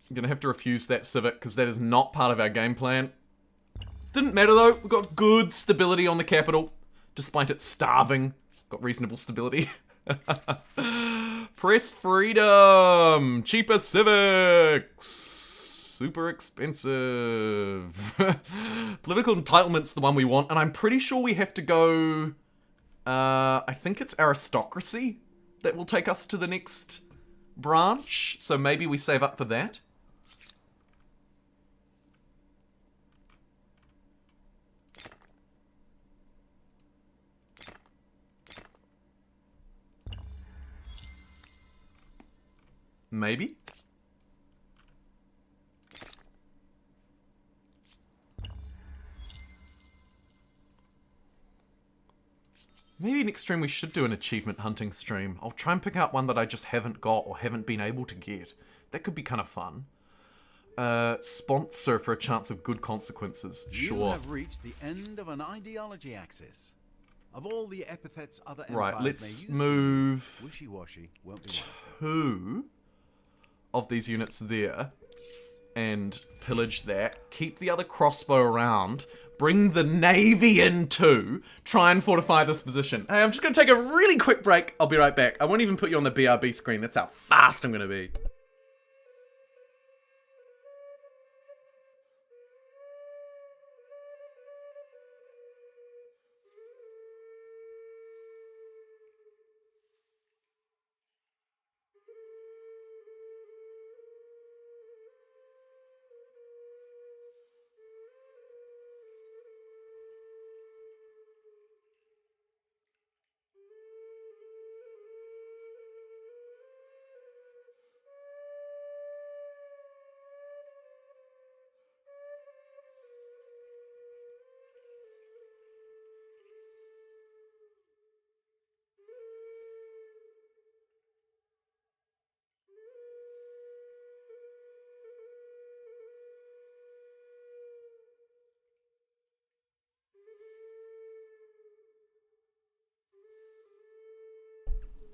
I'm gonna have to refuse that civic because that is not part of our game plan. Didn't matter though, we've got good stability on the capital. Despite it starving, got reasonable stability. Press freedom! Cheaper civics! Super expensive. Political entitlement's the one we want, and I'm pretty sure we have to go... I think it's aristocracy that will take us to the next branch, so maybe we save up for that. Maybe. Maybe next stream we should do an achievement hunting stream. I'll try and pick out one that I just haven't got or haven't been able to get. That could be kind of fun. Sponsor for a chance of good consequences. Sure. You have reached the end of an ideology axis. Of all the epithets other empires Right, may let's use, move wishy-washy won't be one. 2 of these units there and pillage that. Keep the other crossbow around. Bring the navy in too. Try and fortify this position. Hey, I'm just going to take a really quick break. I'll be right back. I won't even put you on the BRB screen. That's how fast I'm going to be.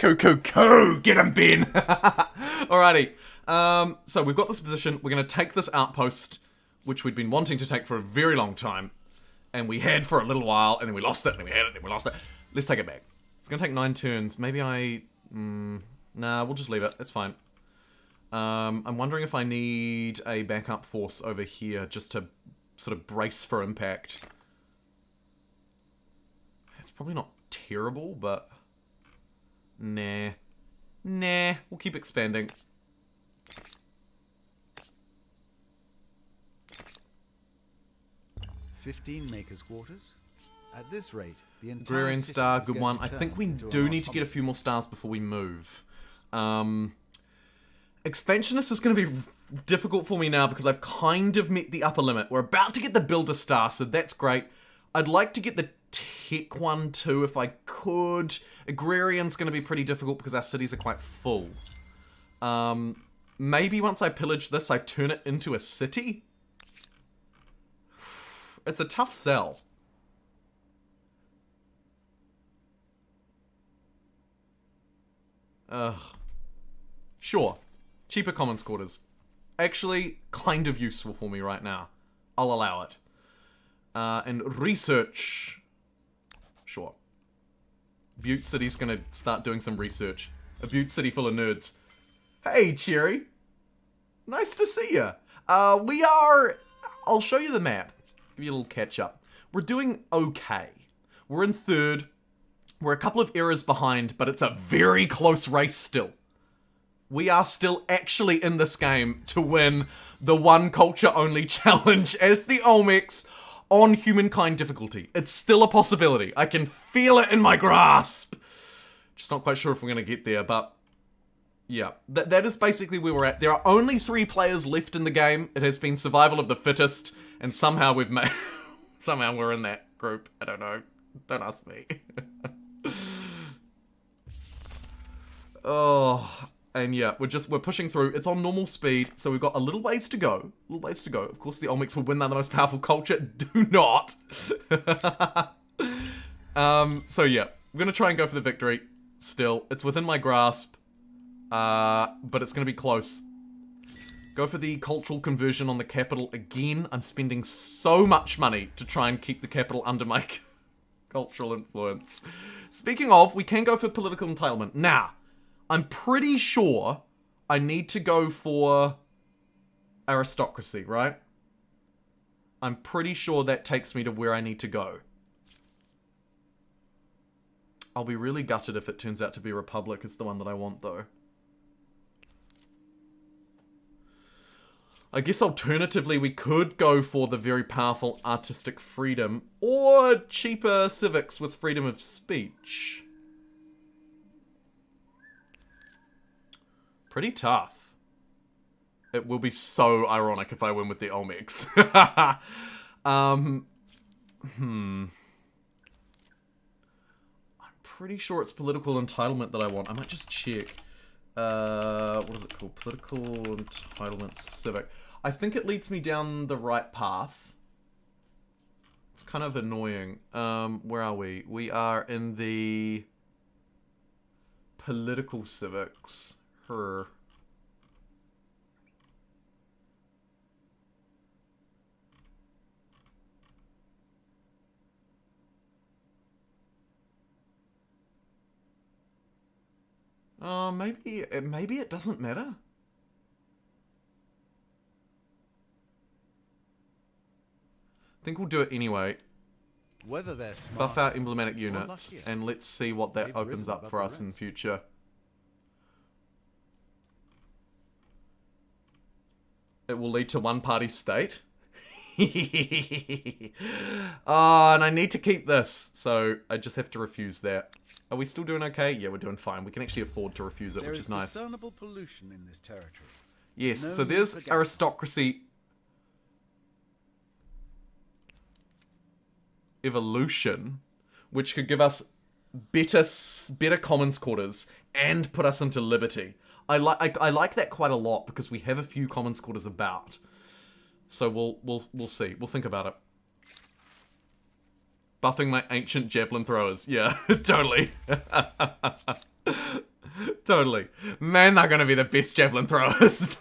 Get him, Ben! Alrighty. So we've got this position. We're going to take this outpost, which we'd been wanting to take for a very long time. And we had for a little while, and then we lost it, and then we had it, and then we lost it. Let's take it back. It's going to take 9 turns. Maybe I Nah, we'll just leave it. It's fine. I'm wondering if I need a backup force over here just to sort of brace for impact. It's probably not terrible, but... Nah. Nah, we'll keep expanding. "15 makers' quarters. At this rate, the entire Agrarian city star, is good going one. to I think we turn into do an need to get a automaton. few more stars before we move. Expansionist is going to be difficult for me now because I've kind of met the upper limit. We're about to get the builder star, so that's great. I'd like to get the tech one too if I could. Agrarian's going to be pretty difficult because our cities are quite full. Maybe once I pillage this, I turn it into a city? It's a tough sell. Sure. Cheaper commons quarters. Actually, kind of useful for me right now. I'll allow it. And research. Sure. Butte City's gonna start doing some research. A Butte City full of nerds. Hey, Cherry. Nice to see ya. We are... I'll show you the map. Give you a little catch up. We're doing okay. We're in third. We're a couple of errors behind, but it's a very close race still. We are still actually in this game to win the one culture only challenge as the Olmecs on Humankind difficulty. It's still a possibility. I can feel it in my grasp. Just not quite sure if we're going to get there, but yeah. That is basically where we're at. There are only 3 players left in the game. It has been survival of the fittest, and somehow we've made... somehow we're in that group. I don't know. Don't ask me. Oh... And yeah, we're pushing through. It's on normal speed, so we've got a little ways to go. Of course, the Olmecs will win. They're the most powerful culture. Do not. So yeah, we're gonna try and go for the victory. Still, it's within my grasp, but it's gonna be close. Go for the cultural conversion on the capital again. I'm spending so much money to try and keep the capital under my cultural influence. Speaking of, we can go for political entitlement now. I'm pretty sure I need to go for aristocracy, right? I'm pretty sure that takes me to where I need to go. I'll be really gutted if it turns out to be Republic is the one that I want, though. I guess alternatively we could go for the very powerful artistic freedom or cheaper civics with freedom of speech. Pretty tough. It will be so ironic if I win with the Olmecs. I'm pretty sure it's political entitlement that I want. I might just check. What is it called? Political entitlement civic. I think it leads me down the right path. It's kind of annoying. Where are we? We are in the political civics. Her. Maybe it doesn't matter. I think we'll do it anyway. Whether they're smart, Buff our emblematic units, luckier. and let's see what that They've opens risen up above for the us in rest. future. It will lead to one-party state. Oh, and I need to keep this, so I just have to refuse that. Are we still doing okay? Yeah, we're doing fine. We can actually afford to refuse it, There which is is nice. discernible pollution in this territory. Yes, No so need there's for gas. aristocracy evolution, which could give us better commons quarters and put us into liberty. I like that quite a lot because we have a few commons quarters about. So we'll see. We'll think about it. Buffing my ancient javelin throwers. Yeah, totally. Totally. Man, they're gonna be the best javelin throwers.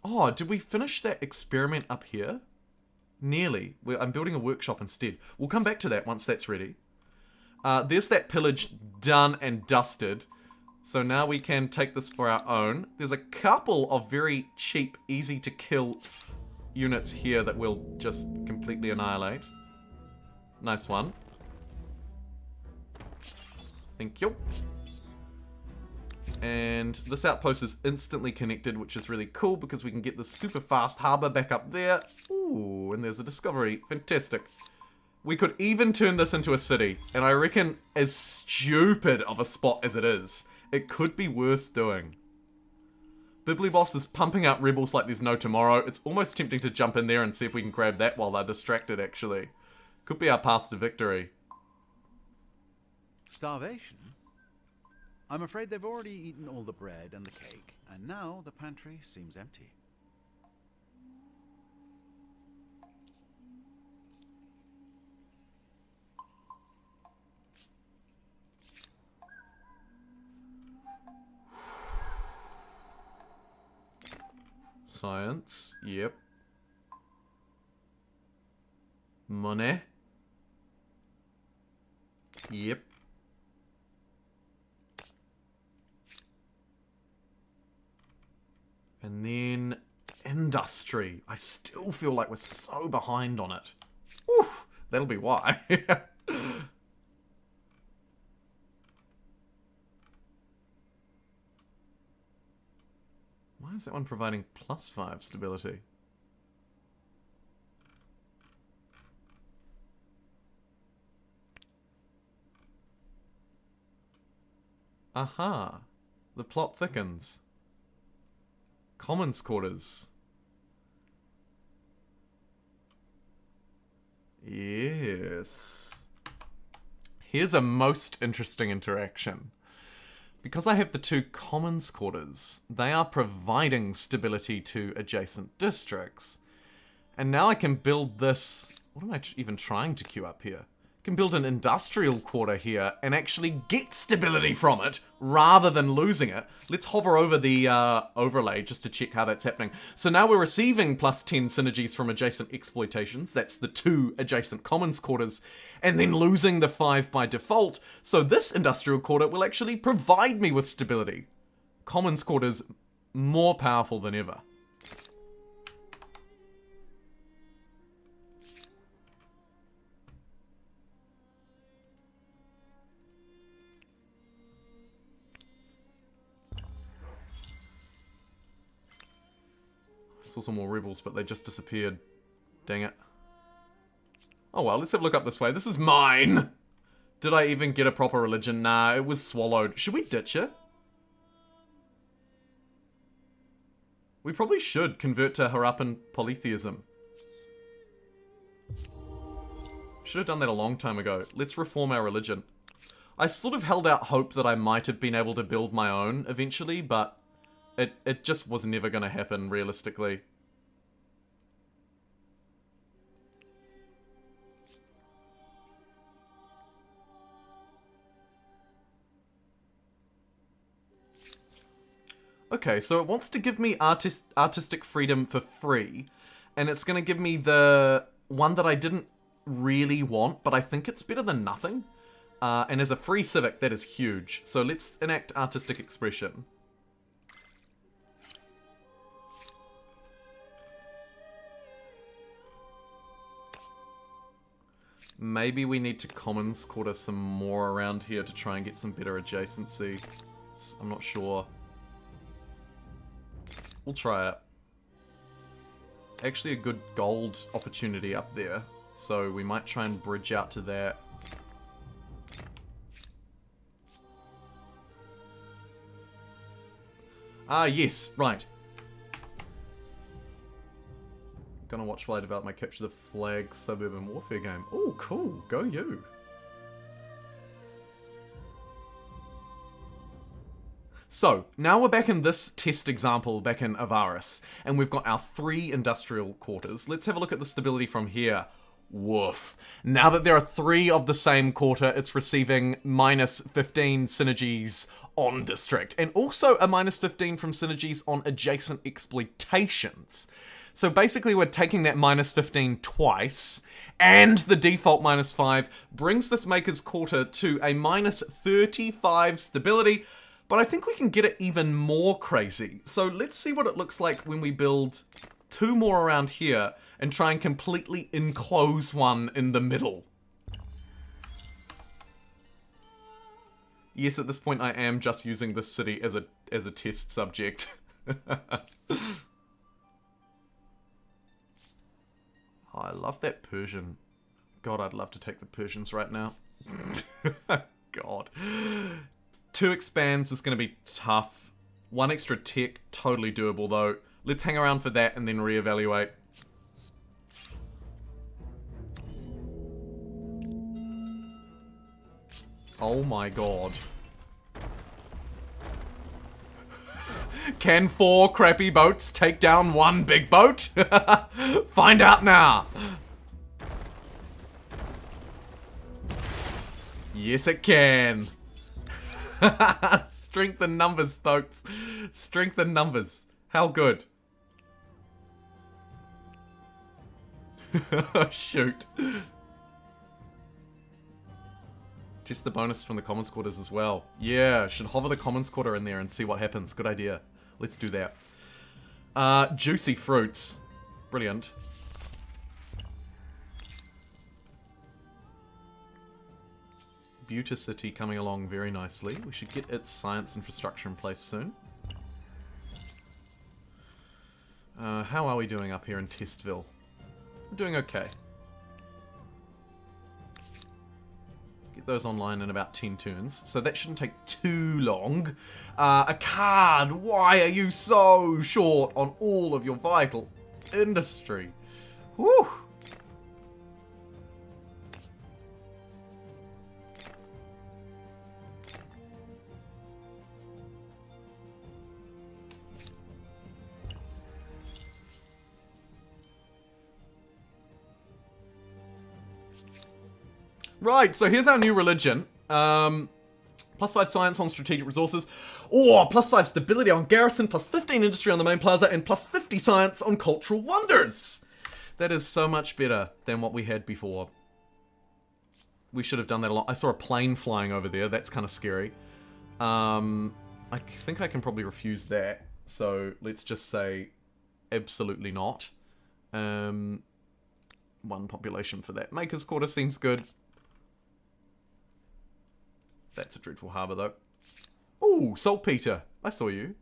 Oh, did we finish that experiment up here? Nearly. I'm building a workshop instead. We'll come back to that once that's ready. There's that pillage done and dusted. So now we can take this for our own. There's a couple of very cheap, easy to kill units here that we'll just completely annihilate. Nice one. Thank you. And this outpost is instantly connected, which is really cool because we can get this super fast harbor back up there. Ooh, and there's a discovery. Fantastic. We could even turn this into a city, and I reckon as stupid of a spot as it is, it could be worth doing. Bibliboss is pumping out rebels like there's no tomorrow. It's almost tempting to jump in there and see if we can grab that while they're distracted, actually. Could be our path to victory. Starvation? I'm afraid they've already eaten all the bread and the cake, and now the pantry seems empty. Science, yep. Money. Yep. And then industry. I still feel like we're so behind on it. Oof, that'll be why. Why is that one providing +5 stability? Aha. The plot thickens. Commons quarters. Yes. Here's a most interesting interaction. Because I have the two commons quarters, they are providing stability to adjacent districts. And now I can build this... What am I even trying to queue up here? I can build an industrial quarter here and actually get stability from it rather than losing it. Let's hover over the overlay just to check how that's happening. So now we're receiving +10 synergies from adjacent exploitations. That's the 2 adjacent commons quarters. And then losing the 5 by default. So this industrial quarter will actually provide me with stability. Commons quarters more powerful than ever. Saw some more rebels, but they just disappeared. Dang it. Oh well, let's have a look up this way. This is mine! Did I even get a proper religion? Nah, it was swallowed. Should we ditch it? We probably should convert to Harappan polytheism. Should have done that a long time ago. Let's reform our religion. I sort of held out hope that I might have been able to build my own eventually, but it just was never going to happen realistically. Okay, so it wants to give me artistic freedom for free, and it's going to give me the one that I didn't really want, but I think it's better than nothing. And as a free civic, that is huge. So let's enact artistic expression. Maybe we need to commons quarter some more around here to try and get some better adjacency. I'm not sure. We'll try it. Actually a good gold opportunity up there, so we might try and bridge out to that. Ah, yes, right. Gonna watch while I develop my Capture the Flag suburban warfare game. Oh, cool. Go you. So, now we're back in this test example back in Avaris, and we've got our 3 industrial quarters. Let's have a look at the stability from here. Woof. Now that there are 3 of the same quarter, it's receiving minus 15 synergies on district, and also a minus 15 from synergies on adjacent exploitations. So basically we're taking that minus 15 twice, and the default minus 5 brings this maker's quarter to a minus 35 stability, but I think we can get it even more crazy. So let's see what it looks like when we build 2 more around here and try and completely enclose one in the middle. Yes, at this point I am just using this city as a test subject. Oh, I love that Persian. God, I'd love to take the Persians right now. God. 2 expands is going to be tough. 1 extra tech, totally doable though. Let's hang around for that and then reevaluate. Oh my god. Can 4 crappy boats take down 1 big boat? Find out now. Yes, it can. Strength in numbers, folks. Strength in numbers. How good. Shoot. Test the bonus from the commons quarters as well. Yeah, should hover the commons quarter in there and see what happens. Good idea. Let's do that. Juicy fruits. Brilliant. Beauticity coming along very nicely. We should get its science infrastructure in place soon. How are we doing up here in Testville? We're doing okay. Get those online in about 10 turns, so that shouldn't take too long. A card! Why are you so short on all of your vital industry? Whew! Right, so here's our new religion. +5 science on strategic resources. Oh, +5 stability on garrison, +15 industry on the main plaza, and +50 science on cultural wonders. That is so much better than what we had before. We should have done that a lot. I saw a plane flying over there. That's kind of scary. I think I can probably refuse that. So let's just say absolutely not. 1 population for that. Maker's Quarter seems good. That's a dreadful harbour, though. Ooh, Saltpeter. I saw you.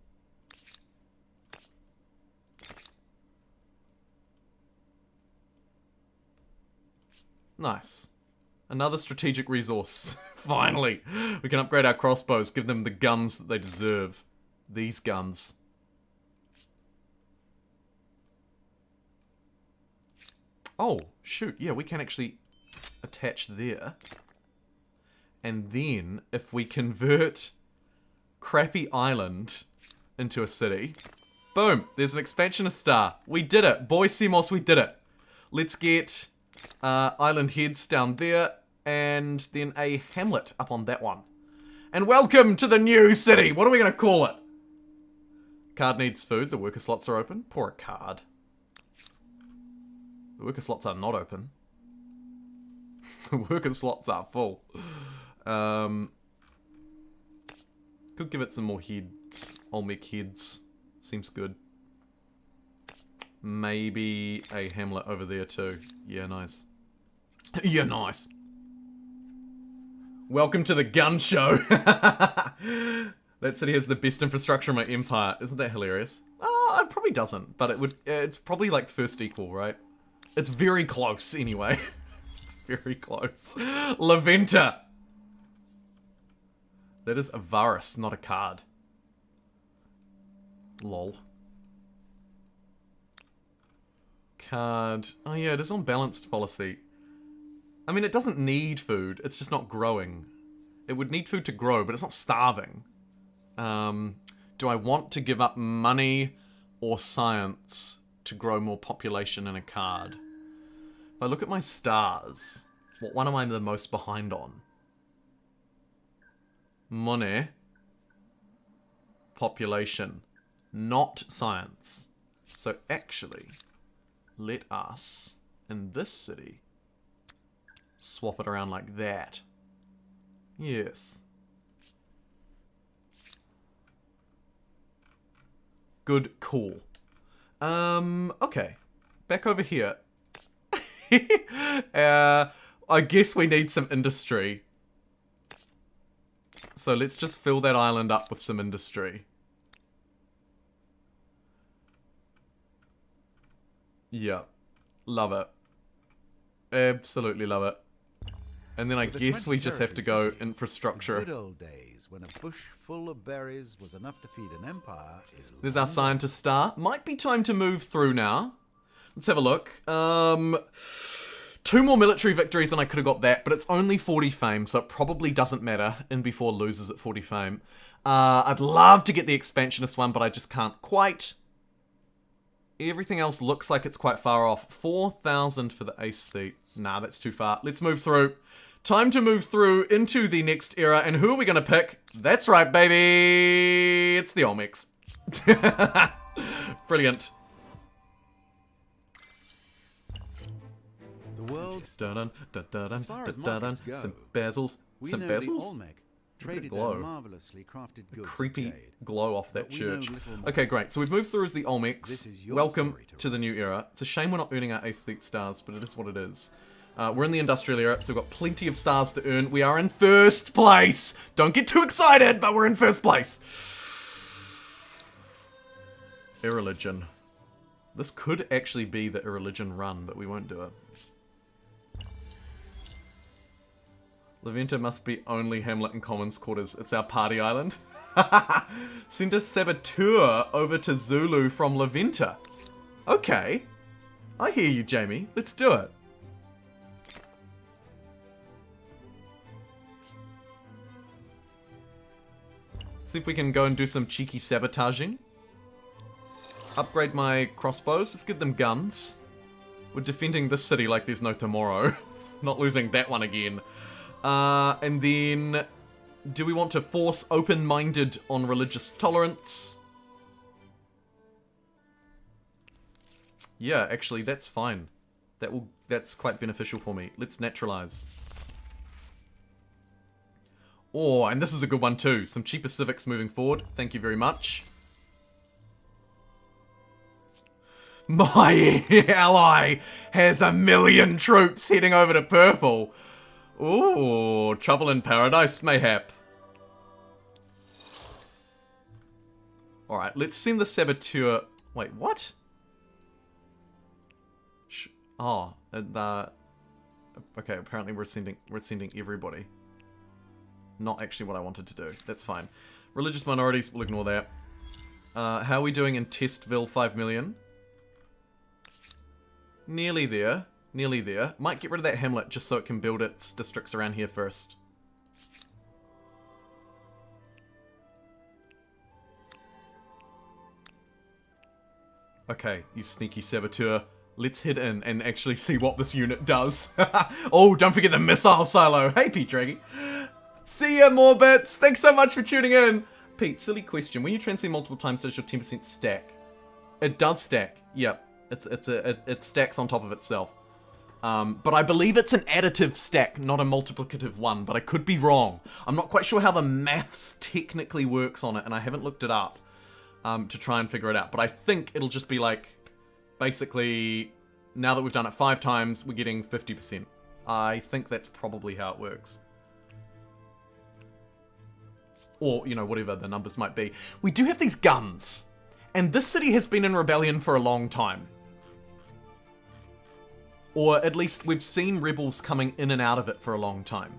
Nice. Another strategic resource. Finally. We can upgrade our crossbows, give them the guns that they deserve. These guns. Oh, shoot. Yeah, we can actually attach there. And then, if we convert Crappy Island into a city, boom, there's an expansionist star. We did it. Boy Semos, we did it. Let's get island heads down there, and then a hamlet up on that one. And welcome to the new city. What are we going to call it? Card needs food. The worker slots are open. Poor card. The worker slots are not open. The worker slots are full. Could give it some more heads. Olmec heads. Seems good. Maybe a hamlet over there too. Yeah, nice. Yeah, nice. Welcome to the gun show. That city has the best infrastructure in my empire. Isn't that hilarious? It probably doesn't, but it's probably like first equal, right? It's very close anyway. It's very close. Laventa. That is a Varus, not a card. Lol. Card. Oh yeah, it is on balanced policy. I mean, it doesn't need food. It's just not growing. It would need food to grow, but it's not starving. Do I want to give up money or science to grow more population in a card? If I look at my stars, what one am I the most behind on? Money. Population. Not science. So actually, let us, in this city, swap it around like that. Yes. Good call. Okay. Back over here. I guess we need some industry. So let's just fill that island up with some industry. Yeah. Love it. Absolutely love it. And then I With a guess 20 we just have to go territory city, infrastructure. Good old days when a bush full of berries was enough to feed an empire. There's our scientist star. Might be time to move through now. Let's have a look. 2 more military victories and I could have got that, but it's only 40 fame, so it probably doesn't matter. In before loses at 40 fame. I'd love to get the expansionist one, but I just can't quite. Everything else looks like it's quite far off. 4,000 for the Aesthete. Nah, that's too far. Let's move through. Time to move through into the next era, and who are we gonna pick? That's right, baby! It's the Olmecs. Brilliant. The world, As far as markets go, some bezels. we Some know bezels? the Olmec traded glow. their marvelously crafted goods. Creepy of jade. glow off that But we know church. little more. Okay, great. So we've moved through as the This Olmecs. is your Welcome story to to the write. new era. It's a shame we're not earning our Aesthete stars, but it is what it is. We're in the industrial era, so we've got plenty of stars to earn. We are in first place. Don't get too excited, but we're in first place. Irreligion. This could actually be the irreligion run, but we won't do it. Laventa must be only Hamlet and Commons quarters. It's our party island. Send a saboteur over to Zulu from Laventa. Okay. I hear you, Jamie. Let's do it. See if we can go and do some cheeky sabotaging. Upgrade my crossbows. Let's give them guns. We're defending this city like there's no tomorrow. Not losing that one again. And then, do we want to force open-minded on religious tolerance? Yeah, actually, that's fine. That's quite beneficial for me. Let's naturalize. Oh, and this is a good one too. Some cheaper civics moving forward. Thank you very much. My ally has 1 million troops heading over to purple. Ooh, trouble in paradise, mayhap. Alright, let's send the saboteur... Wait, what? Okay, apparently we're sending everybody. Not actually what I wanted to do. That's fine. Religious minorities, we'll ignore that. How are we doing in Testville 5 million? Nearly there. Nearly there. Might get rid of that hamlet just so it can build its districts around here first. Okay, you sneaky saboteur. Let's head in and actually see what this unit does. Oh, don't forget the missile silo. Hey, Pete Draggy. See ya, more bits. Thanks so much for tuning in. Pete, silly question. When you transcend multiple times, does your 10% stack? It does stack. Yep. It stacks on top of itself. But I believe it's an additive stack, not a multiplicative one, but I could be wrong. I'm not quite sure how the maths technically works on it, and I haven't looked it up to try and figure it out. But I think it'll just be like, basically, now that we've done it 5 times, we're getting 50%. I think that's probably how it works. Or, you know, whatever the numbers might be. We do have these guns, and this city has been in rebellion for a long time. Or at least we've seen rebels coming in and out of it for a long time.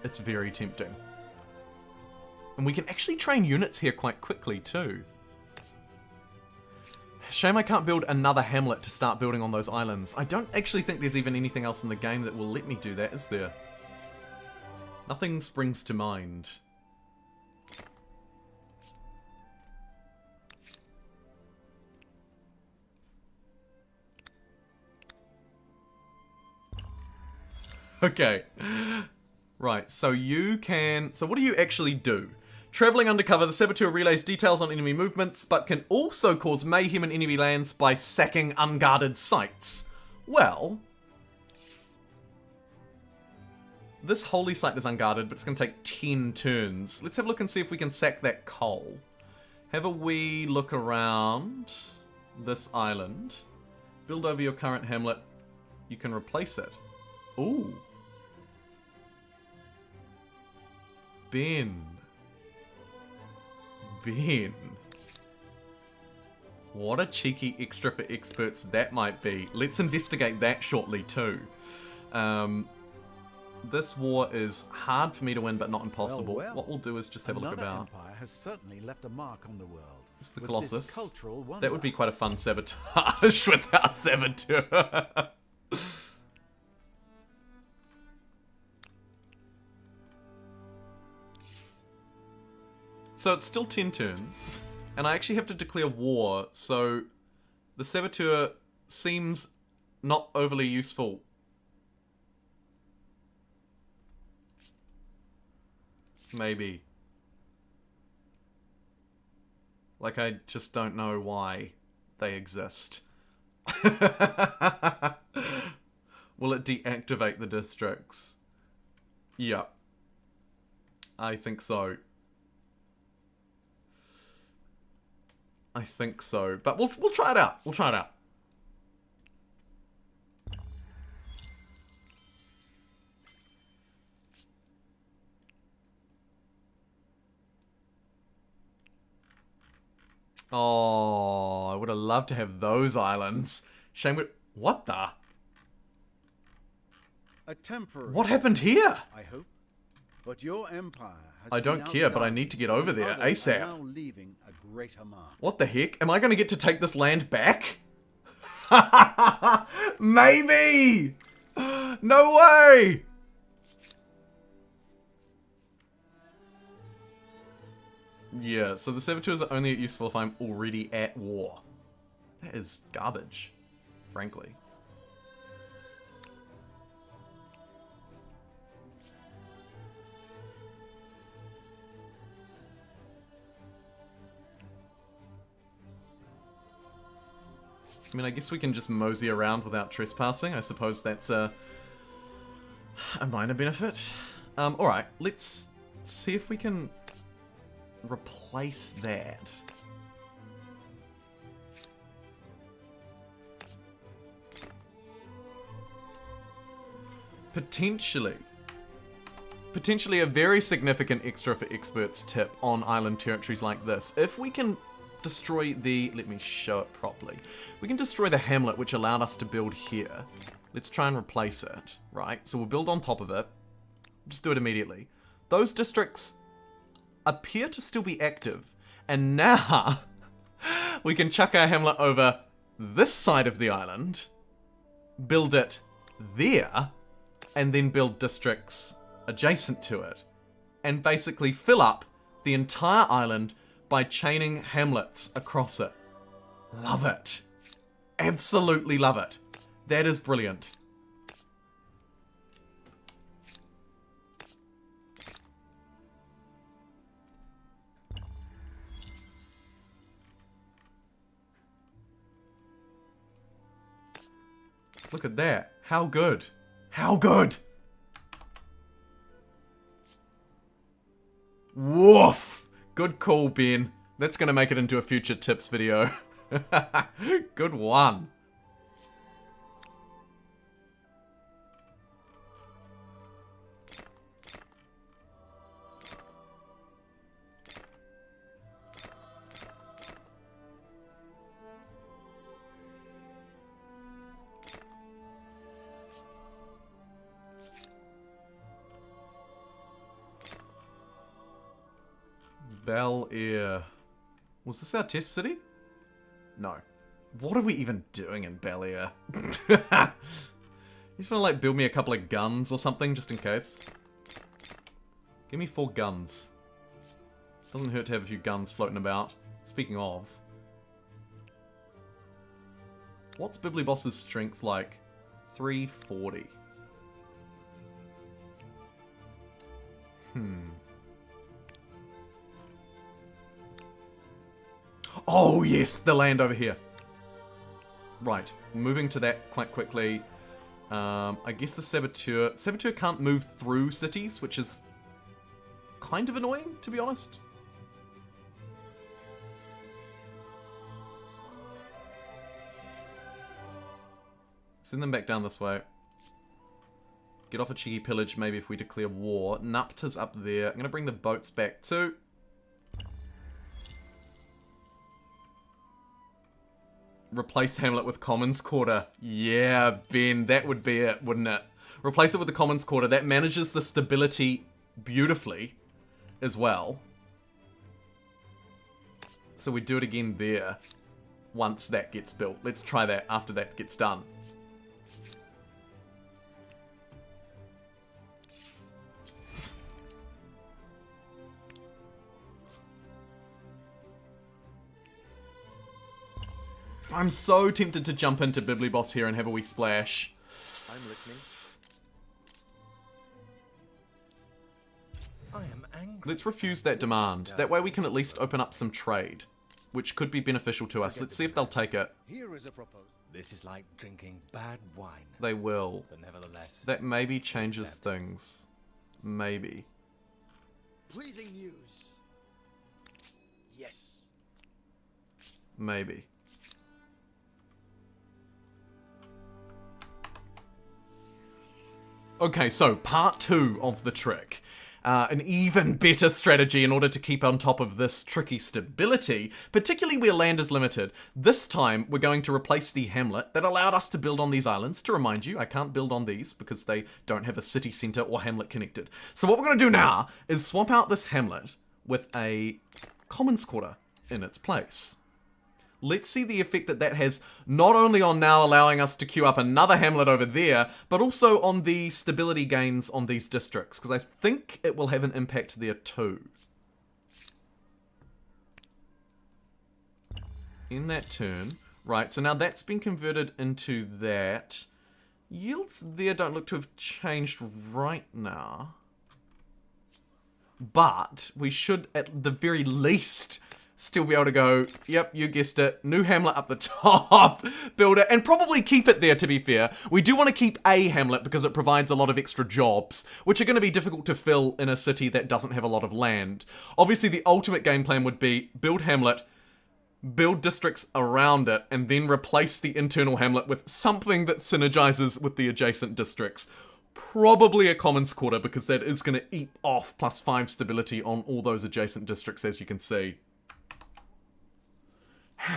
It's very tempting. And we can actually train units here quite quickly too. Shame I can't build another hamlet to start building on those islands. I don't actually think there's even anything else in the game that will let me do that, is there? Nothing springs to mind. Okay. Right, so you can... So what do you actually do? Traveling undercover, the saboteur relays details on enemy movements, but can also cause mayhem in enemy lands by sacking unguarded sites. Well... This holy site is unguarded, but it's going to take 10 turns. Let's have a look and see if we can sack that coal. Have a wee look around this island. Build over your current hamlet. You can replace it. Ooh. Ben. What a cheeky extra for experts that might be. Let's investigate that shortly too. This war is hard for me to win, but not impossible. Well, what we'll do is just have a look another about. empire has certainly left a mark on the world. It's the with Colossus. this cultural wonder. That would be quite a fun sabotage with our saboteur. So it's still 10 turns, and I actually have to declare war, so the saboteur seems not overly useful. Maybe. Like, I just don't know why they exist. Will it deactivate the districts? Yeah. I think so. I think so. But we'll try it out. We'll try it out. Oh, I would have loved to have those islands. Shame we... What the? A temporary. What happened here? I hope. But your empire has I don't been care, but I outdone. need to get over there Others are ASAP. now leaving a greater mark. What the heck? Am I going to get to take this land back? Maybe! No way! Yeah, so the saboteurs are only useful if I'm already at war. That is garbage, frankly. I mean, I guess we can just mosey around without trespassing. I suppose that's a minor benefit. Alright, let's see if we can replace that. Potentially a very significant extra for experts tip on island territories like this. If we can destroy the... Let me show it properly. We can destroy the hamlet which allowed us to build here. Let's try and replace it, right? So we'll build on top of it. Just do it immediately. Those districts appear to still be active. And now we can chuck our hamlet over this side of the island, build it there, and then build districts adjacent to it. And basically fill up the entire island by chaining hamlets across it. Love it. Absolutely love it. That is brilliant. Look at that. How good. How good. Woof. Good call, Ben. That's going to make it into a future tips video. Good one. Bel Air. Was this our test city? No. What are we even doing in Bel Air? You just want to like build me a couple of guns or something just in case? Give me 4 guns. Doesn't hurt to have a few guns floating about. Speaking of. What's Bibliboss's strength like? 340. Oh, yes, the land over here. Right, moving to that quite quickly. I guess the Saboteur... Saboteur can't move through cities, which is kind of annoying, to be honest. Send them back down this way. Get off a cheeky pillage, maybe, if we declare war. Nupta's up there. I'm going to bring the boats back too. Replace Hamlet with Commons Quarter. Yeah, Ben, that would be it, wouldn't it? Replace it with the Commons Quarter. That manages the stability beautifully as well. So we do it again there once that gets built. Let's try that after that gets done. I'm so tempted to jump into Bibliboss here and have a wee splash. I'm listening. I am angry. Let's refuse that demand. That way we can at least open up some trade, which could be beneficial to us. Let's see if they'll take it. Here is a proposal. This is like drinking bad wine. They will. But nevertheless, That maybe changes things. Maybe. Pleasing news. yes. Maybe. Okay, so part 2 of the trick. An even better strategy in order to keep on top of this tricky stability, particularly where land is limited. This time, we're going to replace the hamlet that allowed us to build on these islands. To remind you, I can't build on these because they don't have a city centre or hamlet connected. So what we're going to do now is swap out this hamlet with a commons quarter in its place. Let's see the effect that that has, not only on now allowing us to queue up another hamlet over there, but also on the stability gains on these districts, because I think it will have an impact there too. In that turn, right, so now that's been converted into that. Yields there don't look to have changed right now. But we should, at the very least, still be able to go, yep, you guessed it, new hamlet up the top, build it, and probably keep it there, to be fair. We do want to keep a hamlet because it provides a lot of extra jobs, which are going to be difficult to fill in a city that doesn't have a lot of land. Obviously, the ultimate game plan would be build hamlet, build districts around it, and then replace the internal hamlet with something that synergizes with the adjacent districts. Probably a commons quarter, because that is going to eat off +5 stability on all those adjacent districts, as you can see.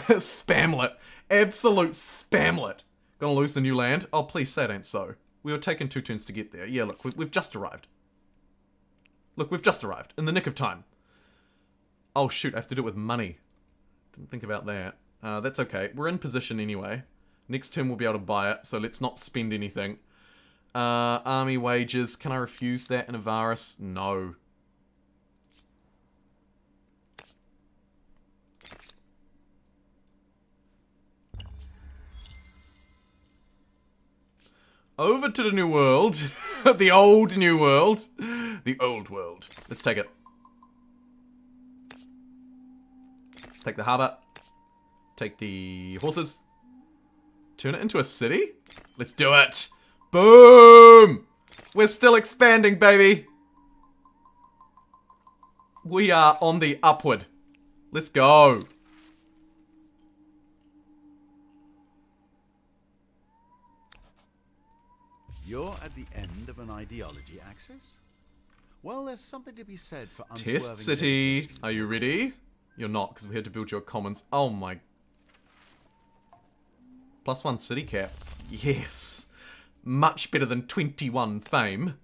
Spamlet. Absolute spamlet. Gonna lose the new land? Oh, please say it ain't so. We were taking 2 turns to get there. Yeah, look, we've just arrived. Look, we've just arrived. In the nick of time. Oh, shoot, I have to do it with money. Didn't think about that. That's okay. We're in position anyway. Next turn we'll be able to buy it, so let's not spend anything. Army wages. Can I refuse that in Avaris? No. Over to the new world. The old new world. The old world. Let's take it. Take the harbour. Take the horses. Turn it into a city? Let's do it. Boom! We're still expanding, baby. We are on the upward. Let's go. You're at the end of an ideology axis? Well, there's something to be said for unswerving... Test city. Are you ready? You're not, because we had to build your commons. Oh my... +1 city cap. Yes. Much better than 21 fame.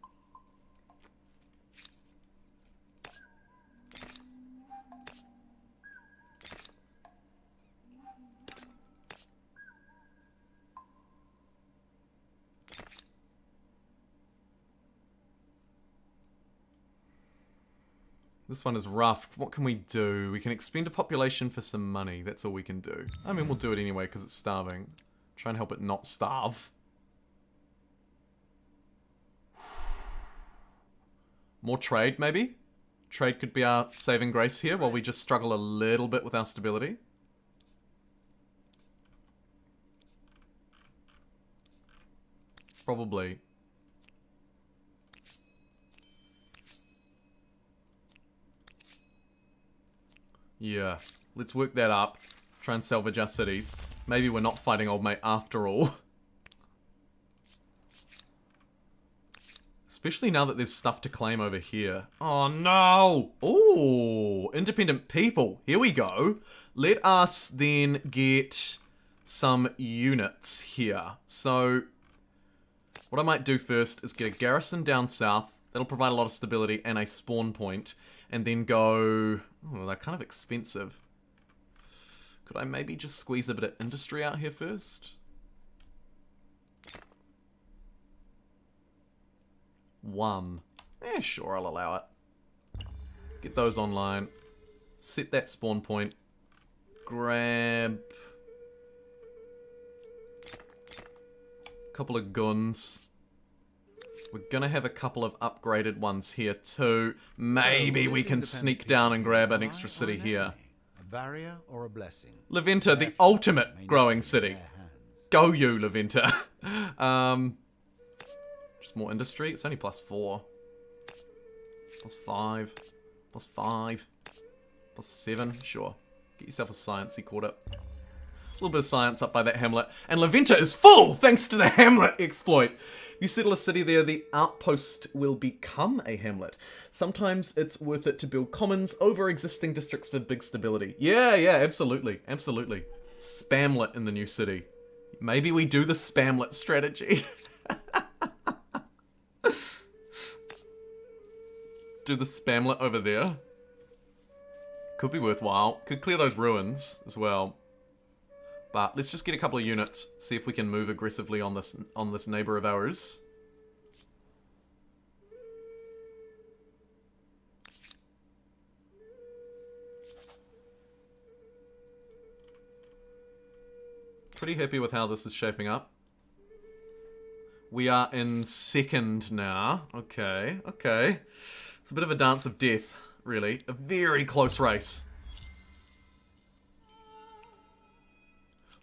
This one is rough. What can we do? We can expend a population for some money. That's all we can do. I mean, we'll do it anyway because it's starving. Try and help it not starve. More trade, maybe? Trade could be our saving grace here while we just struggle a little bit with our stability. Probably. Yeah, let's work that up. Try and salvage our cities. Maybe we're not fighting old mate after all. Especially now that there's stuff to claim over here. Oh no! Ooh, independent people. Here we go. Let us then get some units here. So, what I might do first is get a garrison down south. That'll provide a lot of stability and a spawn point. And then go... Oh, they're kind of expensive. Could I maybe just squeeze a bit of industry out here first? One. Sure, I'll allow it. Get those online. Set that spawn point. Grab... a couple of guns. We're gonna have a couple of upgraded ones here too. Maybe we can sneak down and grab an extra city here. A barrier or a blessing? Leventa, the ultimate growing city. Go you, Leventa. Just more industry. It's only +4. +5. +5. +7. Sure. Get yourself a sciencey quarter. A little bit of science up by that hamlet. And Leventa is full thanks to the hamlet exploit. You settle a city there, the outpost will become a hamlet. Sometimes it's worth it to build commons over existing districts for big stability. Yeah, absolutely. Absolutely. Spamlet in the new city. Maybe we do the spamlet strategy. Do the spamlet over there. Could be worthwhile. Could clear those ruins as well. But let's just get a couple of units, see if we can move aggressively on this neighbor of ours. Pretty happy with how this is shaping up. We are in second now. Okay. It's a bit of a dance of death, really. A very close race.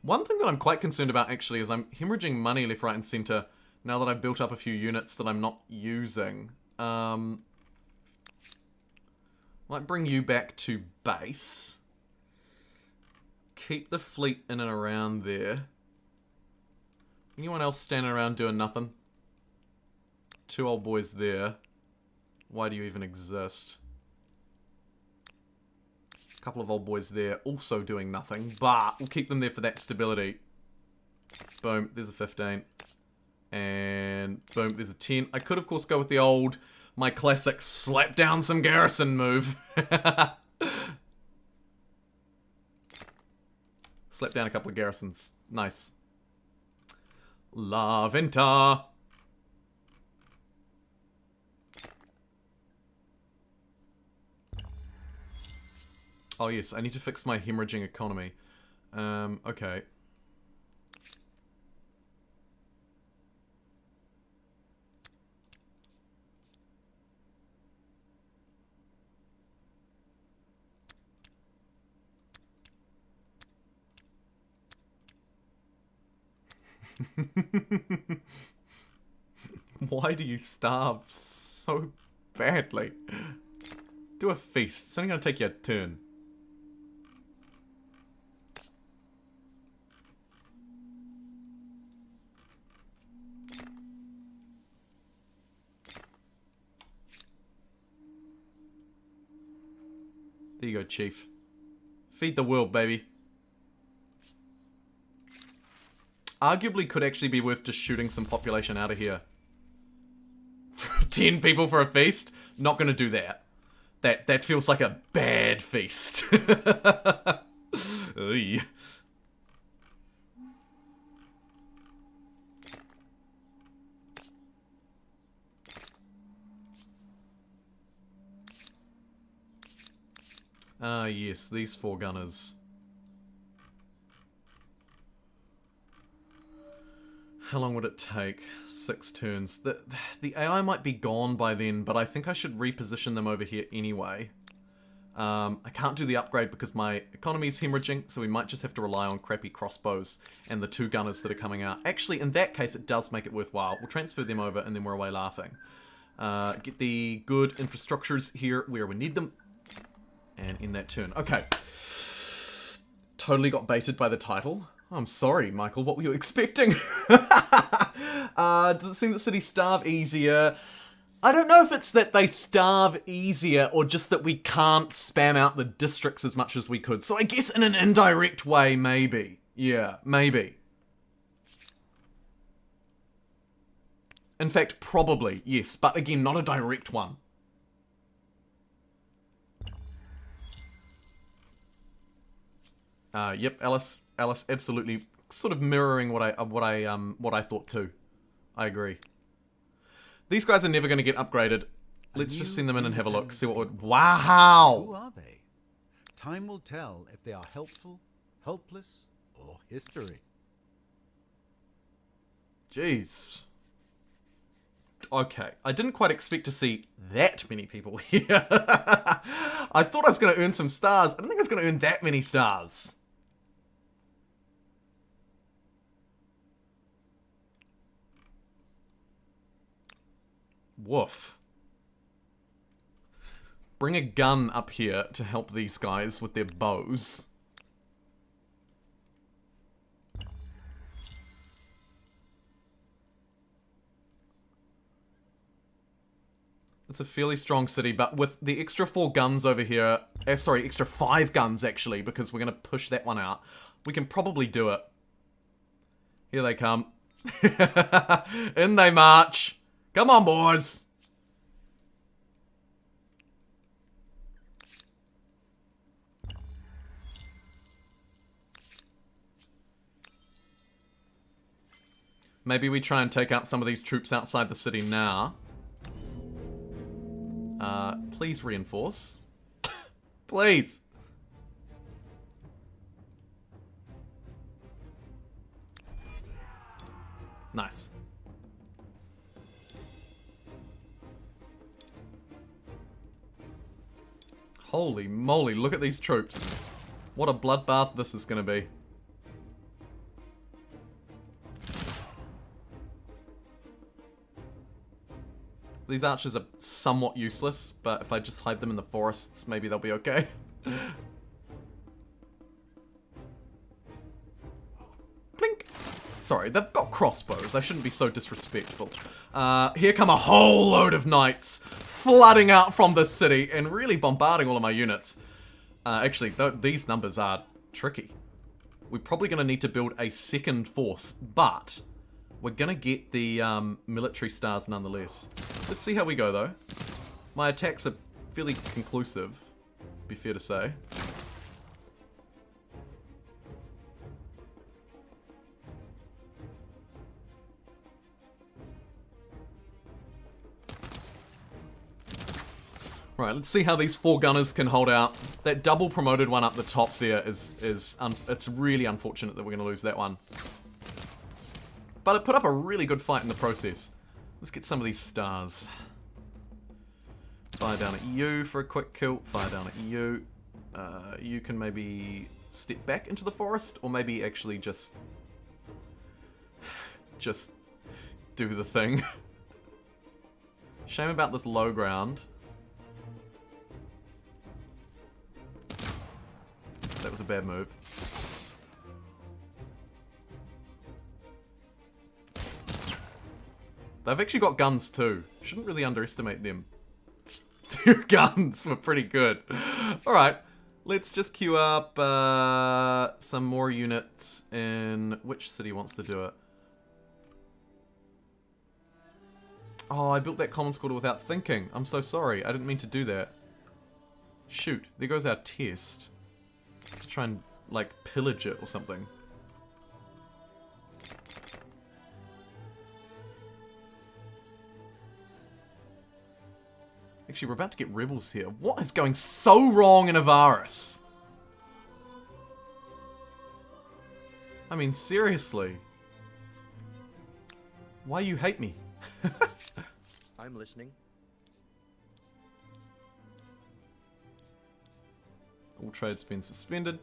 One thing that I'm quite concerned about, actually, is I'm hemorrhaging money left, right, and center now that I've built up a few units that I'm not using. Might bring you back to base. Keep the fleet in and around there. Anyone else standing around doing nothing? 2 old boys there. Why do you even exist? Couple of old boys there also doing nothing, but we'll keep them there for that stability. Boom, there's a 15. And boom, there's a 10. I could, of course, go with the old, my classic slap down some garrison move. Slap down a couple of garrisons. Nice. La Venta. Oh yes, I need to fix my hemorrhaging economy. Okay. Why do you starve so badly? Do a feast. It's only gonna take you a turn. There you go, Chief. Feed the world, baby. Arguably could actually be worth just shooting some population out of here. 10 people for a feast? Not gonna do that. That feels like a bad feast. Oy. Ah, yes, these 4 gunners. How long would it take? 6 turns. The AI might be gone by then, but I think I should reposition them over here anyway. I can't do the upgrade because my economy is hemorrhaging, so we might just have to rely on crappy crossbows and the 2 gunners that are coming out. Actually, in that case, it does make it worthwhile. We'll transfer them over and then we're away laughing. Get the good infrastructures here where we need them. And in that turn. Okay. Totally got baited by the title. I'm sorry, Michael. What were you expecting? Does it seem that cities starve easier? I don't know if it's that they starve easier or just that we can't spam out the districts as much as we could. So I guess in an indirect way, maybe. Yeah, maybe. In fact, probably, yes. But again, not a direct one. Yep, Alice, absolutely, sort of mirroring what I thought too. I agree. These guys are never going to get upgraded. Let's just send them in and have a look. See what would. Who Wow. are they? Time will tell if they are helpful, helpless, or history. Jeez. Okay, I didn't quite expect to see that many people here. I thought I was going to earn some stars. I don't think I was going to earn that many stars. Woof. Bring a gun up here to help these guys with their bows. It's a fairly strong city, but with the extra 4 guns over here... sorry, extra 5 guns, actually, because we're going to push that one out. We can probably do it. Here they come. In they march. Come on, boys. Maybe we try and take out some of these troops outside the city now. Please reinforce. Please. Nice. Holy moly, look at these troops. What a bloodbath this is going to be. These archers are somewhat useless, but if I just hide them in the forests, maybe they'll be okay. Blink! Sorry, they've got crossbows. I shouldn't be so disrespectful. Here come a whole load of knights flooding out from the city and really bombarding all of my units. Actually, these numbers are tricky. We're probably going to need to build a second force, but we're going to get the military stars nonetheless. Let's see how we go, though. My attacks are fairly conclusive, be fair to say. Right, let's see how these 4 gunners can hold out. That double promoted one up the top there it's really unfortunate that we're going to lose that one. But it put up a really good fight in the process. Let's get some of these stars. Fire down at you for a quick kill. Fire down at you. You can maybe step back into the forest, or maybe actually just do the thing. Shame about this low ground. That was a bad move. They've actually got guns too. Shouldn't really underestimate them. Their guns were pretty good. Alright, let's just queue up some more units in... Which city wants to do it? Oh, I built that commons quarter without thinking. I'm so sorry. I didn't mean to do that. Shoot, there goes our test. Let's try and, like, pillage it or something. Actually, we're about to get rebels here. What is going so wrong in Avaris? I mean, seriously. Why you hate me? I'm listening. All trade's been suspended.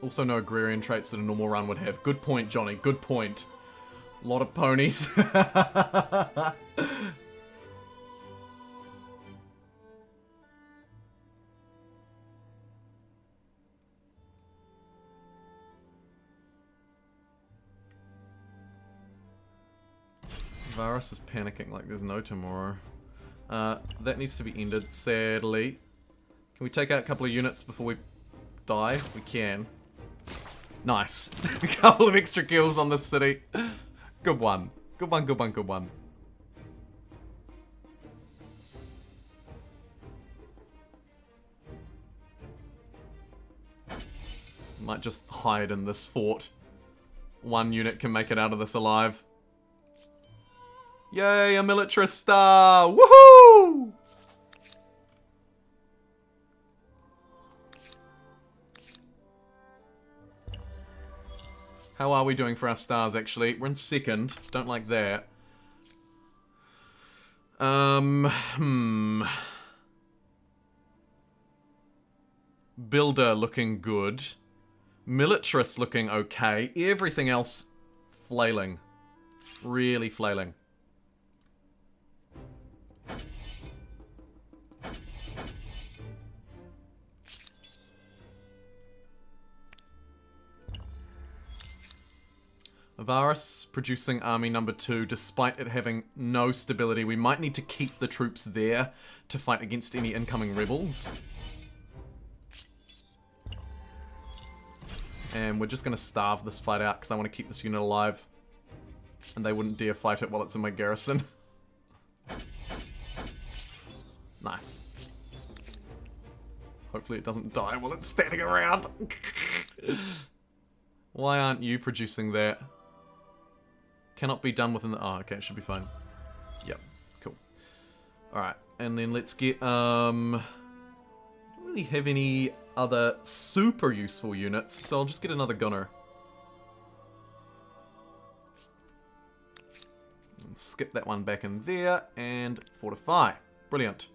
Also no agrarian traits that a normal run would have. Good point, Johnny. Good point. A lot of ponies. Varus is panicking like there's no tomorrow. That needs to be ended, sadly. Can we take out a couple of units before we die? We can. Nice. A couple of extra kills on this city. Good one. Good one, good one, good one. Might just hide in this fort. One unit can make it out of this alive. Yay, a militarist star! Woohoo! How are we doing for our stars, actually? We're in second. Don't like that. Builder looking good. Militarist looking okay. Everything else flailing. Really flailing. Varus producing army number 2, despite it having no stability. We might need to keep the troops there to fight against any incoming rebels. And we're just going to starve this fight out because I want to keep this unit alive. And they wouldn't dare fight it while it's in my garrison. Nice. Hopefully it doesn't die while it's standing around. Why aren't you producing that? Cannot be done within the... Oh, okay, it should be fine. Yep, cool. Alright, and then let's get, don't really have any other super useful units, so I'll just get another gunner. And skip that one back in there, and fortify. Brilliant.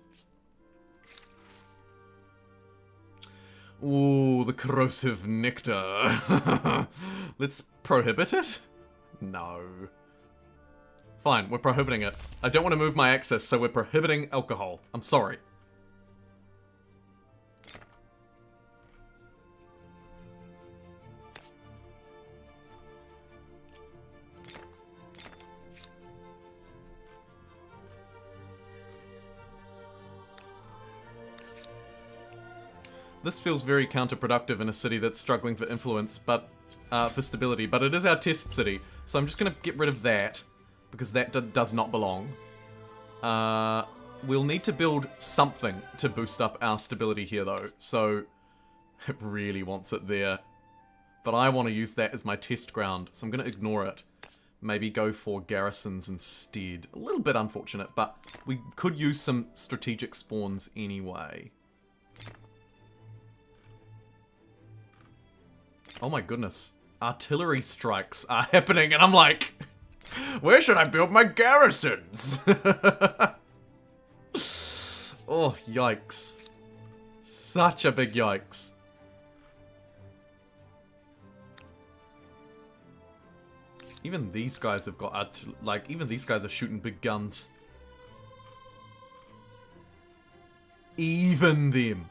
Ooh, the corrosive nectar. Let's prohibit it? No. Fine, we're prohibiting it. I don't want to move my axis, so we're prohibiting alcohol. I'm sorry. This feels very counterproductive in a city that's struggling for influence, but for stability, but it is our test city, so I'm just going to get rid of that, because that does not belong. We'll need to build something to boost up our stability here, though, so it really wants it there. But I want to use that as my test ground, so I'm going to ignore it. Maybe go for garrisons instead. A little bit unfortunate, but we could use some strategic spawns anyway. Oh my goodness. Artillery strikes are happening, and I'm like, where should I build my garrisons? Oh, yikes. Such a big yikes. Even these guys have got, even these guys are shooting big guns. Even them.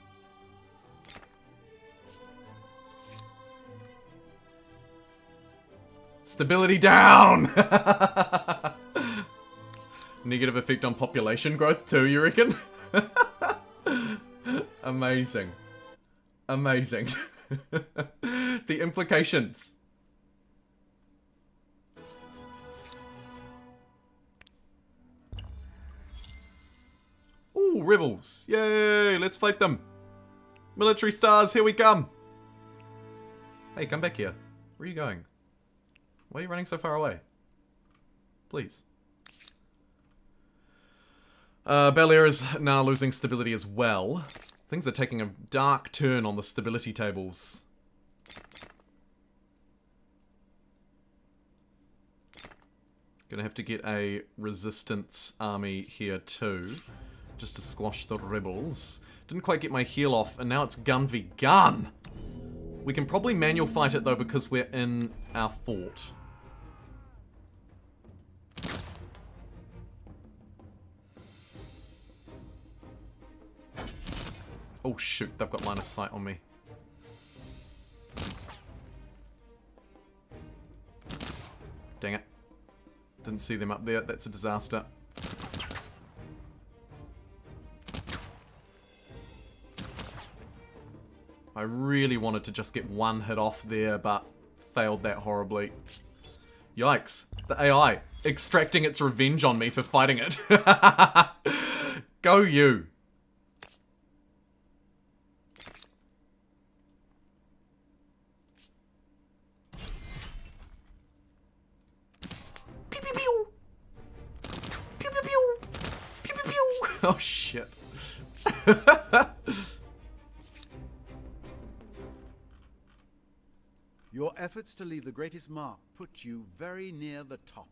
Stability down! Negative effect on population growth too, you reckon? Amazing. Amazing. The implications. Ooh, rebels. Yay, let's fight them. Military stars, here we come. Hey, come back here. Where are you going? Why are you running so far away? Please. Bel Air is now losing stability as well. Things are taking a dark turn on the stability tables. Gonna have to get a resistance army here too, just to squash the rebels. Didn't quite get my heal off, and now it's gun v gun. We can probably manual fight it though because we're in our fort. Oh shoot, they've got line of sight on me. Dang it. Didn't see them up there, that's a disaster. I really wanted to just get one hit off there, but failed that horribly. Yikes. The AI extracting its revenge on me for fighting it. Go you. Pew pew pew. Pew pew pew. Pew pew pew. Oh shit. Your efforts to leave the greatest mark put you very near the top,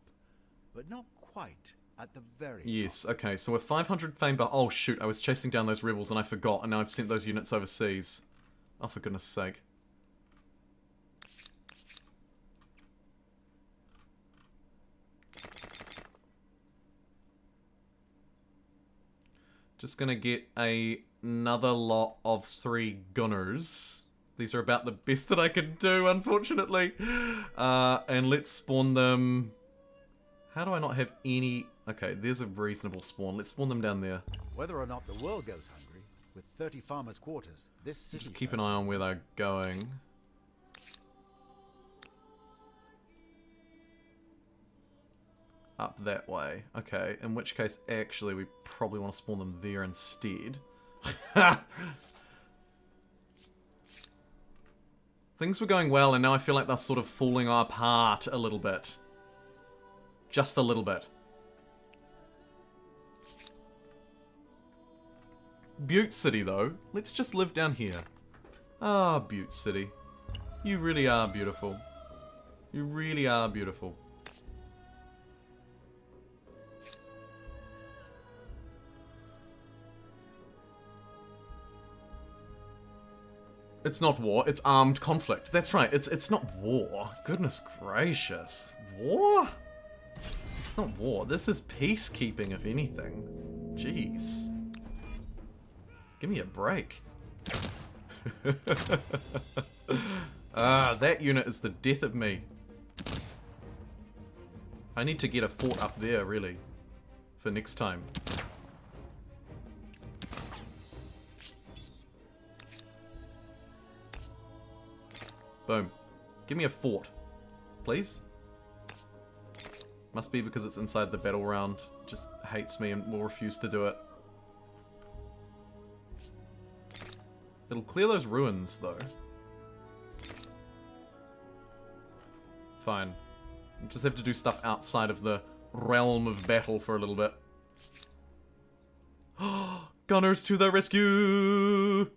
but not quite at the very Yes, top. okay, so we're 500 fame bar. Oh shoot, I was chasing down those rebels and I forgot, and now I've sent those units overseas. Oh, for goodness sake. Just gonna get another lot of 3 gunners. These are about the best that I can do, unfortunately. And let's spawn them... How do I not have any... Okay, there's a reasonable spawn. Let's spawn them down there. Whether or not the world goes hungry, with 30 farmers' quarters, this city... Just keep an eye on where they're going. Up that way. Okay, in which case, actually, we probably want to spawn them there instead. Things were going well, and now I feel like they're sort of falling apart a little bit. Just a little bit. Butte City, though. Let's just live down here. Ah, Butte City. You really are beautiful. You really are beautiful. It's not war, it's armed conflict. That's right, it's not war. Goodness gracious. War? It's not war. This is peacekeeping, if anything. Jeez. Give me a break. That unit is the death of me. I need to get a fort up there, really. For next time. Boom. Give me a fort. Please? Must be because it's inside the battle round. Just hates me and will refuse to do it. It'll clear those ruins, though. Fine. We'll just have to do stuff outside of the realm of battle for a little bit. Gunners to the rescue!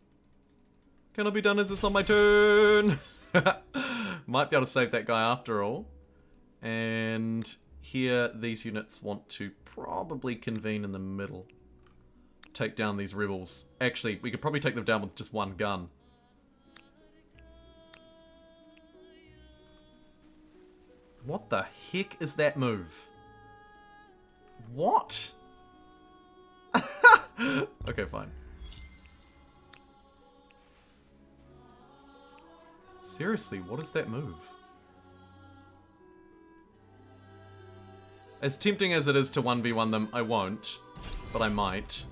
Cannot be done as it's not my turn! Might be able to save that guy after all. And here, these units want to probably convene in the middle. Take down these rebels. Actually, we could probably take them down with just one gun. What the heck is that move? What? Okay, fine. Seriously, what is that move? As tempting as it is to 1v1 them, I won't. But I might.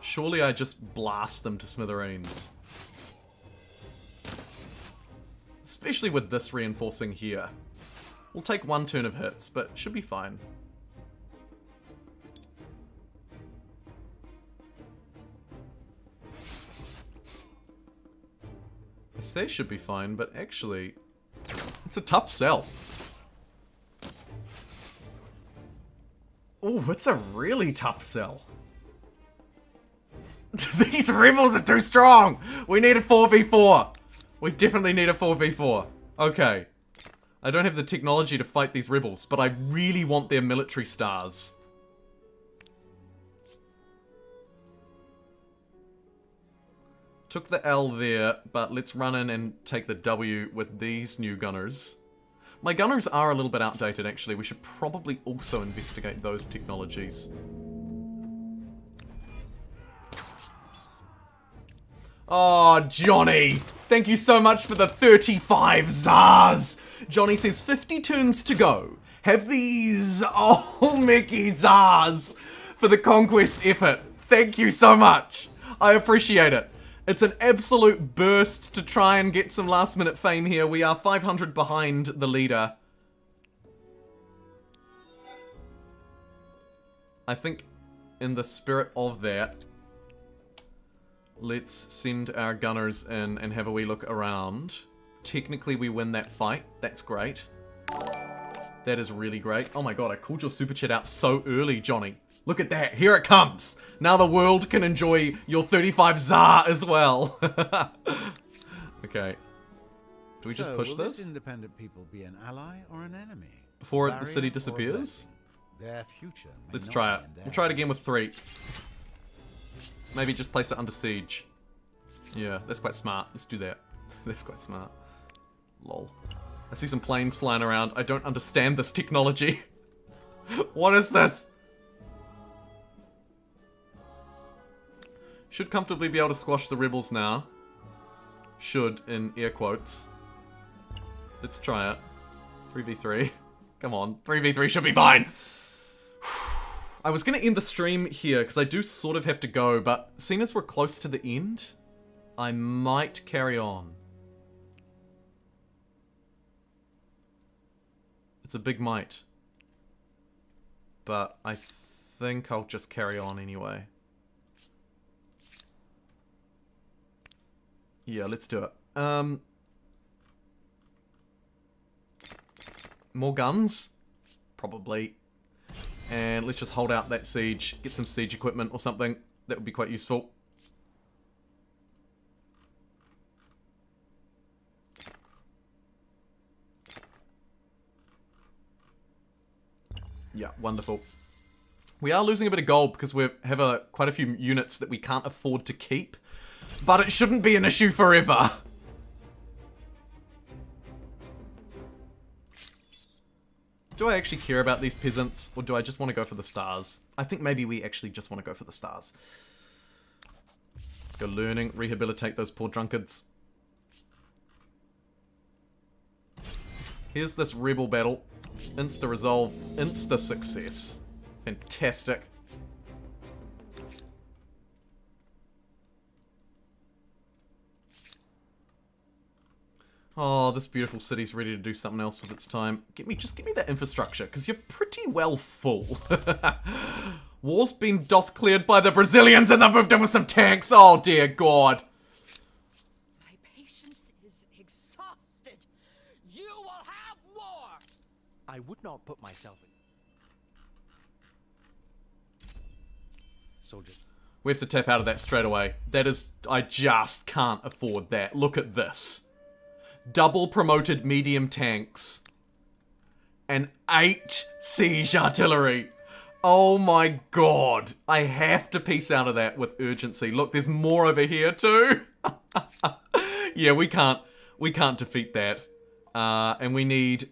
Surely I just blast them to smithereens. Especially with this reinforcing here. We'll take one turn of hits, but should be fine. I say should be fine, but actually, it's a tough sell. Oh, it's a really tough sell. These rebels are too strong! We need a 4v4! We definitely need a 4v4. Okay. I don't have the technology to fight these rebels, but I really want their military stars. Took the L there, but let's run in and take the W with these new gunners. My gunners are a little bit outdated, actually. We should probably also investigate those technologies. Oh, Johnny! Thank you so much for the 35 Zars! Johnny says 50 turns to go. Have these Olmecs Zars for the conquest effort. Thank you so much. I appreciate it. It's an absolute burst to try and get some last minute fame here. We are 500 behind the leader. I think in the spirit of that, let's send our gunners in and have a wee look around. Technically we win that fight. That's great. That is really great. Oh my god, I called your super chat out so early, Johnny. Look at that. Here it comes. Now the world can enjoy your 35 Zar as well. Okay. Do we just push will this? this independent people be an ally or an enemy? Before the Barrier city or disappears? blessing? Their future may Let's not try be it. in their We'll try it again hands. with 3. Maybe just place it under siege. Yeah, that's quite smart. Let's do that. That's quite smart. Lol. I see some planes flying around. I don't understand this technology. What is this? Should comfortably be able to squash the rebels now. Should, in air quotes. Let's try it. 3v3. Come on, 3v3 should be fine! I was going to end the stream here, because I do sort of have to go, but seeing as we're close to the end, I might carry on. It's a big might. But I think I'll just carry on anyway. Yeah, let's do it. More guns? Probably. And let's just hold out that siege. Get some siege equipment or something. That would be quite useful. Yeah, wonderful. We are losing a bit of gold because we have quite a few units that we can't afford to keep. But it shouldn't be an issue forever. Do I actually care about these peasants, or do I just want to go for the stars? I think maybe we actually just want to go for the stars. Let's go learning, rehabilitate those poor drunkards. Here's this rebel battle. Insta-resolve, insta-success. Fantastic. Oh, this beautiful city's ready to do something else with its time. Just give me that infrastructure, because you're pretty well full. War's been doth cleared by the Brazilians and they've moved in with some tanks. Oh, dear God. My patience is exhausted. You will have more. I would not put myself in. Soldiers. We have to tap out of that straight away. That is... I just can't afford that. Look at this. Double promoted medium tanks. And 8 siege artillery. Oh my god. I have to piece out of that with urgency. Look, there's more over here too. Yeah, we can't defeat that. And we need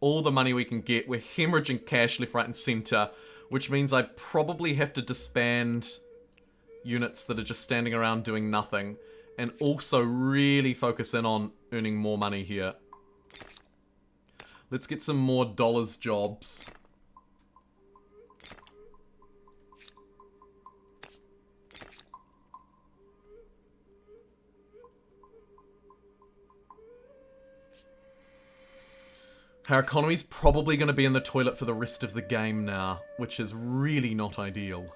all the money we can get. We're hemorrhaging cash left, right, and center. Which means I probably have to disband units that are just standing around doing nothing. And also really focus in on earning more money here. Let's get some more dollars jobs. Our economy's probably going to be in the toilet for the rest of the game now, which is really not ideal.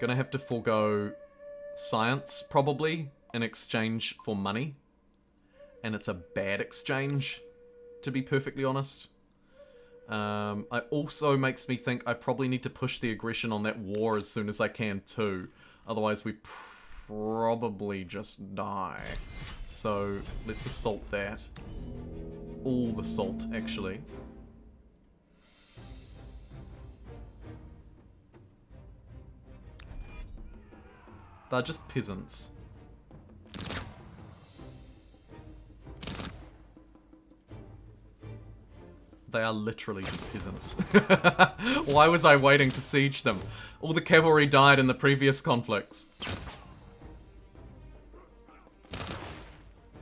Gonna have to forego science, probably, in exchange for money. And it's a bad exchange, to be perfectly honest. It also makes me think I probably need to push the aggression on that war as soon as I can, too. Otherwise, we probably just die. So let's assault that. All the salt, actually. They're just peasants. They are literally just peasants. Why was I waiting to siege them? All the cavalry died in the previous conflicts.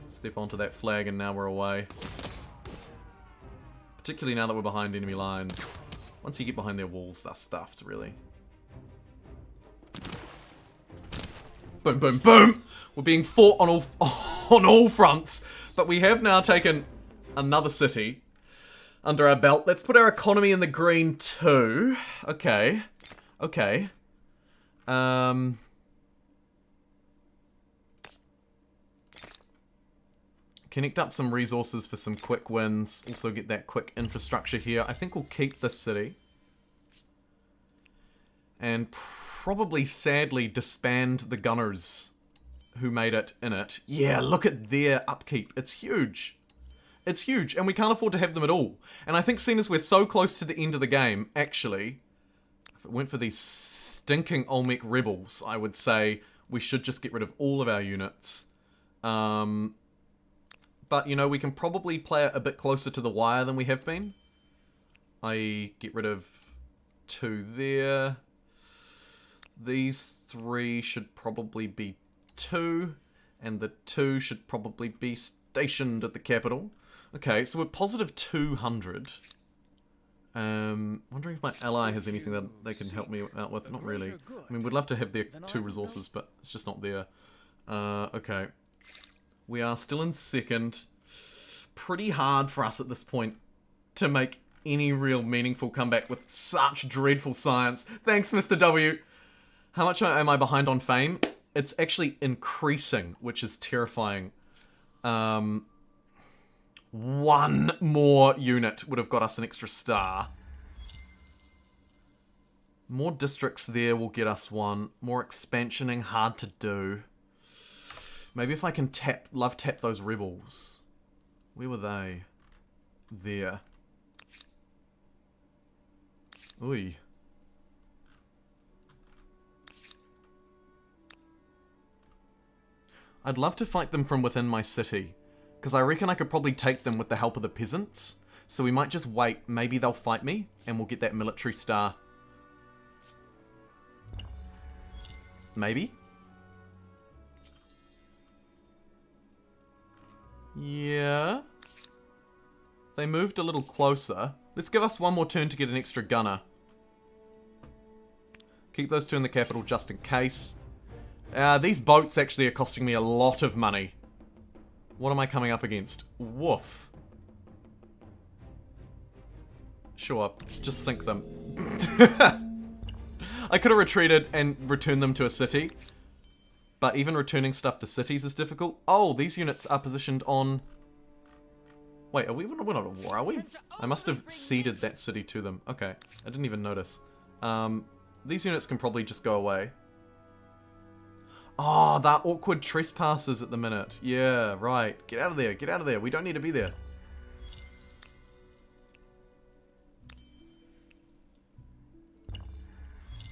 Step onto that flag and now we're away. Particularly now that we're behind enemy lines. Once you get behind their walls, they're stuffed, really. Boom, boom, boom! We're being fought on all fronts. But we have now taken another city under our belt. Let's put our economy in the green too. Okay. Okay. Connect up some resources for some quick wins. Also get that quick infrastructure here. I think we'll keep this city. And probably, sadly, disband the gunners who made it in it. Yeah, look at their upkeep. It's huge. It's huge, and we can't afford to have them at all. And I think seeing as we're so close to the end of the game, actually, if it weren't for these stinking Olmec rebels, I would say we should just get rid of all of our units. But, you know, we can probably play it a bit closer to the wire than we have been. I get rid of 2 there. These 3 should probably be 2. And the 2 should probably be stationed at the capital. Okay, so we're positive 200. Wondering if my ally has anything that they can help me out with. Not really. I mean, we'd love to have their 2 resources, but it's just not there. Okay. We are still in second. Pretty hard for us at this point to make any real meaningful comeback with such dreadful science. Thanks, Mr. W. How much am I behind on fame? It's actually increasing, which is terrifying. 1 more unit would have got us an extra star. More districts there will get us 1. More expansioning, hard to do. Maybe if I can love tap those rebels. Where were they? There. Oi. I'd love to fight them from within my city, because I reckon I could probably take them with the help of the peasants. So we might just wait. Maybe they'll fight me, and we'll get that military star. Maybe? Yeah. They moved a little closer. Let's give us 1 more turn to get an extra gunner. Keep those 2 in the capital just in case. These boats actually are costing me a lot of money. What am I coming up against? Woof. Sure, just sink them. I could have retreated and returned them to a city. But even returning stuff to cities is difficult. Oh, these units are positioned on... Wait, we're not at war, are we? I must have ceded that city to them. Okay, I didn't even notice. These units can probably just go away. Oh, they're awkward trespassers at the minute. Yeah, right. Get out of there, get out of there. We don't need to be there.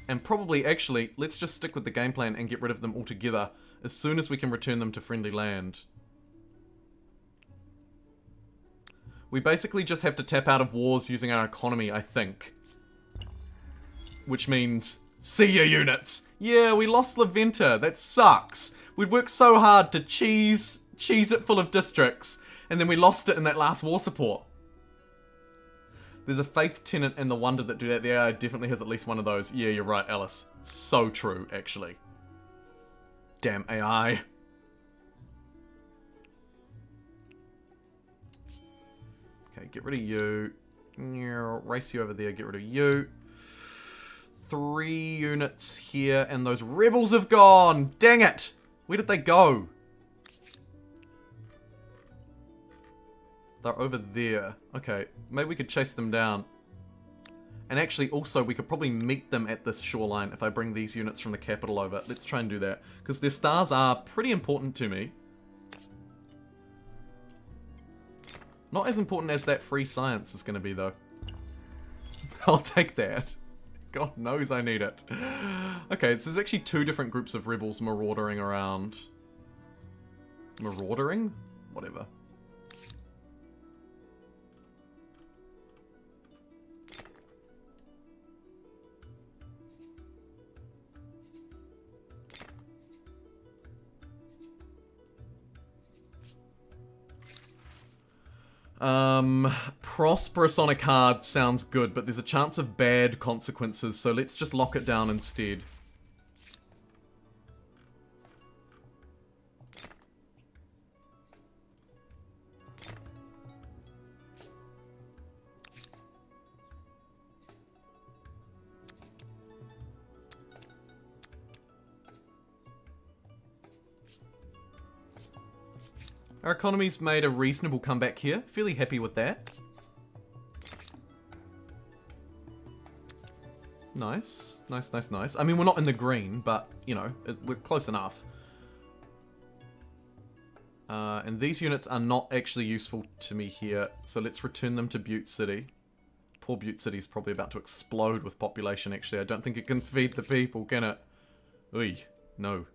And probably, actually, let's just stick with the game plan and get rid of them altogether as soon as we can return them to friendly land. We basically just have to tap out of wars using our economy, I think. Which means, see ya, units! Yeah, we lost Laventa. That sucks. We'd worked so hard to cheese it full of districts, and then we lost it in that last war support. There's a faith tenant and the wonder that do that. The AI definitely has at least one of those. Yeah, you're right, Alice. So true, actually. Damn AI. Okay, get rid of you. Race you over there, get rid of you. 3 units here, and those rebels have gone! Dang it! Where did they go? They're over there. Okay, maybe we could chase them down. And actually, also, we could probably meet them at this shoreline if I bring these units from the capital over. Let's try and do that. Because their stars are pretty important to me. Not as important as that free science is going to be, though. I'll take that. God knows I need it. Okay, so there's actually 2 different groups of rebels marauding around. Maraudering? Whatever. Prosperous on a card sounds good, but there's a chance of bad consequences, so let's just lock it down instead. Our economy's made a reasonable comeback here. Fairly happy with that. Nice. Nice, nice, nice. I mean, we're not in the green, but, you know, we're close enough. And these units are not actually useful to me here, so let's return them to Butte City. Poor Butte City is probably about to explode with population, actually. I don't think it can feed the people, can it? Oy, no.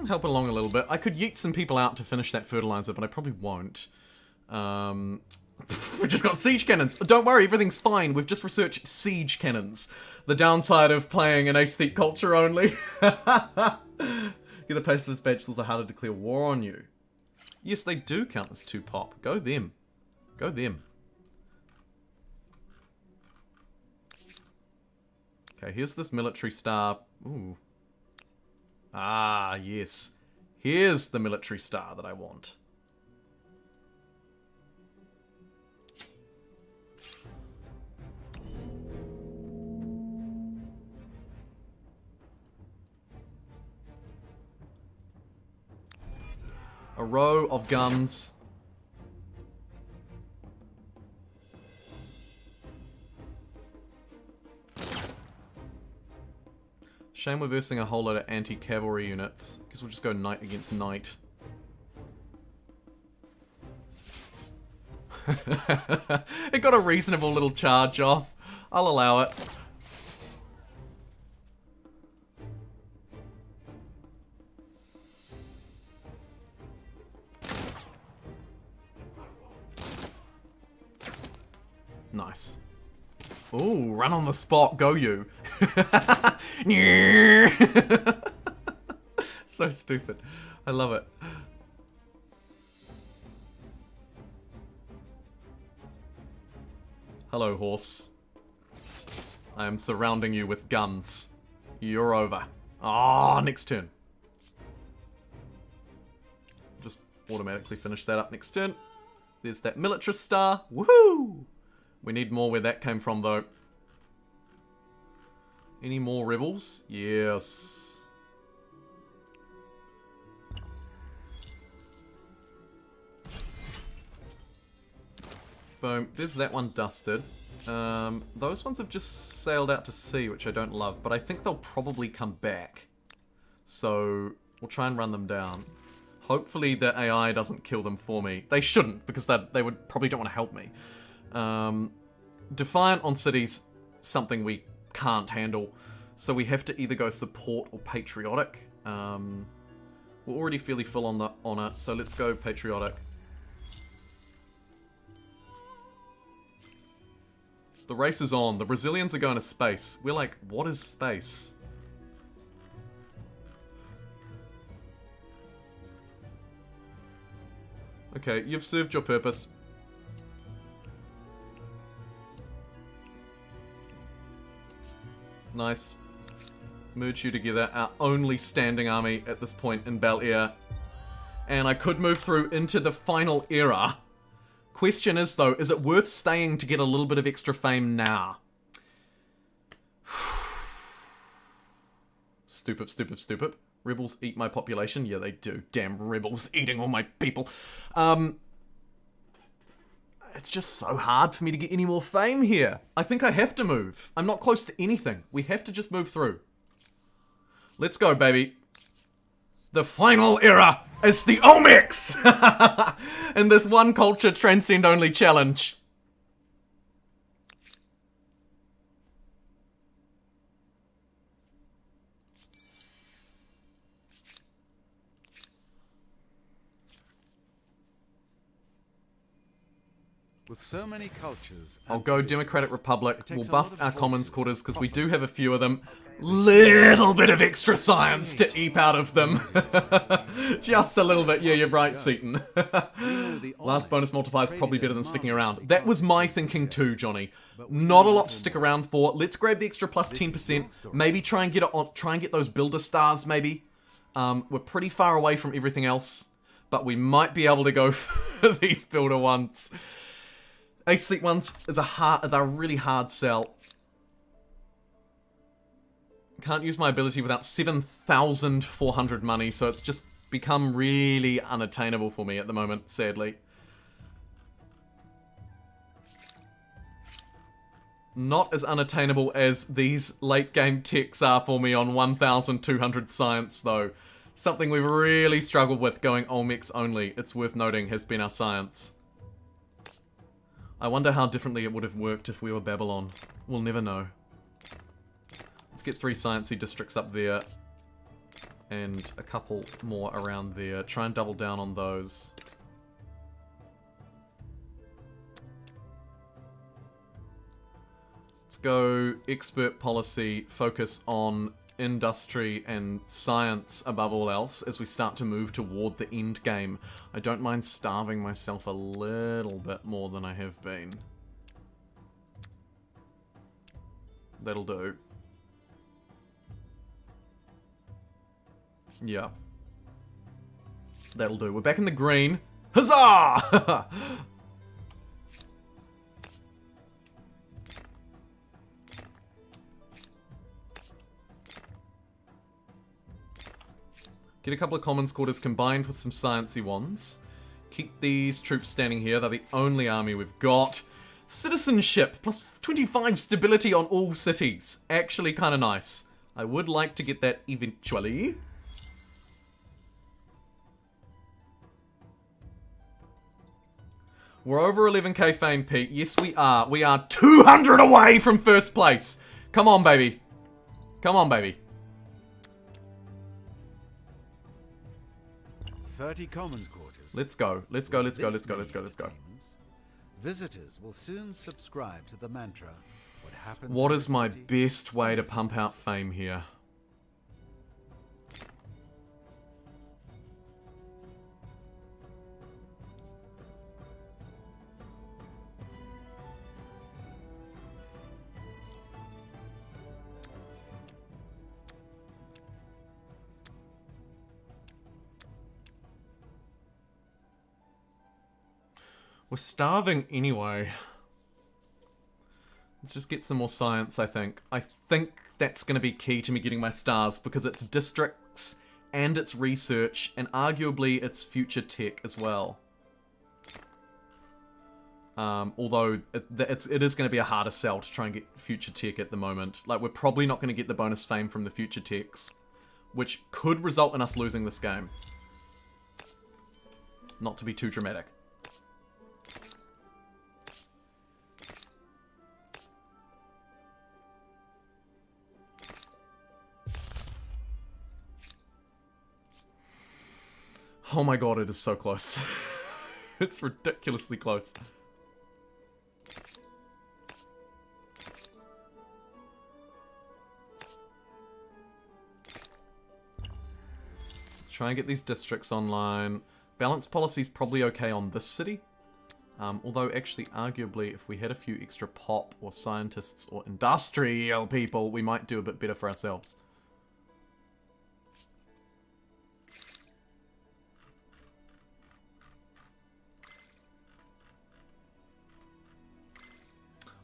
Help it along a little bit. I could yeet some people out to finish that fertilizer, but I probably won't. We've just got siege cannons. Don't worry, everything's fine. We've just researched siege cannons. The downside of playing an aesthete culture only. Get the pacifist bachelors are how to declare war on you. Yes, they do count as 2 pop. Go them. Go them. Okay, here's this military star. Ooh. Ah, yes. Here's the military star that I want. A row of guns. Shame we're versing a whole load of anti-cavalry units. Guess we'll just go knight against knight. It got a reasonable little charge off. I'll allow it. Nice. Ooh, run on the spot, go you. So stupid. I love it. Hello, horse. I am surrounding you with guns. You're over. Ah, next turn. Just automatically finish that up next turn. There's that militarist star. Woohoo! We need more where that came from, though. Any more rebels? Yes. Boom. There's that one dusted. Those ones have just sailed out to sea, which I don't love, but I think they'll probably come back. So we'll try and run them down. Hopefully the AI doesn't kill them for me. They shouldn't, because they would probably don't want to help me. Defiant on cities, something we can't handle. So we have to either go support or patriotic. We're already fairly full on the honor, so let's go patriotic. The race is on. The Brazilians are going to space. We're like, what is space? Okay, you've served your purpose. Nice. Merge you together. Our only standing army at this point in Bel Air. And I could move through into the final era. Question is, though, is it worth staying to get a little bit of extra fame now? Stupid, stupid, stupid. Rebels eat my population? Yeah, they do. Damn rebels eating all my people. It's just so hard for me to get any more fame here. I think I have to move. I'm not close to anything. We have to just move through. Let's go, baby. The final era is the Olmecs! In this one culture transcend only challenge. With so many cultures, I'll and go traditions, Democratic Republic. it We'll takes a lot buff of our commons forces quarters to because we do properly have a few of them. Little bit of extra science to eep out of them. Just a little bit. Yeah, you're right, Seaton. Last bonus multiplier is probably better than sticking around. That was my thinking too, Johnny. Not a lot to stick around for. Let's grab the extra plus 10%. Maybe try and get it on. Try and get those builder stars. Maybe. We're pretty far away from everything else, but we might be able to go for these builder ones. Aesthete ones is they're a really hard sell. Can't use my ability without 7,400 money, so it's just become really unattainable for me at the moment, sadly. Not as unattainable as these late game techs are for me on 1,200 science, though. Something we've really struggled with going Olmecs only, it's worth noting, has been our science. I wonder how differently it would have worked if we were Babylon. We'll never know. Let's get 3 sciencey districts up there. And a couple more around there. Try and double down on those. Let's go expert policy, focus on industry and science above all else as we start to move toward the end game. I don't mind starving myself a little bit more than I have been. That'll do. Yeah. That'll do. We're back in the green. Huzzah! Get a couple of commons quarters combined with some sciencey ones. Keep these troops standing here. They're the only army we've got. Citizenship, plus 25 stability on all cities. Actually kind of nice. I would like to get that eventually. We're over 11k fame, Pete. Yes, we are. We are 200 away from first place. Come on, baby. Come on, baby. 30 commons quarters. Let's go. Let's go, let's go, let's go, let's go, let's go. Visitors will soon subscribe to the mantra, what happens What in is the my city best way to stays pump in the out city. fame here? We're starving anyway. Let's just get some more science, I think. I think that's going to be key to me getting my stars, because it's districts, and it's research, and arguably it's future tech as well. Although it is going to be a harder sell to try and get future tech at the moment. Like, we're probably not going to get the bonus fame from the future techs, which could result in us losing this game. Not to be too dramatic. Oh my god, it is so close. It's ridiculously close. Try and get these districts online. Balance policy's probably okay on this city. Although, actually, arguably, if we had a few extra pop or scientists or industrial people, we might do a bit better for ourselves.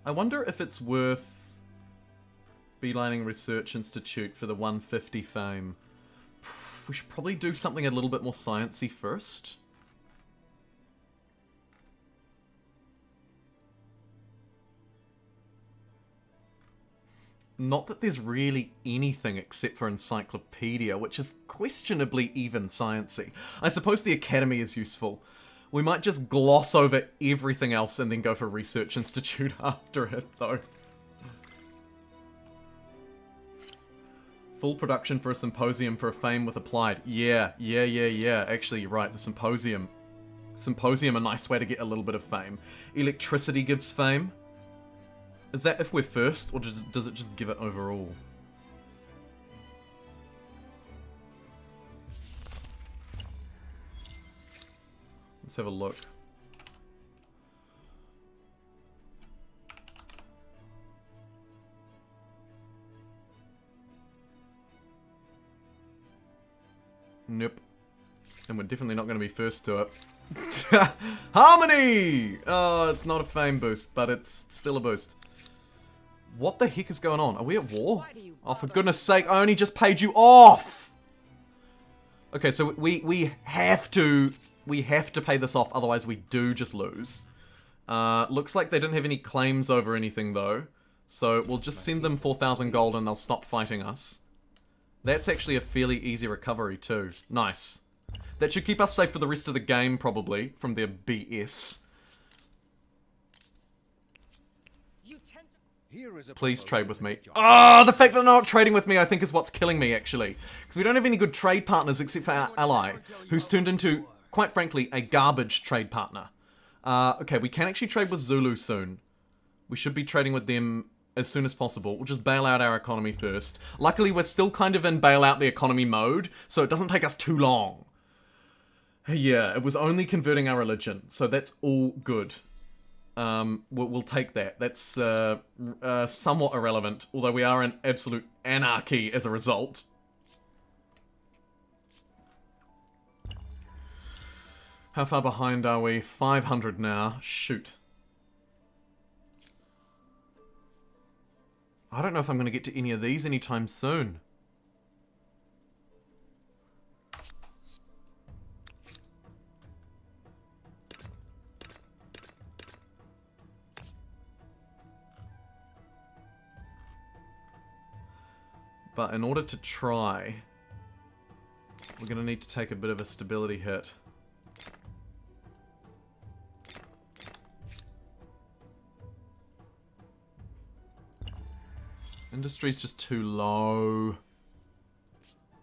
I wonder if it's worth beelining Research Institute for the 150 fame. We should probably do something a little bit more sciencey first. Not that there's really anything except for Encyclopedia, which is questionably even sciencey. I suppose the Academy is useful. We might just gloss over everything else and then go for Research Institute after it, though. Full production for a symposium for a fame with applied. Yeah. Actually, you're right, the symposium. Symposium, a nice way to get a little bit of fame. Electricity gives fame. Is that if we're first, or does it just give it overall? Let's have a look. Nope. And we're definitely not going to be first to it. Harmony! Oh, it's not a fame boost, but it's still a boost. What the heck is going on? Are we at war? Oh, for goodness sake, I only just paid you off! Okay, so we have to pay this off, otherwise we do just lose. Looks like they didn't have any claims over anything, though. So we'll just send them 4,000 gold and they'll stop fighting us. That's actually a fairly easy recovery, too. Nice. That should keep us safe for the rest of the game, probably, from their BS. Please trade with me. Ah, the fact that they're not trading with me, I think, is what's killing me, actually. Because we don't have any good trade partners except for our ally, who's turned into, quite frankly, a garbage trade partner. Okay, we can actually trade with Zulu soon. We should be trading with them as soon as possible. We'll just bail out our economy first. Luckily, we're still kind of in bail out the economy mode, so it doesn't take us too long. Yeah, it was only converting our religion, so that's all good. We'll take that. That's somewhat irrelevant, although we are in absolute anarchy as a result. How far behind are we? 500 now. Shoot. I don't know if I'm going to get to any of these anytime soon. But in order to try, we're going to need to take a bit of a stability hit. Industry's just too low.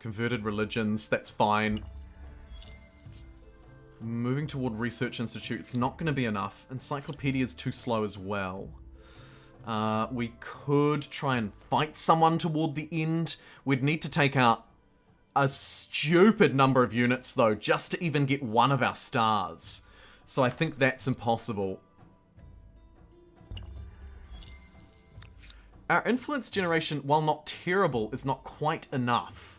Converted religions, that's fine. Moving toward Research Institute, it's not going to be enough. Encyclopedia's too slow as well. We could try and fight someone toward the end. We'd need to take out a stupid number of units, though, just to even get one of our stars. So I think that's impossible. Our influence generation, while not terrible, is not quite enough.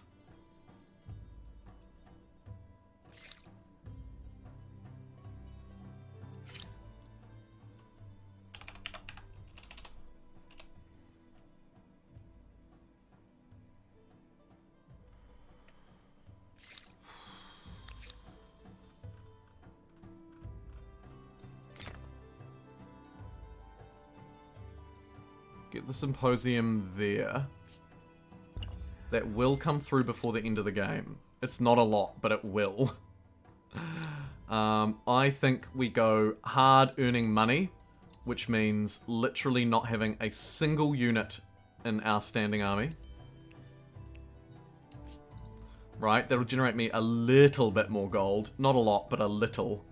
Get the symposium there. That will come through before the end of the game. It's not a lot, but it will. I think we go hard earning money, which means literally not having a single unit in our standing army. Right, that'll generate me a little bit more gold. Not a lot, but a little.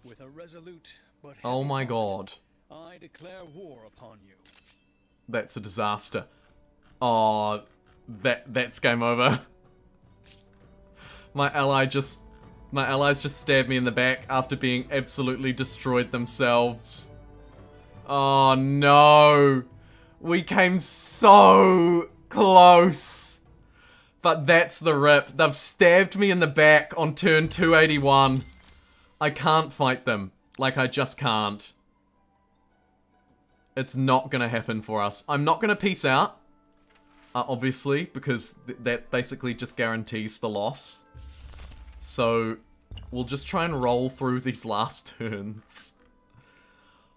With a resolute but Oh my heavy god. heart, I declare war upon you. That's a disaster. Oh, that's game over. My allies just stabbed me in the back after being absolutely destroyed themselves. Oh no. We came so close. But that's the rip. They've stabbed me in the back on turn 281. I can't fight them. Like, I just can't. It's not gonna happen for us. I'm not gonna peace out. Obviously, because that basically just guarantees the loss. So, we'll just try and roll through these last turns.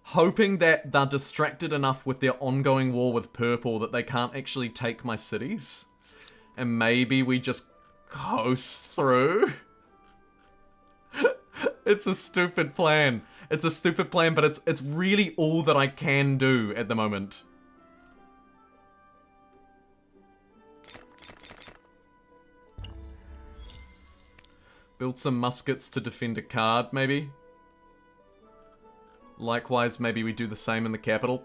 Hoping that they're distracted enough with their ongoing war with purple that they can't actually take my cities. And maybe we just coast through. It's a stupid plan. It's a stupid plan, but it's really all that I can do at the moment. Build some muskets to defend a card, maybe. Likewise, maybe we do the same in the capital.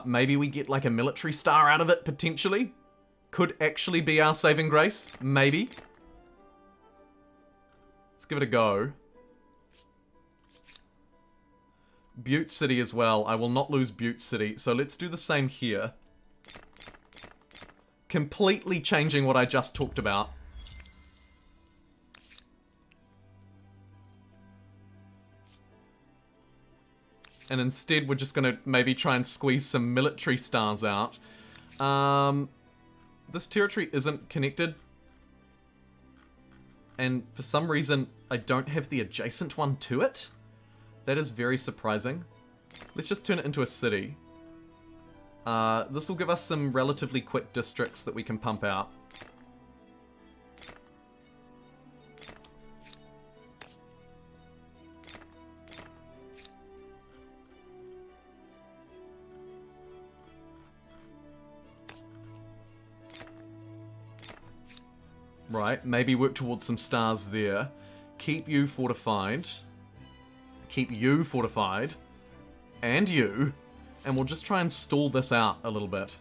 Maybe we get like a military star out of it, potentially. Could actually be our saving grace. Maybe. Let's give it a go. Butte City as well. I will not lose Butte City. So let's do the same here. Completely changing what I just talked about. And instead, we're just going to maybe try and squeeze some military stars out. This territory isn't connected. And for some reason, I don't have the adjacent one to it. That is very surprising. Let's just turn it into a city. This will give us some relatively quick districts that we can pump out. Right, maybe work towards some stars there. Keep you fortified. Keep you fortified. And you. And we'll just try and stall this out a little bit.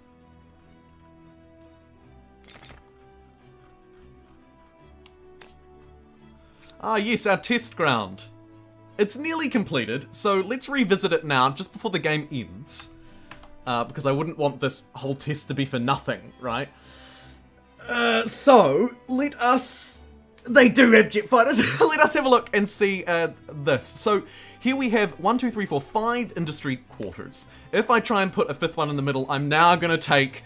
Ah, yes, our test ground. It's nearly completed, so let's revisit it now, just before the game ends. Because I wouldn't want this whole test to be for nothing, right? So, let us... They do have jet fighters. Let us have a look and see this. So, here we have 1, 2, 3, 4, 5 industry quarters. If I try and put a fifth one in the middle, I'm now going to take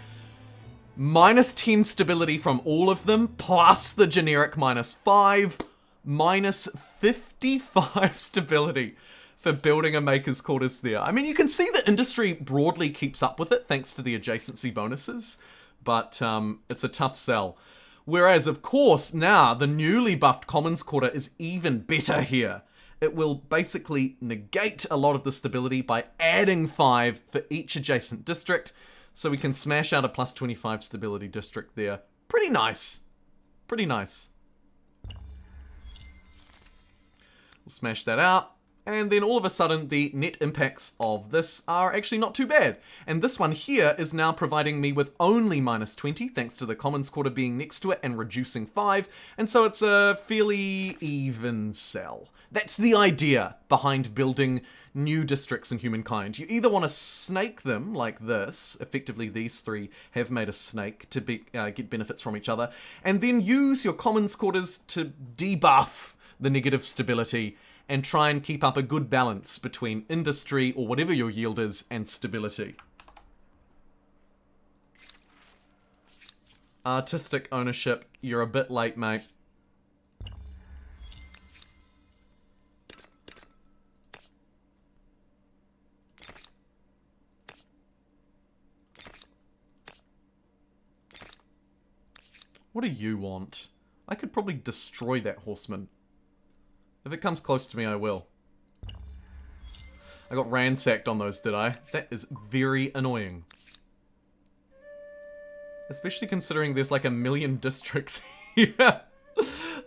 minus 10 stability from all of them, plus the generic minus 5, minus 55 stability for building a maker's quarters there. I mean, you can see that industry broadly keeps up with it, thanks to the adjacency bonuses. But it's a tough sell. Whereas, of course, now the newly buffed Commons Quarter is even better here. It will basically negate a lot of the stability by adding 5 for each adjacent district. So we can smash out a plus 25 stability district there. Pretty nice. Pretty nice. We'll smash that out. And then all of a sudden, the net impacts of this are actually not too bad. And this one here is now providing me with only minus 20, thanks to the Commons Quarter being next to it and reducing 5. And so it's a fairly even sell. That's the idea behind building new districts in Humankind. You either want to snake them like this, effectively these three have made a snake to get benefits from each other, and then use your Commons Quarters to debuff the negative stability and try and keep up a good balance between industry, or whatever your yield is, and stability. Artistic ownership, you're a bit late, mate. What do you want? I could probably destroy that horseman. If it comes close to me, I will. I got ransacked on those, did I? That is very annoying. Especially considering there's like 1 million districts here.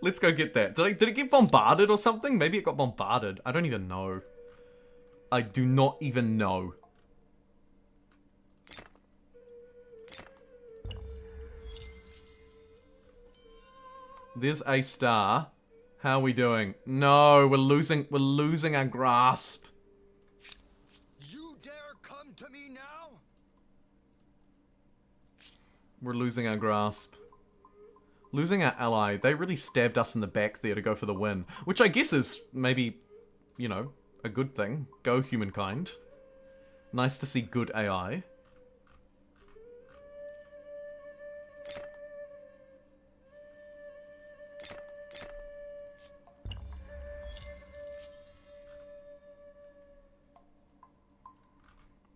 Let's go get that. Did it get bombarded or something? Maybe it got bombarded. I don't even know. I do not even know. There's a star. How are we doing? No, we're losing our grasp. You dare come to me now? We're losing our grasp. Losing our ally. They really stabbed us in the back there to go for the win. Which I guess is maybe, you know, a good thing. Go Humankind. Nice to see good AI.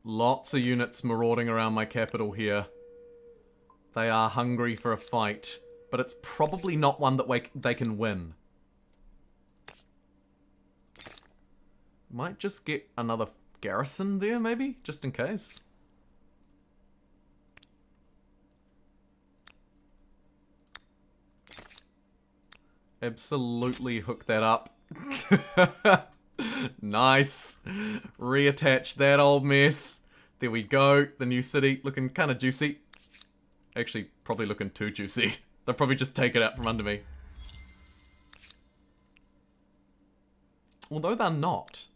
Lots of units marauding around my capital here. They are hungry for a fight, but it's probably not one that they can win. Might just get another garrison there, maybe? Just in case. Absolutely hook that up. Nice. Reattach that old mess. There we go. The new city looking kind of juicy. Actually, probably looking too juicy. They'll probably just take it out from under me. Although they're not.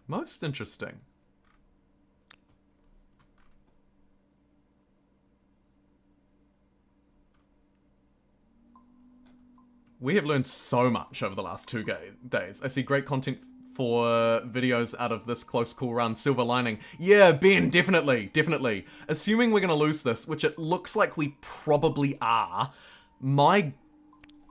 Most interesting. We have learned so much over the last 2 days. I see great content for videos out of this close call run. Silver lining. Yeah, Ben, definitely, definitely. Assuming we're going to lose this, which it looks like we probably are, my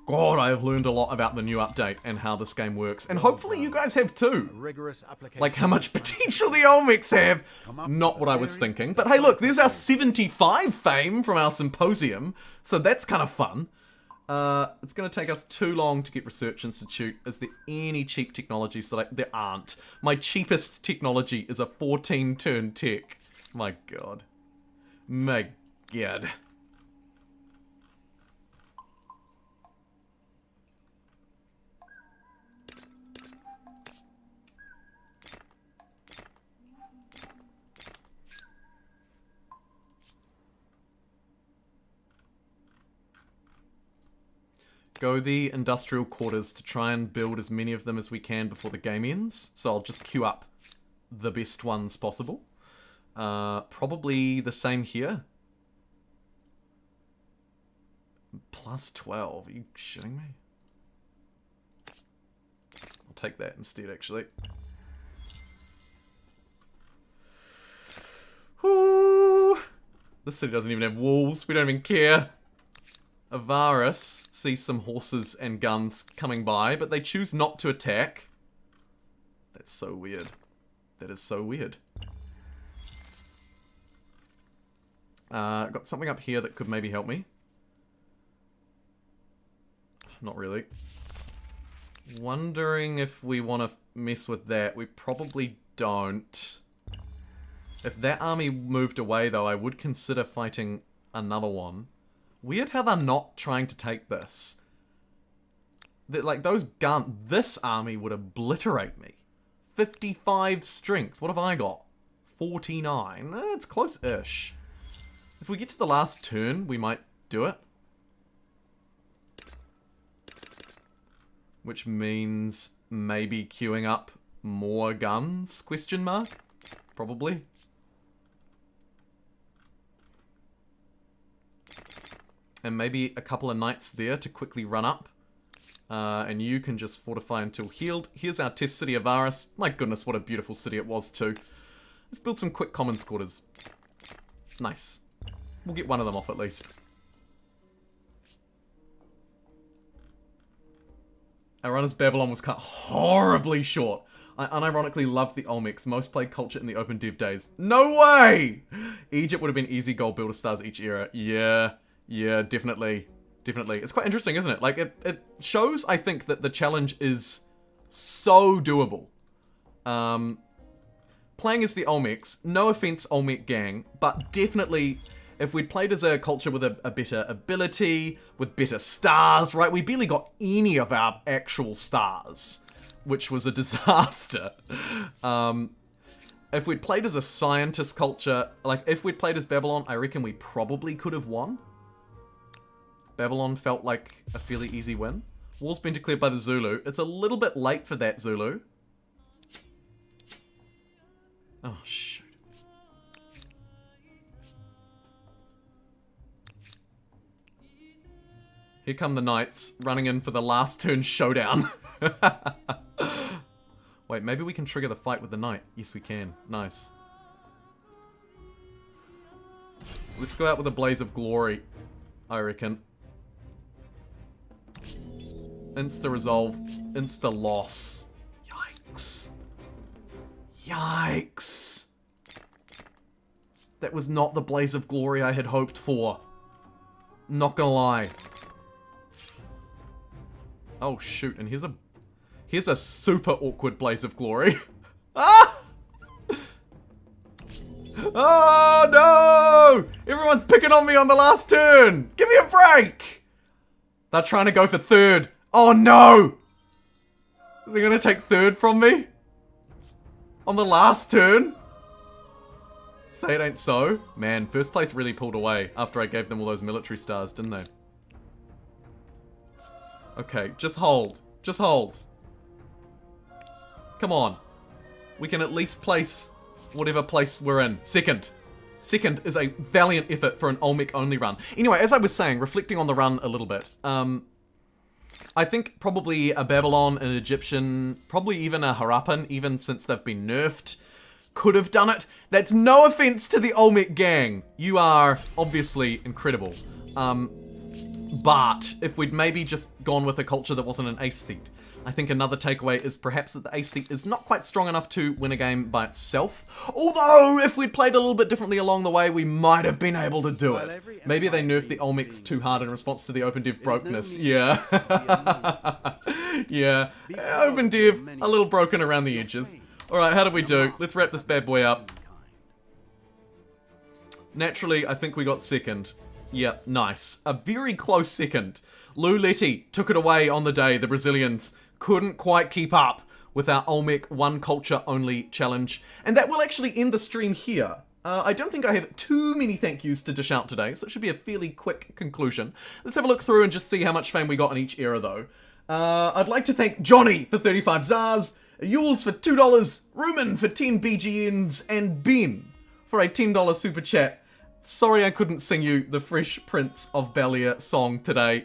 God, I have learned a lot about the new update and how this game works. And hopefully you guys have too. Rigorous application. Like how much potential the Olmecs have. Not what I was thinking. But hey, look, there's our 75 fame from our symposium. So that's kind of fun. It's going to take us too long to get Research Institute. Is there any cheap technologies that there aren't? My cheapest technology is a 14-turn tech. My God. My God. Go the industrial quarters to try and build as many of them as we can before the game ends. So I'll just queue up the best ones possible. Probably the same here. Plus 12. Are you shitting me? I'll take that instead, actually. Whoo! This city doesn't even have walls. We don't even care. Avaris sees some horses and guns coming by, but they choose not to attack. That's so weird. That is so weird. Got something up here that could maybe help me. Not really. Wondering if we want to mess with that. We probably don't. If that army moved away, though, I would consider fighting another one. Weird how they're not trying to take this. Like, those guns... This army would obliterate me. 55 strength. What have I got? 49. It's close-ish. If we get to the last turn, we might do it. Which means maybe queuing up more guns? Question mark? Probably. And maybe a couple of knights there to quickly run up. And you can just fortify until healed. Here's our test city of Avaris. My goodness, what a beautiful city it was too. Let's build some quick commons quarters. Nice. We'll get one of them off at least. Our run as Babylon was cut horribly short. I unironically loved the Olmecs. Most played culture in the open dev days. No way! Egypt would have been easy gold builder stars each era. Yeah, definitely. Definitely. It's quite interesting, isn't it? Like, it shows, I think, that the challenge is so doable. Playing as the Olmecs, no offense, Olmec gang, but definitely, if we'd played as a culture with a better ability, with better stars, right? We barely got any of our actual stars, which was a disaster. If we'd played as a scientist culture, like, if we'd played as Babylon, I reckon we probably could have won. Babylon felt like a fairly easy win. War's been declared by the Zulu. It's a little bit late for that, Zulu. Oh, shoot. Here come the knights, running in for the last turn showdown. Wait, maybe we can trigger the fight with the knight. Yes, we can. Nice. Let's go out with a blaze of glory, I reckon. Insta-resolve. Insta-loss. Yikes. Yikes. That was not the blaze of glory I had hoped for. Not gonna lie. Oh shoot, and here's a super awkward blaze of glory. Ah! Oh no! Everyone's picking on me on the last turn! Give me a break! They're trying to go for third. Oh no! They're gonna take third from me? On the last turn? Say it ain't so. Man, first place really pulled away after I gave them all those military stars, didn't they? Okay, just hold. Just hold. Come on. We can at least place whatever place we're in. Second. Second is a valiant effort for an Olmec only run. Anyway, as I was saying, reflecting on the run a little bit, I think probably a Babylon, an Egyptian, probably even a Harappan, even since they've been nerfed, could have done it. That's no offense to the Olmec gang. You are obviously incredible. But if we'd maybe just gone with a culture that wasn't an Aesthete, I think another takeaway is perhaps that the Aesthete is not quite strong enough to win a game by itself. Although, if we'd played a little bit differently along the way, we might have been able to do it. Maybe they nerfed the Olmecs too hard in response to the OpenDev brokenness. Yeah. Yeah. OpenDev, a little broken around the edges. Alright, how did we do? Let's wrap this bad boy up. Naturally, I think we got second. Yep, nice. A very close second. Lou Letty took it away on the day. The Brazilians couldn't quite keep up with our Olmec one culture only challenge. And that will actually end the stream here. I don't think I have too many thank yous to dish out today, so it should be a fairly quick conclusion. Let's have a look through and just see how much fame we got in each era though. I'd like to thank Johnny for 35 Zars, Yules for $2, Rumen for 10 BGNs, and Ben for a $10 super chat. Sorry I couldn't sing you the Fresh Prince of Bel-Air song today.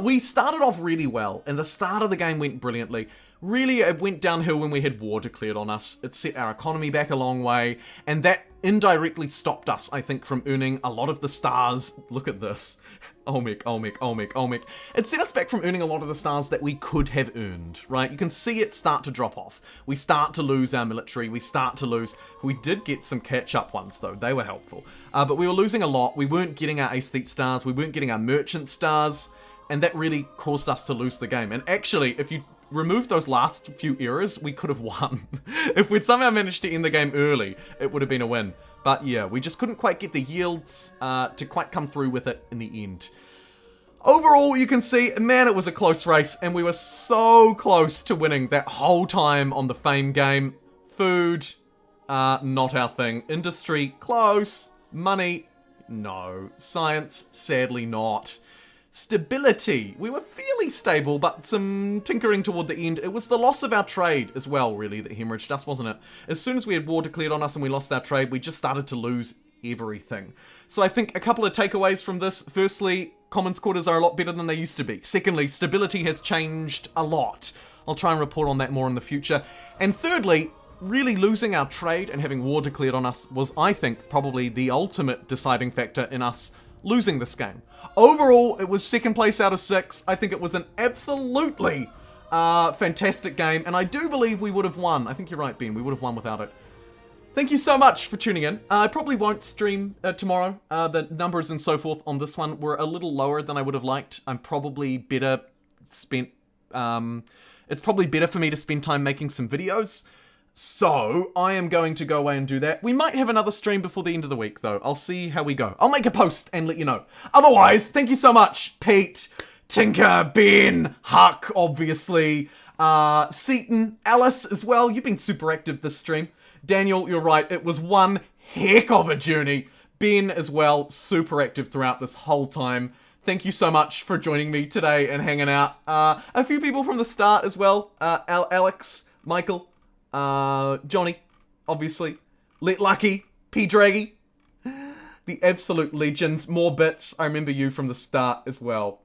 We started off really well, and the start of the game went brilliantly. Really, it went downhill when we had war declared on us. It set our economy back a long way, and that indirectly stopped us, I think, from earning a lot of the stars. Look at this. Olmec, Olmec, Olmec, Olmec. It set us back from earning a lot of the stars that we could have earned, right? You can see it start to drop off. We start to lose our military. We start to lose... We did get some catch-up ones, though. They were helpful. But we were losing a lot. We weren't getting our Aesthete stars. We weren't getting our merchant stars. And that really caused us to lose the game. And actually, if you removed those last few eras, we could have won. If we'd somehow managed to end the game early, it would have been a win. But yeah, we just couldn't quite get the yields to quite come through with it in the end. Overall, you can see, man, it was a close race, and we were so close to winning that whole time on the fame game. Food, not our thing. Industry, close. Money, no. Science, sadly not. Stability, we were fairly stable, but some tinkering toward the end. It was the loss of our trade as well, really, that hemorrhaged us, wasn't it? As soon as we had war declared on us and we lost our trade, we just started to lose everything. So I think a couple of takeaways from this. Firstly, Commons Quarters are a lot better than they used to be. Secondly, stability has changed a lot. I'll try and report on that more in the future. And thirdly, really losing our trade and having war declared on us was, I think, probably the ultimate deciding factor in us losing this game. Overall, it was second place out of 6. I think it was an absolutely fantastic game, and I do believe we would have won. I think you're right, Ben. We would have won without it. Thank you so much for tuning in. I probably won't stream tomorrow. The numbers and so forth on this one were a little lower than I would have liked. I'm probably better spent... it's probably better for me to spend time making some videos. So, I am going to go away and do that. We might have another stream before the end of the week, though. I'll see how we go. I'll make a post and let you know. Otherwise, thank you so much, Pete, Tinker, Ben, Huck, obviously, Seaton, Alice as well. You've been super active this stream. Daniel, you're right. It was one heck of a journey. Ben as well, super active throughout this whole time. Thank you so much for joining me today and hanging out. A few people from the start as well. Alex, Michael, Johnny, obviously, Let Lucky, P Draggy, the absolute legends, more bits. I remember you from the start as well.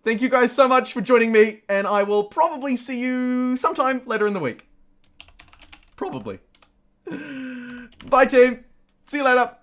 Thank you guys so much for joining me, and I will probably see you sometime later in the week. Probably. Bye, team. See you later.